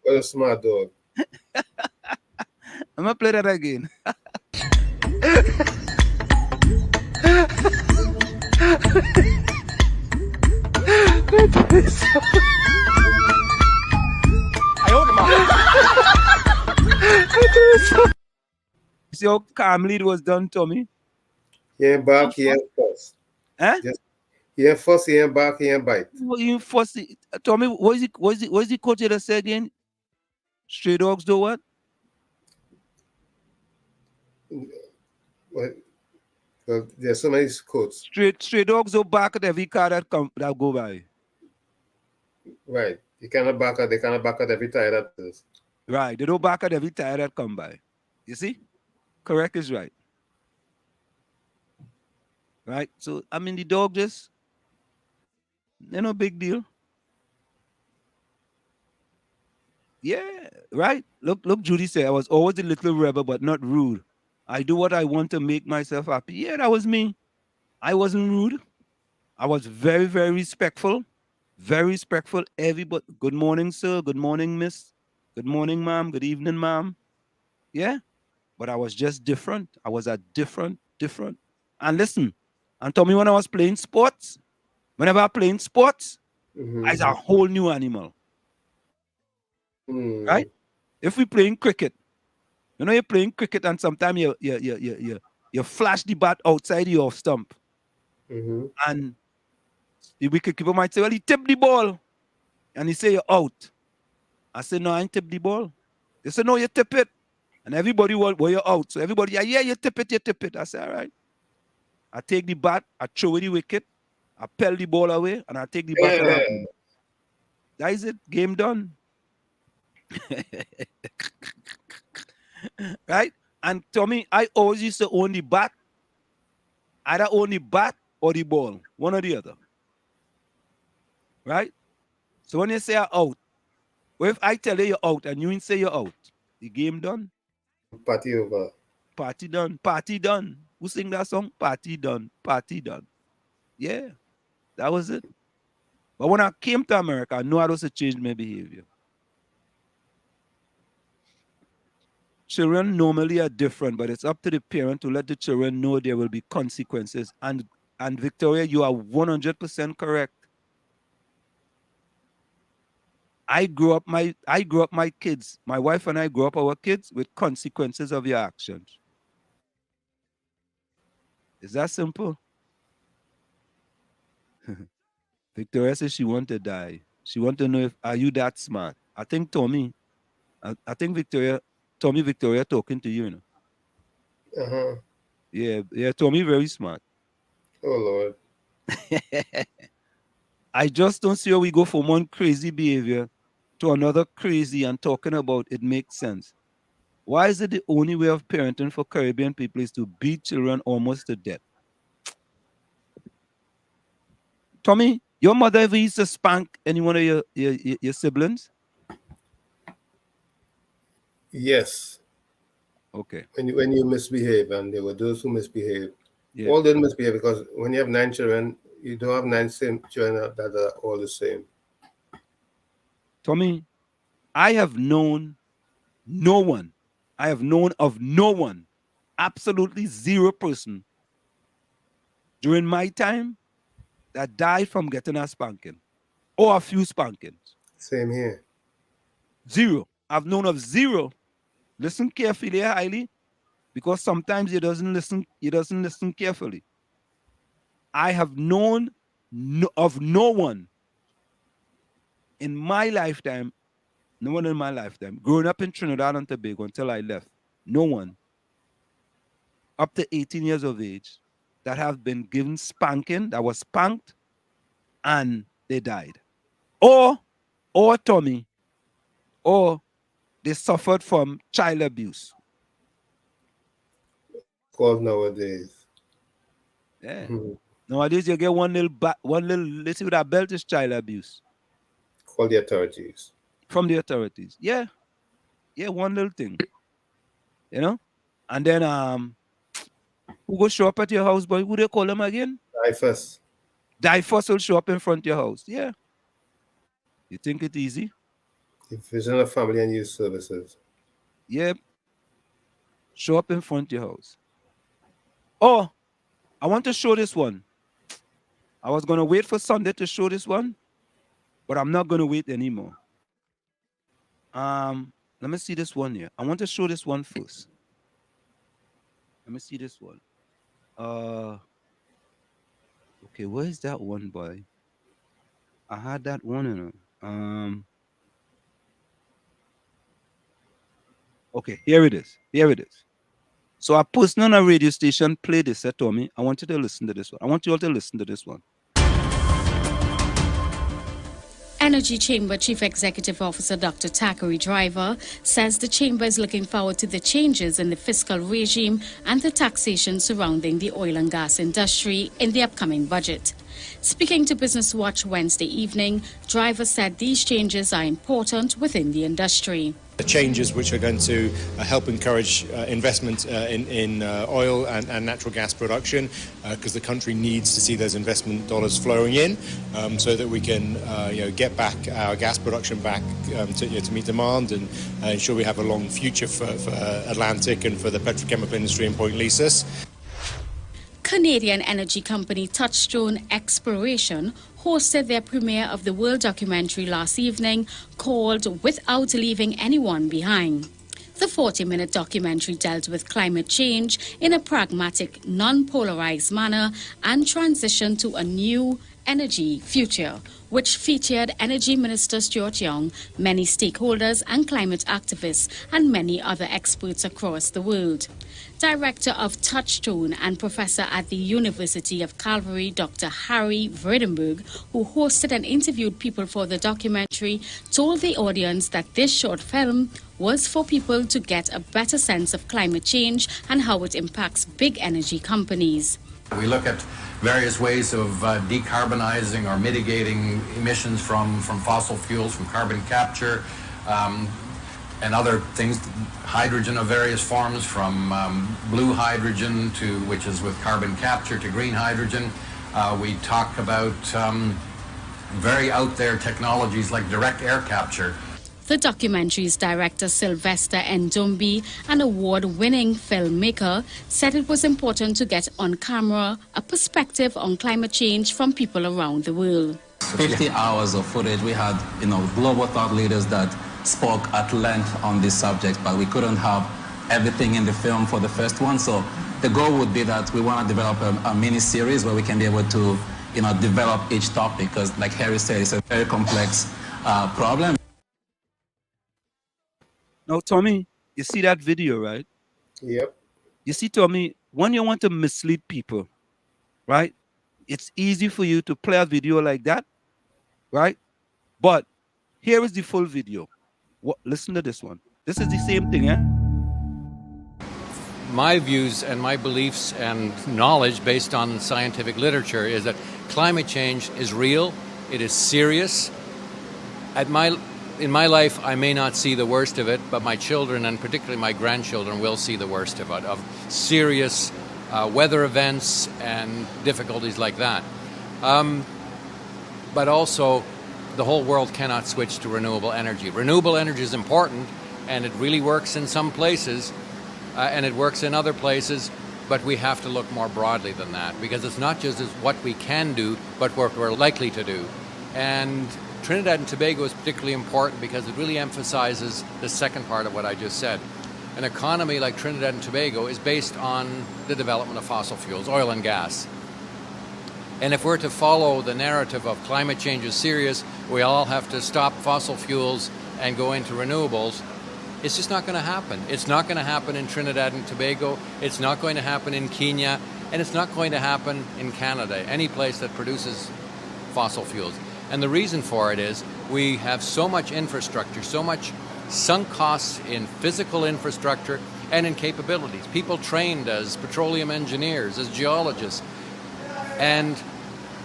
What a smart dog. I'm gonna play that again. See how calmly it was done, Tommy? Yeah, back here first. Huh? He ain't fuss, he ain't bark, he ain't bite. What you fussy? Tell me, what is the coach that said again? Stray dogs do what? Well, there's so many quotes. Stray dogs don't bark at every car that go by. Right. They cannot bark at every tire that is. Right. They don't bark at every tire that come by. You see? Correct is right. Right? So, I mean, the dog just, they're no big deal. Yeah, right? Look, Judy said, I was always a little rebel, but not rude. I do what I want to make myself happy. Yeah, that was me. I wasn't rude. I was very, very respectful. Very respectful. Everybody, good morning, sir. Good morning, miss. Good morning, ma'am. Good evening, ma'am. Yeah. But I was just different. I was a different. And listen, and tell me when I was playing sports, whenever I playing sports, I was a whole new animal. Right? If we playing cricket, you know you're playing cricket and sometimes you flash the bat outside your stump. And the wicketkeeper might say, well, he tipped the ball. And he say, you're out. I say, no, I ain't tip the ball. They say, no, you tip it. And everybody, well, you're out. So everybody, yeah, you tip it. I say, all right. I take the bat, I throw the wicket, I pell the ball away, and I take the bat and I win. That is it. Game done. Right? And Tommy, I always used to own the bat. Either own the bat or the ball. One or the other. Right? So when you say you're out, well, if I tell you you're out and you say you're out, the game done. Party over. Party done. Party done. Who sing that song? Party done. Party done. Yeah. That was it. But when I came to America, I knew I was to change my behavior. Children normally are different, but it's up to the parent to let the children know there will be consequences. And Victoria, you are 100% correct. I grew up my kids. My wife and I grew up our kids with consequences of your actions. Is that simple? Victoria says she wants to die. She wants to know if are you that smart? I think Tommy, I think Victoria talking to you, you know. Yeah, Tommy very smart. Oh Lord. I just don't see how we go from one crazy behavior to another crazy and talking about it makes sense. Why is it the only way of parenting for Caribbean people is to beat children almost to death? Tommy, your mother ever used to spank any one of your siblings? Yes. Okay. When you misbehave, and there were those who misbehave. Yeah. All didn't misbehave because when you have 9 children, you don't have 9 same children that are all the same. Tommy, I have known no one. I have known of no one, absolutely zero person during my time that died from getting a spanking or a few spankings. Same here. Zero. I've known of zero. Listen carefully, highly, because sometimes he doesn't listen carefully. I have known of no one in my lifetime, growing up in Trinidad and Tobago until I left, no one up to 18 years of age that have been given spanking, that was spanked, and they died. Or Tommy, or they suffered from child abuse. Called nowadays. Yeah. Nowadays you get one little let's see with that belt is child abuse. Call the authorities. From the authorities. Yeah. Yeah, one little thing. You know? And then who go show up at your house, boy? Who they call them again? DIFUS. DIFUS will show up in front of your house. Yeah. You think it's easy? Division of Family and Youth Services. Yep. Show up in front of your house. Oh, I want to show this one. I was going to wait for Sunday to show this one, but I'm not going to wait anymore. Let me see this one here. I want to show this one first. Let me see this one. Okay, where is that one, boy? I had that one in it. Okay, here it is. Here it is. So a person on a radio station played this, said to me, I want you to listen to this one. I want you all to listen to this one. Energy Chamber Chief Executive Officer Dr. Thackeray Driver says the Chamber is looking forward to the changes in the fiscal regime and the taxation surrounding the oil and gas industry in the upcoming budget. Speaking to Business Watch Wednesday evening, Driver said these changes are important within the industry. The changes which are going to help encourage investment in oil and natural gas production, because the country needs to see those investment dollars flowing in, so that we can get back our gas production back to meet demand and ensure we have a long future for Atlantic and for the petrochemical industry in Point Lisas. Canadian energy company Touchstone Exploration hosted their premiere of the world documentary last evening called Without Leaving Anyone Behind. The 40-minute documentary dealt with climate change in a pragmatic, non-polarized manner and transitioned to a new energy future, which featured Energy Minister Stuart Young, many stakeholders and climate activists, and many other experts across the world. Director of Touchstone and professor at the University of Calgary, Dr. Harry Vredenberg, who hosted and interviewed people for the documentary, told the audience that this short film was for people to get a better sense of climate change and how it impacts big energy companies. We look at various ways of decarbonizing or mitigating emissions from fossil fuels, from carbon capture, and other things, hydrogen of various forms, from blue hydrogen to, which is with carbon capture, to green hydrogen. We talk about very out there technologies like direct air capture. The documentary's director, Sylvester Ndombi, an award-winning filmmaker, said it was important to get on camera a perspective on climate change from people around the world. 50 hours of footage. We had, global thought leaders that spoke at length on this subject, but we couldn't have everything in the film for the first one. So the goal would be that we want to develop a mini series where we can be able to, develop each topic, because like Harry said, it's a very complex problem. Now, Tommy, you see that video, right? Yep. You see, Tommy, when you want to mislead people, right, it's easy for you to play a video like that, right? But here is the full video. Listen to this one. This is the same thing, eh? My views and my beliefs and knowledge based on scientific literature is that climate change is real, it is serious. In my life, I may not see the worst of it, but my children, and particularly my grandchildren, will see the worst of it, of serious weather events and difficulties like that. But also, the whole world cannot switch to renewable energy. Renewable energy is important, and it really works in some places, and it works in other places, but we have to look more broadly than that, because it's not just what we can do, but what we're likely to do. And Trinidad and Tobago is particularly important because it really emphasizes the second part of what I just said. An economy like Trinidad and Tobago is based on the development of fossil fuels, oil and gas. And if we're to follow the narrative of climate change is serious, we all have to stop fossil fuels and go into renewables, it's just not going to happen. It's not going to happen in Trinidad and Tobago, it's not going to happen in Kenya, and it's not going to happen in Canada, any place that produces fossil fuels. And the reason for it is we have so much infrastructure, so much sunk costs in physical infrastructure and in capabilities. People trained as petroleum engineers, as geologists, and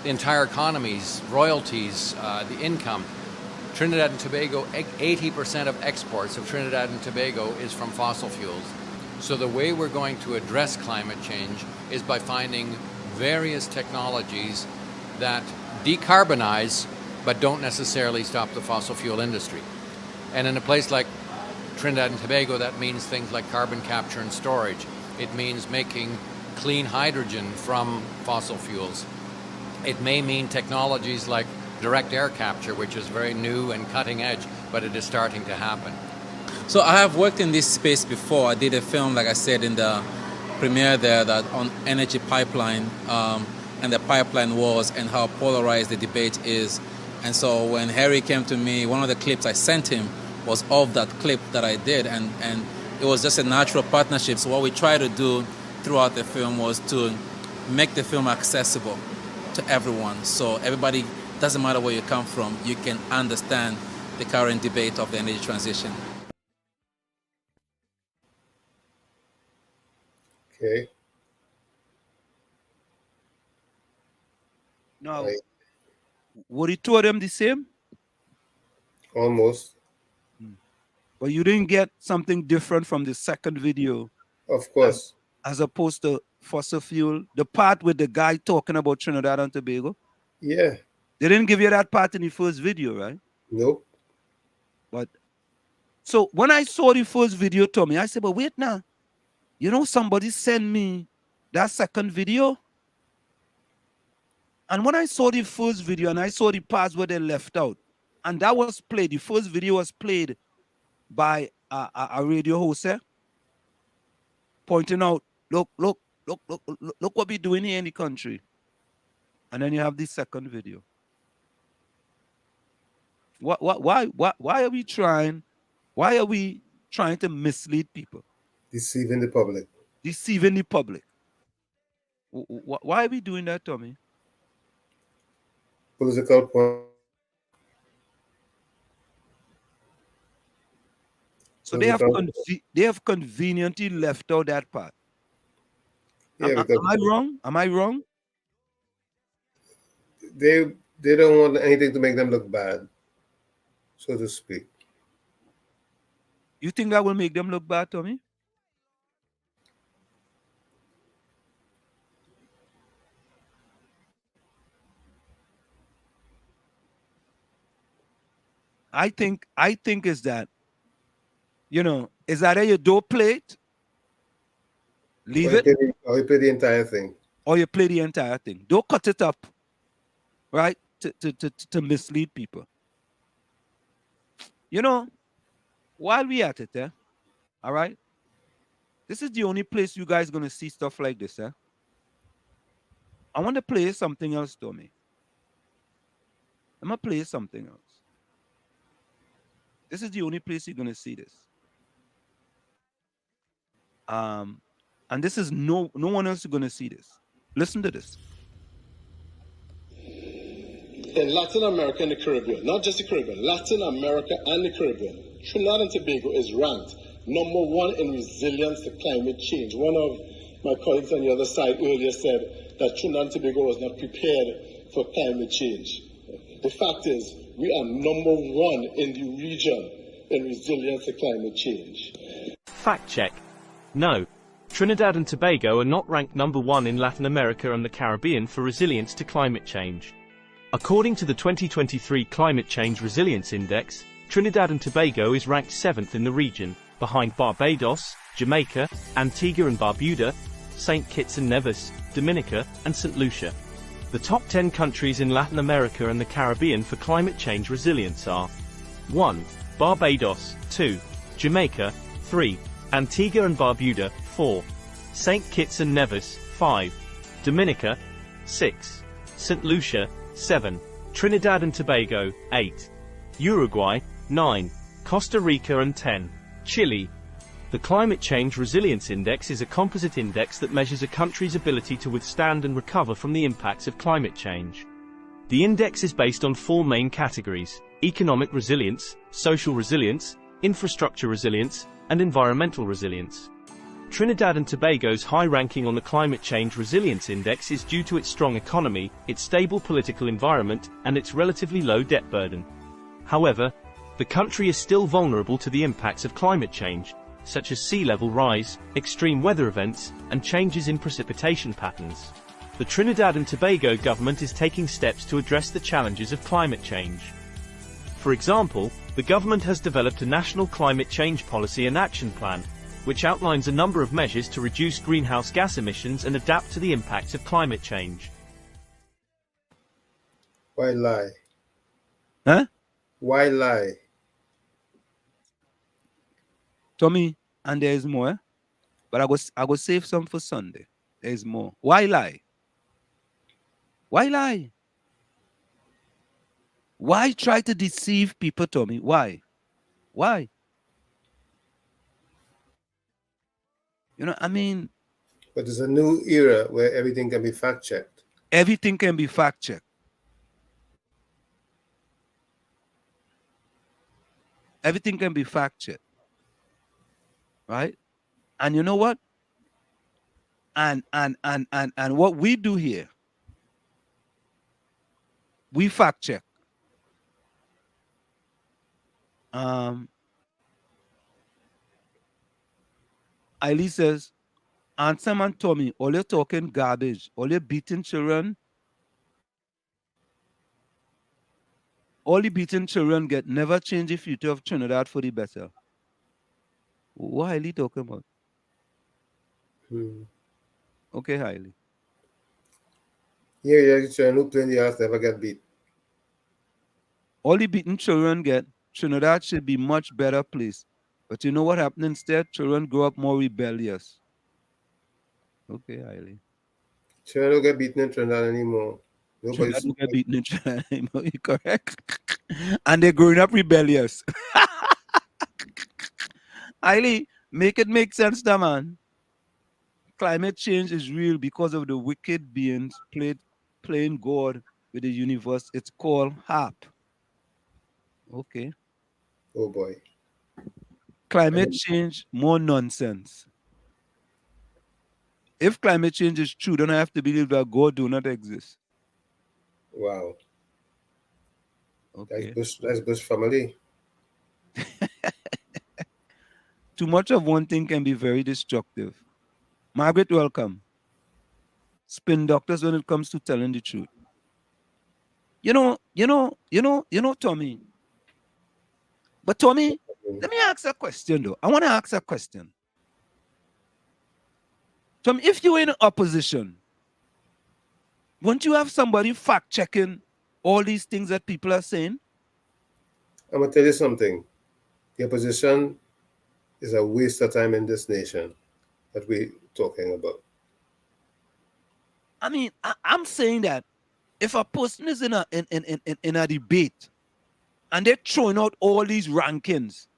the entire economies, royalties, the income. Trinidad and Tobago, 80% of exports of Trinidad and Tobago is from fossil fuels. So the way we're going to address climate change is by finding various technologies that decarbonize but don't necessarily stop the fossil fuel industry. And in a place like Trinidad and Tobago, that means things like carbon capture and storage. It means making clean hydrogen from fossil fuels. It may mean technologies like direct air capture, which is very new and cutting edge, but it is starting to happen. So I have worked in this space before. I did a film, like I said, in the premiere there, that on energy pipeline. and the pipeline wars and how polarized the debate is. And so when Harry came to me, one of the clips I sent him was of that clip that I did, and it was just a natural partnership. So what we tried to do throughout the film was to make the film accessible to everyone. So everybody, doesn't matter where you come from, you can understand the current debate of the energy transition. Okay. Now, were the two of them the same? Almost. But you didn't get something different from the second video. Of course. As opposed to fossil fuel. The part with the guy talking about Trinidad and Tobago. Yeah. They didn't give you that part in the first video, right? Nope. But so when I saw the first video, Tommy, I said, but wait now. You know, somebody sent me that second video. And when I saw the first video and I saw the parts where they left out, and that was played, the first video was played by a radio host, pointing out, look what we're doing here in the country. And then you have the second video. Why are we trying to mislead people? Deceiving the public. Deceiving the public. Why are we doing that, Tommy? Political point. So they have conveniently left out that part. Yeah, am I wrong? Am I wrong? They don't want anything to make them look bad, so to speak. You think that will make them look bad, Tommy? I think is that, is that you don't play it, leave it, or you play the entire thing. Or you play the entire thing. Don't cut it up, right? To mislead people. While we at it, all right? This is the only place you guys gonna see stuff like this, I want to play something else, Tommy. I'm gonna play something else. This is the only place you're gonna see this. And this is no one else is gonna see this. Listen to this. In Latin America and the Caribbean, not just the Caribbean, Latin America and the Caribbean, Trinidad and Tobago is ranked #1 in resilience to climate change. One of my colleagues on the other side earlier said that Trinidad and Tobago was not prepared for climate change. The fact is, we are #1 in the region in resilience to climate change. Fact check. No. Trinidad and Tobago are not ranked #1 in Latin America and the Caribbean for resilience to climate change. According to the 2023 Climate Change Resilience Index, Trinidad and Tobago is ranked 7th in the region, behind Barbados, Jamaica, Antigua and Barbuda, St. Kitts and Nevis, Dominica, and St. Lucia. The top 10 countries in Latin America and the Caribbean for climate change resilience are 1. Barbados, 2. Jamaica, 3. Antigua and Barbuda, 4. St. Kitts and Nevis, 5. Dominica, 6. St. Lucia, 7. Trinidad and Tobago, 8. Uruguay, 9. Costa Rica and 10. Chile. The Climate Change Resilience Index is a composite index that measures a country's ability to withstand and recover from the impacts of climate change. The index is based on 4 main categories: economic resilience, social resilience, infrastructure resilience, and environmental resilience. Trinidad and Tobago's high ranking on the Climate Change Resilience Index is due to its strong economy, its stable political environment, and its relatively low debt burden. However, the country is still vulnerable to the impacts of climate change, such as sea level rise, extreme weather events, and changes in precipitation patterns. The Trinidad and Tobago government is taking steps to address the challenges of climate change. For example, the government has developed a national climate change policy and action plan, which outlines a number of measures to reduce greenhouse gas emissions and adapt to the impacts of climate change. Why lie? Huh? Why lie? Tommy, and there is more, eh? But I go save some for Sunday. There is more. Why lie? Why lie? Why try to deceive people, Tommy? Why? Why? I mean, But it's a new era where everything can be fact checked. everything can be fact checked. Everything can be fact checked. Right? And you know what? And what we do here, we fact check. Eileen says, Ansem and Tommy, all you're talking garbage, all you're beating children, all the beating children get never change the future of Trinidad for the better. What Hailey talking about? Okay, Hailey. Yeah, yeah, children who play in the house never get beat. All the beaten children get, Trinidad should be much better place. But you know what happened instead? Children grow up more rebellious. Okay, Hailey. Children don't get beaten in Trinidad anymore. Trinidad don't get beaten in Trinidad anymore. You correct? And they're growing up rebellious. Hailey, make it make sense, da man. Climate change is real because of the wicked beings playing God with the universe. It's called HAP. Okay. Oh boy. Climate change, more nonsense. If climate change is true, then I have to believe that God do not exist. Wow. Okay. That's Bush family. Too much of one thing can be very destructive. Margaret, welcome. Spin doctors when it comes to telling the truth. Tommy. But Tommy, let me ask a question though. I want to ask a question. Tommy, if you're in opposition, won't you have somebody fact checking all these things that people are saying? I'm gonna tell you something. The opposition is a waste of time in this nation that we're talking about. I mean, I'm saying that if a person is in a debate and they're throwing out all these rankings,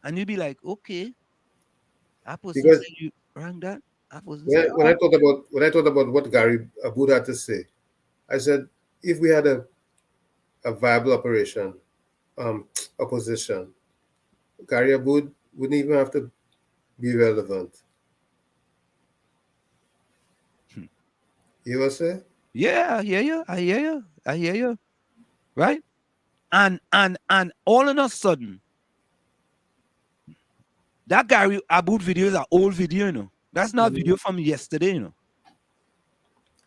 and you be like, okay, that person Because said you rank that. when I thought about what Gary Aboud had to say, I said if we had a viable opposition, Gary Aboud wouldn't even have to be relevant. You what say? Yeah, I hear you. I hear you. Right? And all of a sudden, that Gary Aboud video is an old video, you know. That's not video from yesterday, you know.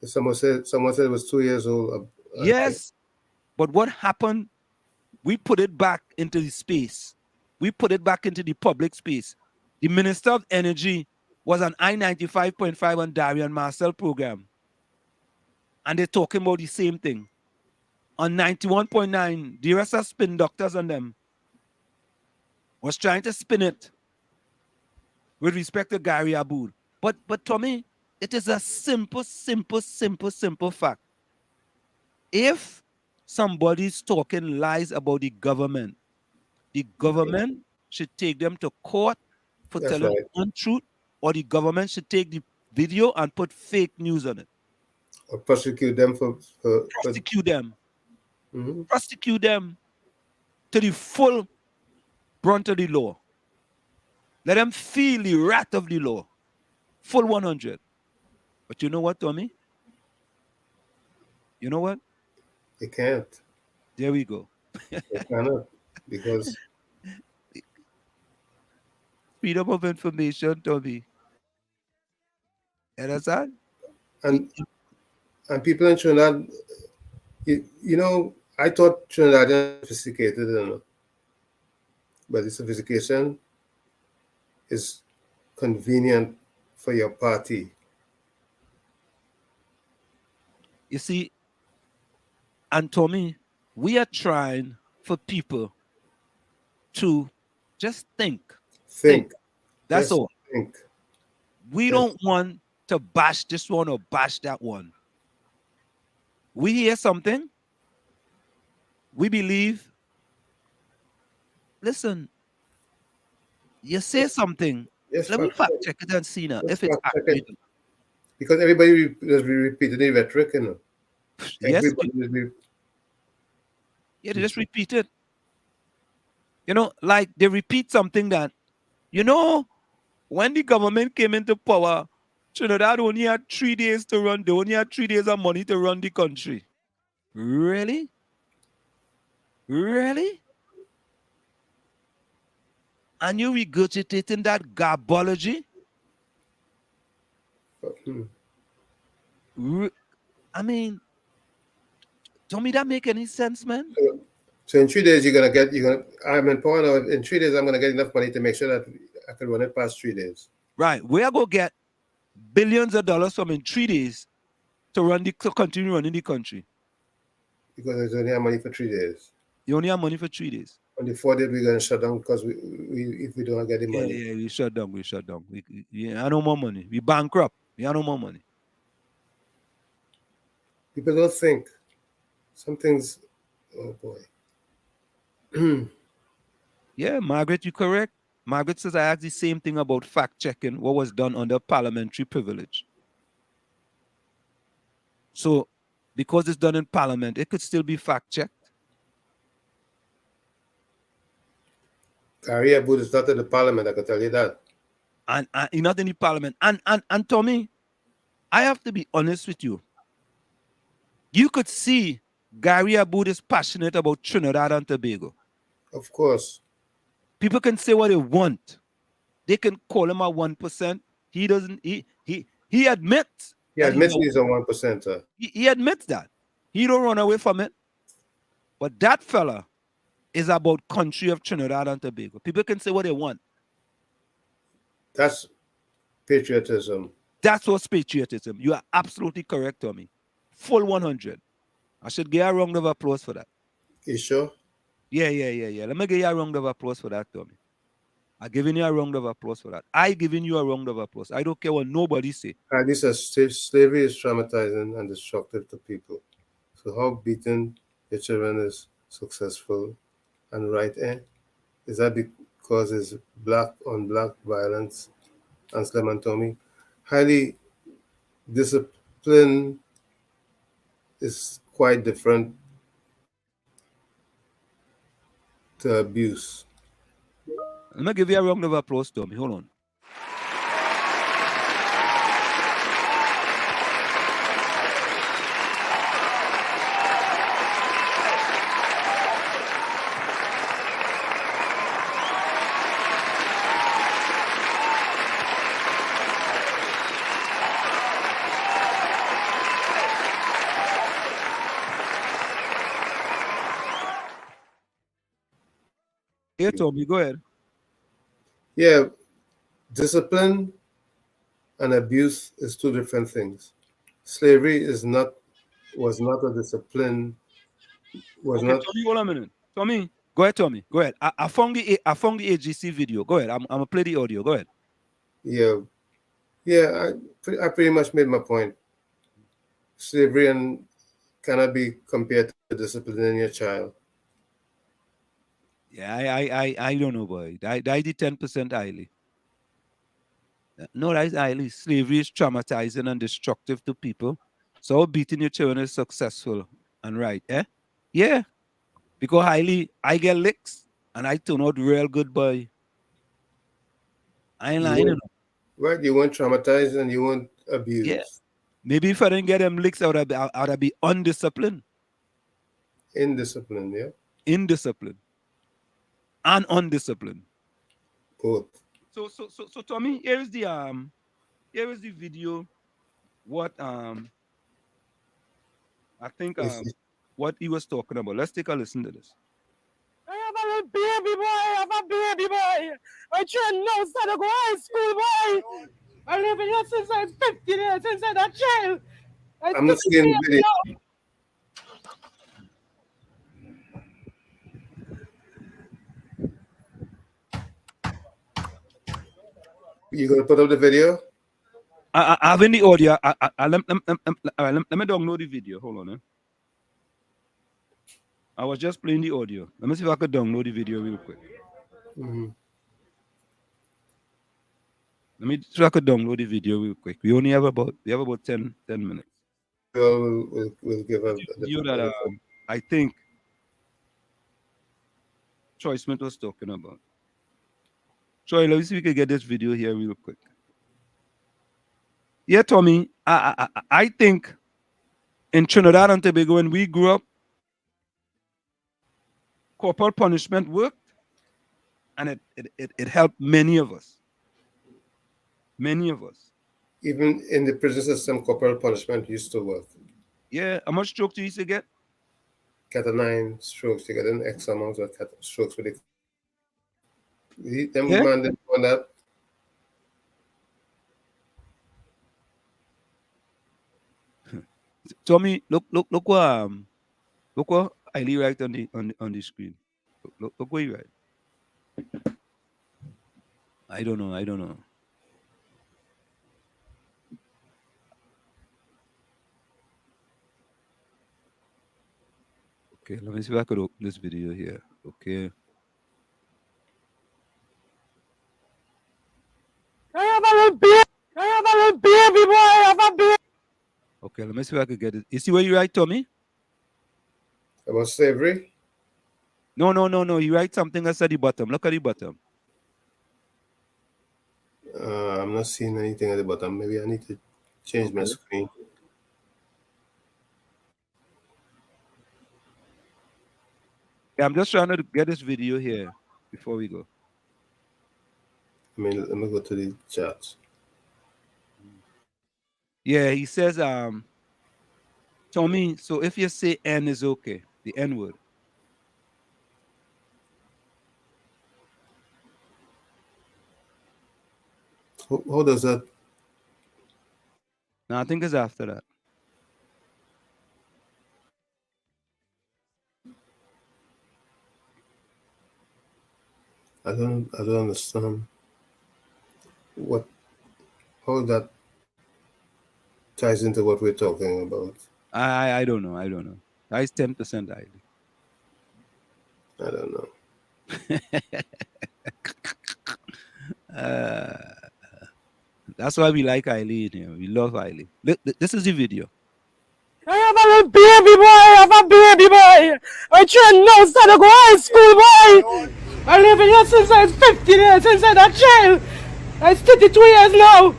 Someone said it was 2 years old. Yes, but what happened? We put it back into the space. We put it back into the public space. The Minister of Energy was on I-95.5 on Darian Marcel program. And they're talking about the same thing. On 91.9, the rest of spin doctors on them was trying to spin it with respect to Gary Aboud. But Tommy, it is a simple fact. If somebody's talking lies about the government should take them to court for telling untruth, or the government should take the video and put fake news on it. Or prosecute them prosecute them. Mm-hmm. Prosecute them to the full brunt of the law. Let them feel the wrath of the law. Full 100. But you know what, Tommy? You know what? They can't. There we go. They cannot, because freedom of information, Tommy. Understand? And people in Trinidad, you know, I thought Trinidad was sophisticated, you know, but the sophistication is convenient for your party. You see, and Tommy, we are trying for people to just think. That's Just all. Think. We don't want to bash this one or bash that one. We hear something, we believe. Listen, you say something. Yes, Let me fact fact check. check it and see now Yes, if it's fact check accurate. it. Because everybody is repeating the rhetoric, you know. Yes, Everybody will be. yeah, they just repeat it. You know, like they repeat something that, you know, when the government came into power, Trinidad only had 3 days to run. They only had 3 days of money to run the country. Really? Really? And you regurgitating that garbology? I mean, tell me that make any sense, man? So in 3 days, I'm in power now. In 3 days, I'm going to get enough money to make sure that I can run it past 3 days. Right. We are going to get billions of dollars from in 3 days to continue running the country. Because there's only have money for 3 days. You only have money for 3 days. On the 4th day, we're going to shut down because if we don't get the money. Yeah, we shut down. We shut down. We have no more money. We bankrupt. We have no more money. People don't think. Some things, oh boy. Yeah, Margaret, you correct. Margaret says I asked the same thing about fact checking what was done under parliamentary privilege. So, because it's done in parliament, it could still be fact checked. Gary Aboud is not in the parliament, I can tell you that. And you're not in the parliament. And Tommy, I have to be honest with you. You could see Gary Aboud is passionate about Trinidad and Tobago. Of course. People can say what they want. They can call him a 1%. He doesn't. He admits. He admits he's a 1%. He admits that. He don't run away from it. But that fella is about country of Trinidad and Tobago. People can say what they want. That's patriotism. That's what's patriotism. You are absolutely correct, Tommy. Full 100. I should give you a round of applause for that. You sure? Yeah. Let me give you a round of applause for that, Tommy. I'm giving you a round of applause for that. I giving you a round of applause. I don't care what nobody say. At least slavery is traumatizing and destructive to people. So how beating your children is successful and right, is that because it's black on black violence? And Slim and Tommy, highly discipline is quite different to abuse. Let me give you a round of applause, Tommy. Hold on. Here, Tommy, go ahead. Yeah, discipline and abuse is two different things. Slavery was not a discipline. Tommy, hold on a minute. Tommy, go ahead, Tommy. Go ahead. I found the AGC video. Go ahead. I'm gonna play the audio. Go ahead. Yeah. I pretty much made my point. Slavery cannot be compared to disciplining your child. Yeah, I don't know, boy. I did 10% highly. No, that is highly. Slavery is traumatizing and destructive to people. So beating your children is successful and right, Yeah. Because highly, I get licks and I turn out real good, boy. I ain't lying. Right, you weren't traumatized and you weren't abused. Yeah. Maybe if I didn't get them licks, I would be undisciplined. Indisciplined, yeah. Indisciplined. And undisciplined. Both. So Tommy, here is the video. What I think what he was talking about. Let's take a listen to this. I have a little baby boy. I have a baby boy. I train now to go high school, boy. I live here since I'm 15 years, since I'm a child. I'm not seeing the video. You gonna put up the video? I have in the audio. Let me download the video. Hold on. I was just playing the audio. Let me see if I could download the video real quick. Let me see if I could download the video real quick. We have about 10 minutes. We'll give a video that I think Troy Smith was talking about. Troy, let me see if we can get this video here real quick. Yeah, Tommy, I think in Trinidad and Tobago, when we grew up, corporal punishment worked, and it helped many of us. Many of us. Even in the prison system, corporal punishment used to work. Yeah, how much stroke do you used to get? Cat 9 strokes. You get an X amount of strokes with it. Them man didn't want that. Tommy, look what I write on the screen. Look what you write. I don't know. Okay, let me see if I could open this video here. Okay. I have a little baby boy. I have a baby. Okay, let me see if I could get it. You see what you write, Tommy? About slavery? No. You write something else at the bottom. Look at the bottom. I'm not seeing anything at the bottom. Maybe I need to change my screen. Yeah, I'm just trying to get this video here before we go. I mean, let me go to the chats. Yeah, he says, Tommy, so if you say N is okay, the N word. How does that? No, I think it's after that. I don't understand how that ties into what we're talking about. I don't know. That's 10% ID. I don't know. That's why we like Eileen here. We love Eileen. This is the video. I have a little baby boy. I have a baby boy. I train now, start to go high school, boy. I live here since I was 15 years, since I was a child. I'm 32 years now.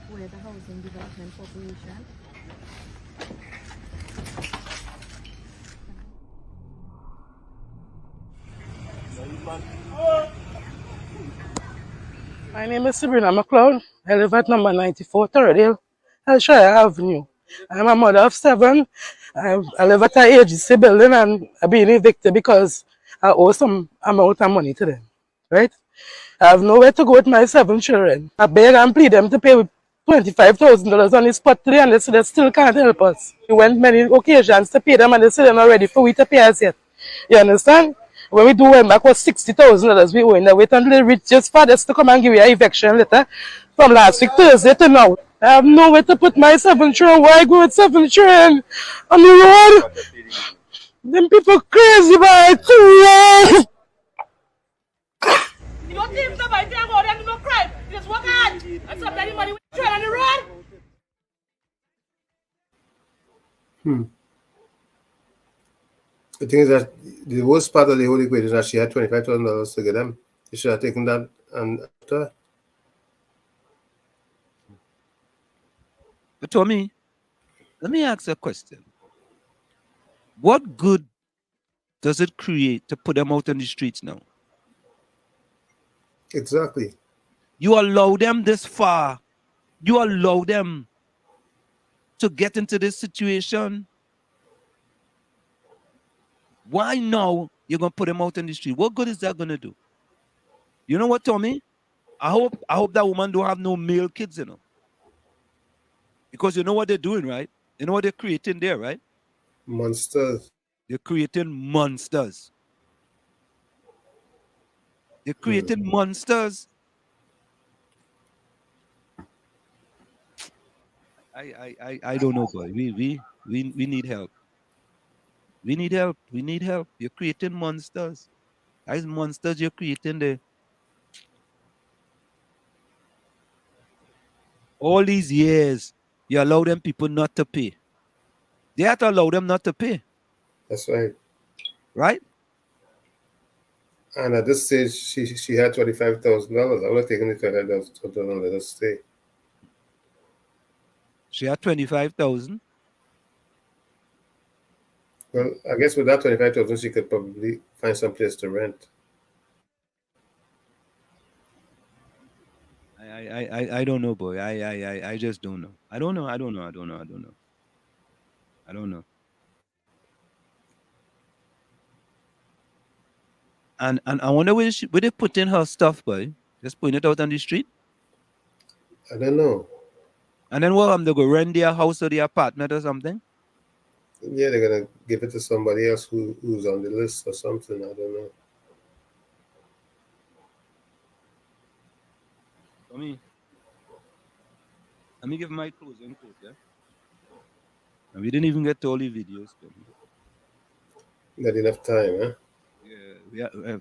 Where the Housing Development Corporation. My name is Sabrina McLeod. I live at number 94 Third Shire Avenue. I'm a mother of 7. I live at an agency building and I've been evicted because I owe some amount of money to them. Right? I have nowhere to go with my 7 children. I beg and plead them to pay with $25,000 on the spot today and they say they still can't help us. We went many occasions to pay them and they say they're not ready for we to pay us yet. You understand? When we do went back was $60,000 we owe in the wait until they reach just fathers to come and give you an eviction letter from last week Thursday to now. I have nowhere to put my 7 children. Why I go with 7 children on the road? Them people crazy by 2 years. You don't think somebody can go there and do no crime. You just work hard. And sometimes money will train on the road. The thing is that the worst part of the whole equation is that she had $25,000 to get them. She should have taken that and after. But Tommy, let me ask you a question. What good does it create to put them out on the streets now? Exactly. You allow them this far. You allow them to get into this situation. Why now you're going to put them out on the street? What good is that going to do? You know what, Tommy? I hope that woman don't have no male kids, you know. Because you know what they're doing, right? You know what they're creating there, right? Monsters. They're creating monsters. They're creating monsters. I don't know, boy. We need help. We need help. We need help. You're creating monsters. Those monsters you're creating there. All these years, you allow them people not to pay. They have to allow them not to pay. That's right. Right? And at this stage, she had $25,000. I would have taken the $25,000 and let her stay. She had 25,000. Well, I guess with that 25,000, she could probably find some place to rent. I don't know, boy. I just don't know. I don't know. And I wonder where they put in her stuff, boy. Just putting it out on the street. I don't know. And then what? They go rent their house or their apartment or something. Yeah, they're gonna give it to somebody else who's on the list or something. I don't know. Let me give my closing quote, yeah? And we didn't even get to all the videos. Not enough time, huh? Yeah.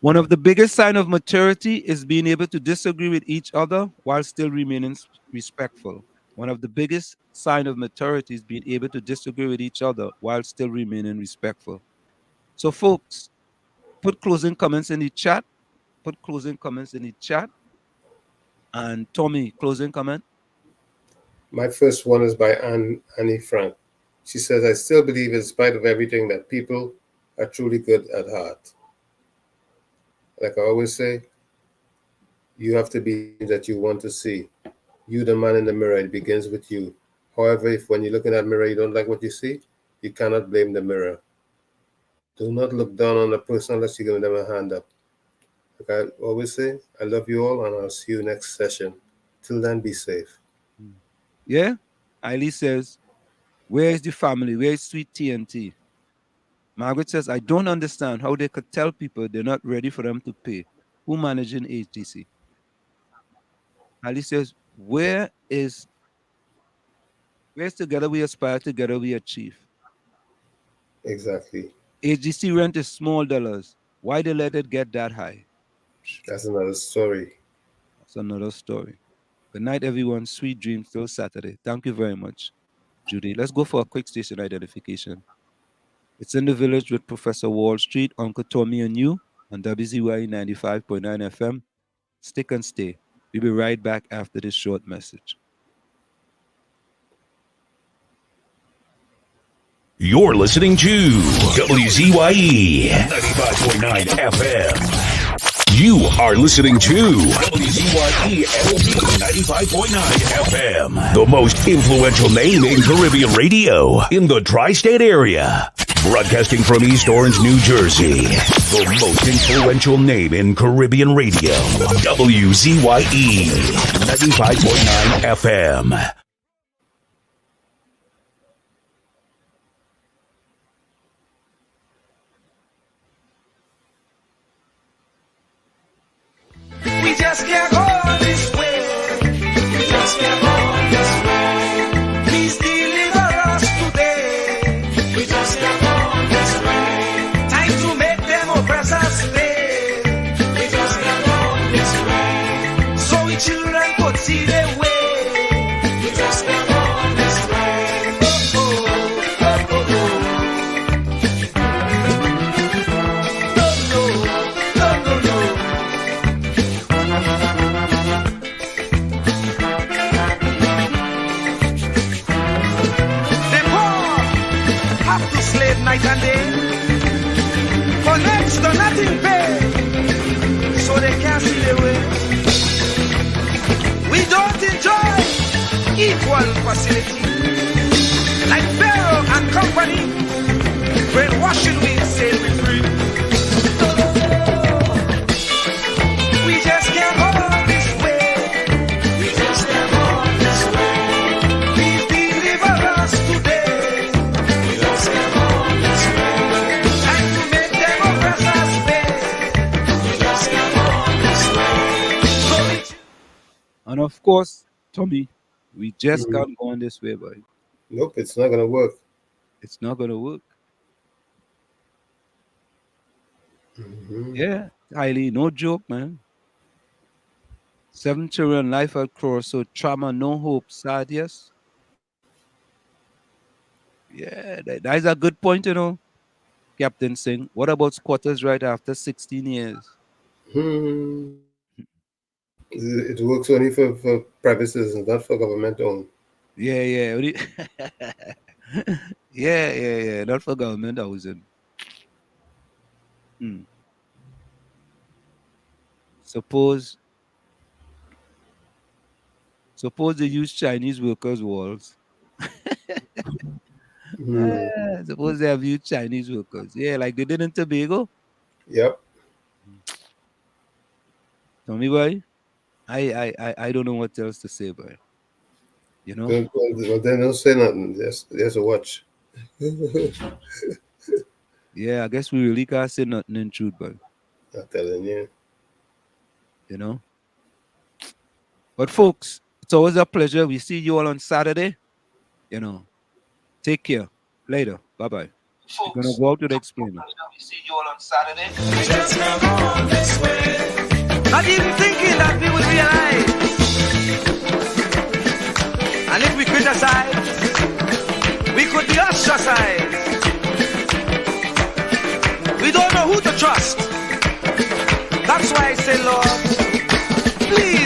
One of the biggest signs of maturity is being able to disagree with each other while still remaining respectful. One of the biggest signs of maturity is being able to disagree with each other while still remaining respectful. So, folks, put closing comments in the chat. And Tommy, closing comment? My first one is by Annie Frank. She says, I still believe in spite of everything that people are truly good at heart. Like I always say, you have to be that you want to see. You, the man in the mirror, it begins with you. However, if when you look in that mirror, you don't like what you see, you cannot blame the mirror. Do not look down on the person unless you give them a hand up. Like I always say, I love you all, and I'll see you next session. Till then, be safe. Yeah? Eileen says, where is the family? Where is Sweet TNT? Margaret says, I don't understand how they could tell people they're not ready for them to pay. Who managing HTC? Ali says, where's together we aspire, together we achieve? Exactly. HTC rent is small dollars. Why they let it get that high? That's another story. Good night, everyone. Sweet dreams till Saturday. Thank you very much, Judy. Let's go for a quick station identification. It's In the Village with Professor Wall Street, Uncle Tommy and you on WZYE 95.9 FM. Stick and stay. We'll be right back after this short message. You're listening to WZYE 95.9 FM. You are listening to WZYE 95.9 FM, the most influential name in Caribbean radio in the tri-state area. Broadcasting from East Orange, New Jersey, the most influential name in Caribbean radio, WZYE 95.9 FM. We just can't go this way. We just can't go this way. Please deliver us today. We just can't go this way. Time to make them oppress us pay. We just can't go this way. So we children could see their way. We just can't go this way. Oh, oh, oh, oh, oh. Night and day, for next to nothing pay, so they can't see the way. We don't enjoy equal facility, like Pharaoh and company, brainwashing we say we free. We just can't And of course, Tommy, we just can't go on this way, boy. Nope, it's not going to work. It's not going to work. Yeah, highly, no joke, man. 7 children, life at cross, so trauma, no hope, sad, yes. Yeah, that is a good point, you know, Captain Singh. What about squatters right after 16 years? It works only for private citizens, not for government owned. Yeah. yeah. Not for government housing. Suppose they use Chinese workers' walls. Suppose they have used Chinese workers. Yeah, like they did in Tobago. Yep. Tommy boy, I don't know what else to say, boy. You know? Well, they don't say nothing. Just watch. Yeah, I guess we really can't say nothing in truth, boy. I'm telling you. You know? But folks, it's always a pleasure. We see you all on Saturday. You know, take care. Later. Bye-bye. We're going to go out to the explainer. We see you all on Saturday. We just come on this way. Not even thinking that we would realize. And if we criticize, we could be ostracized. We don't know who to trust. That's why I say, Lord, please.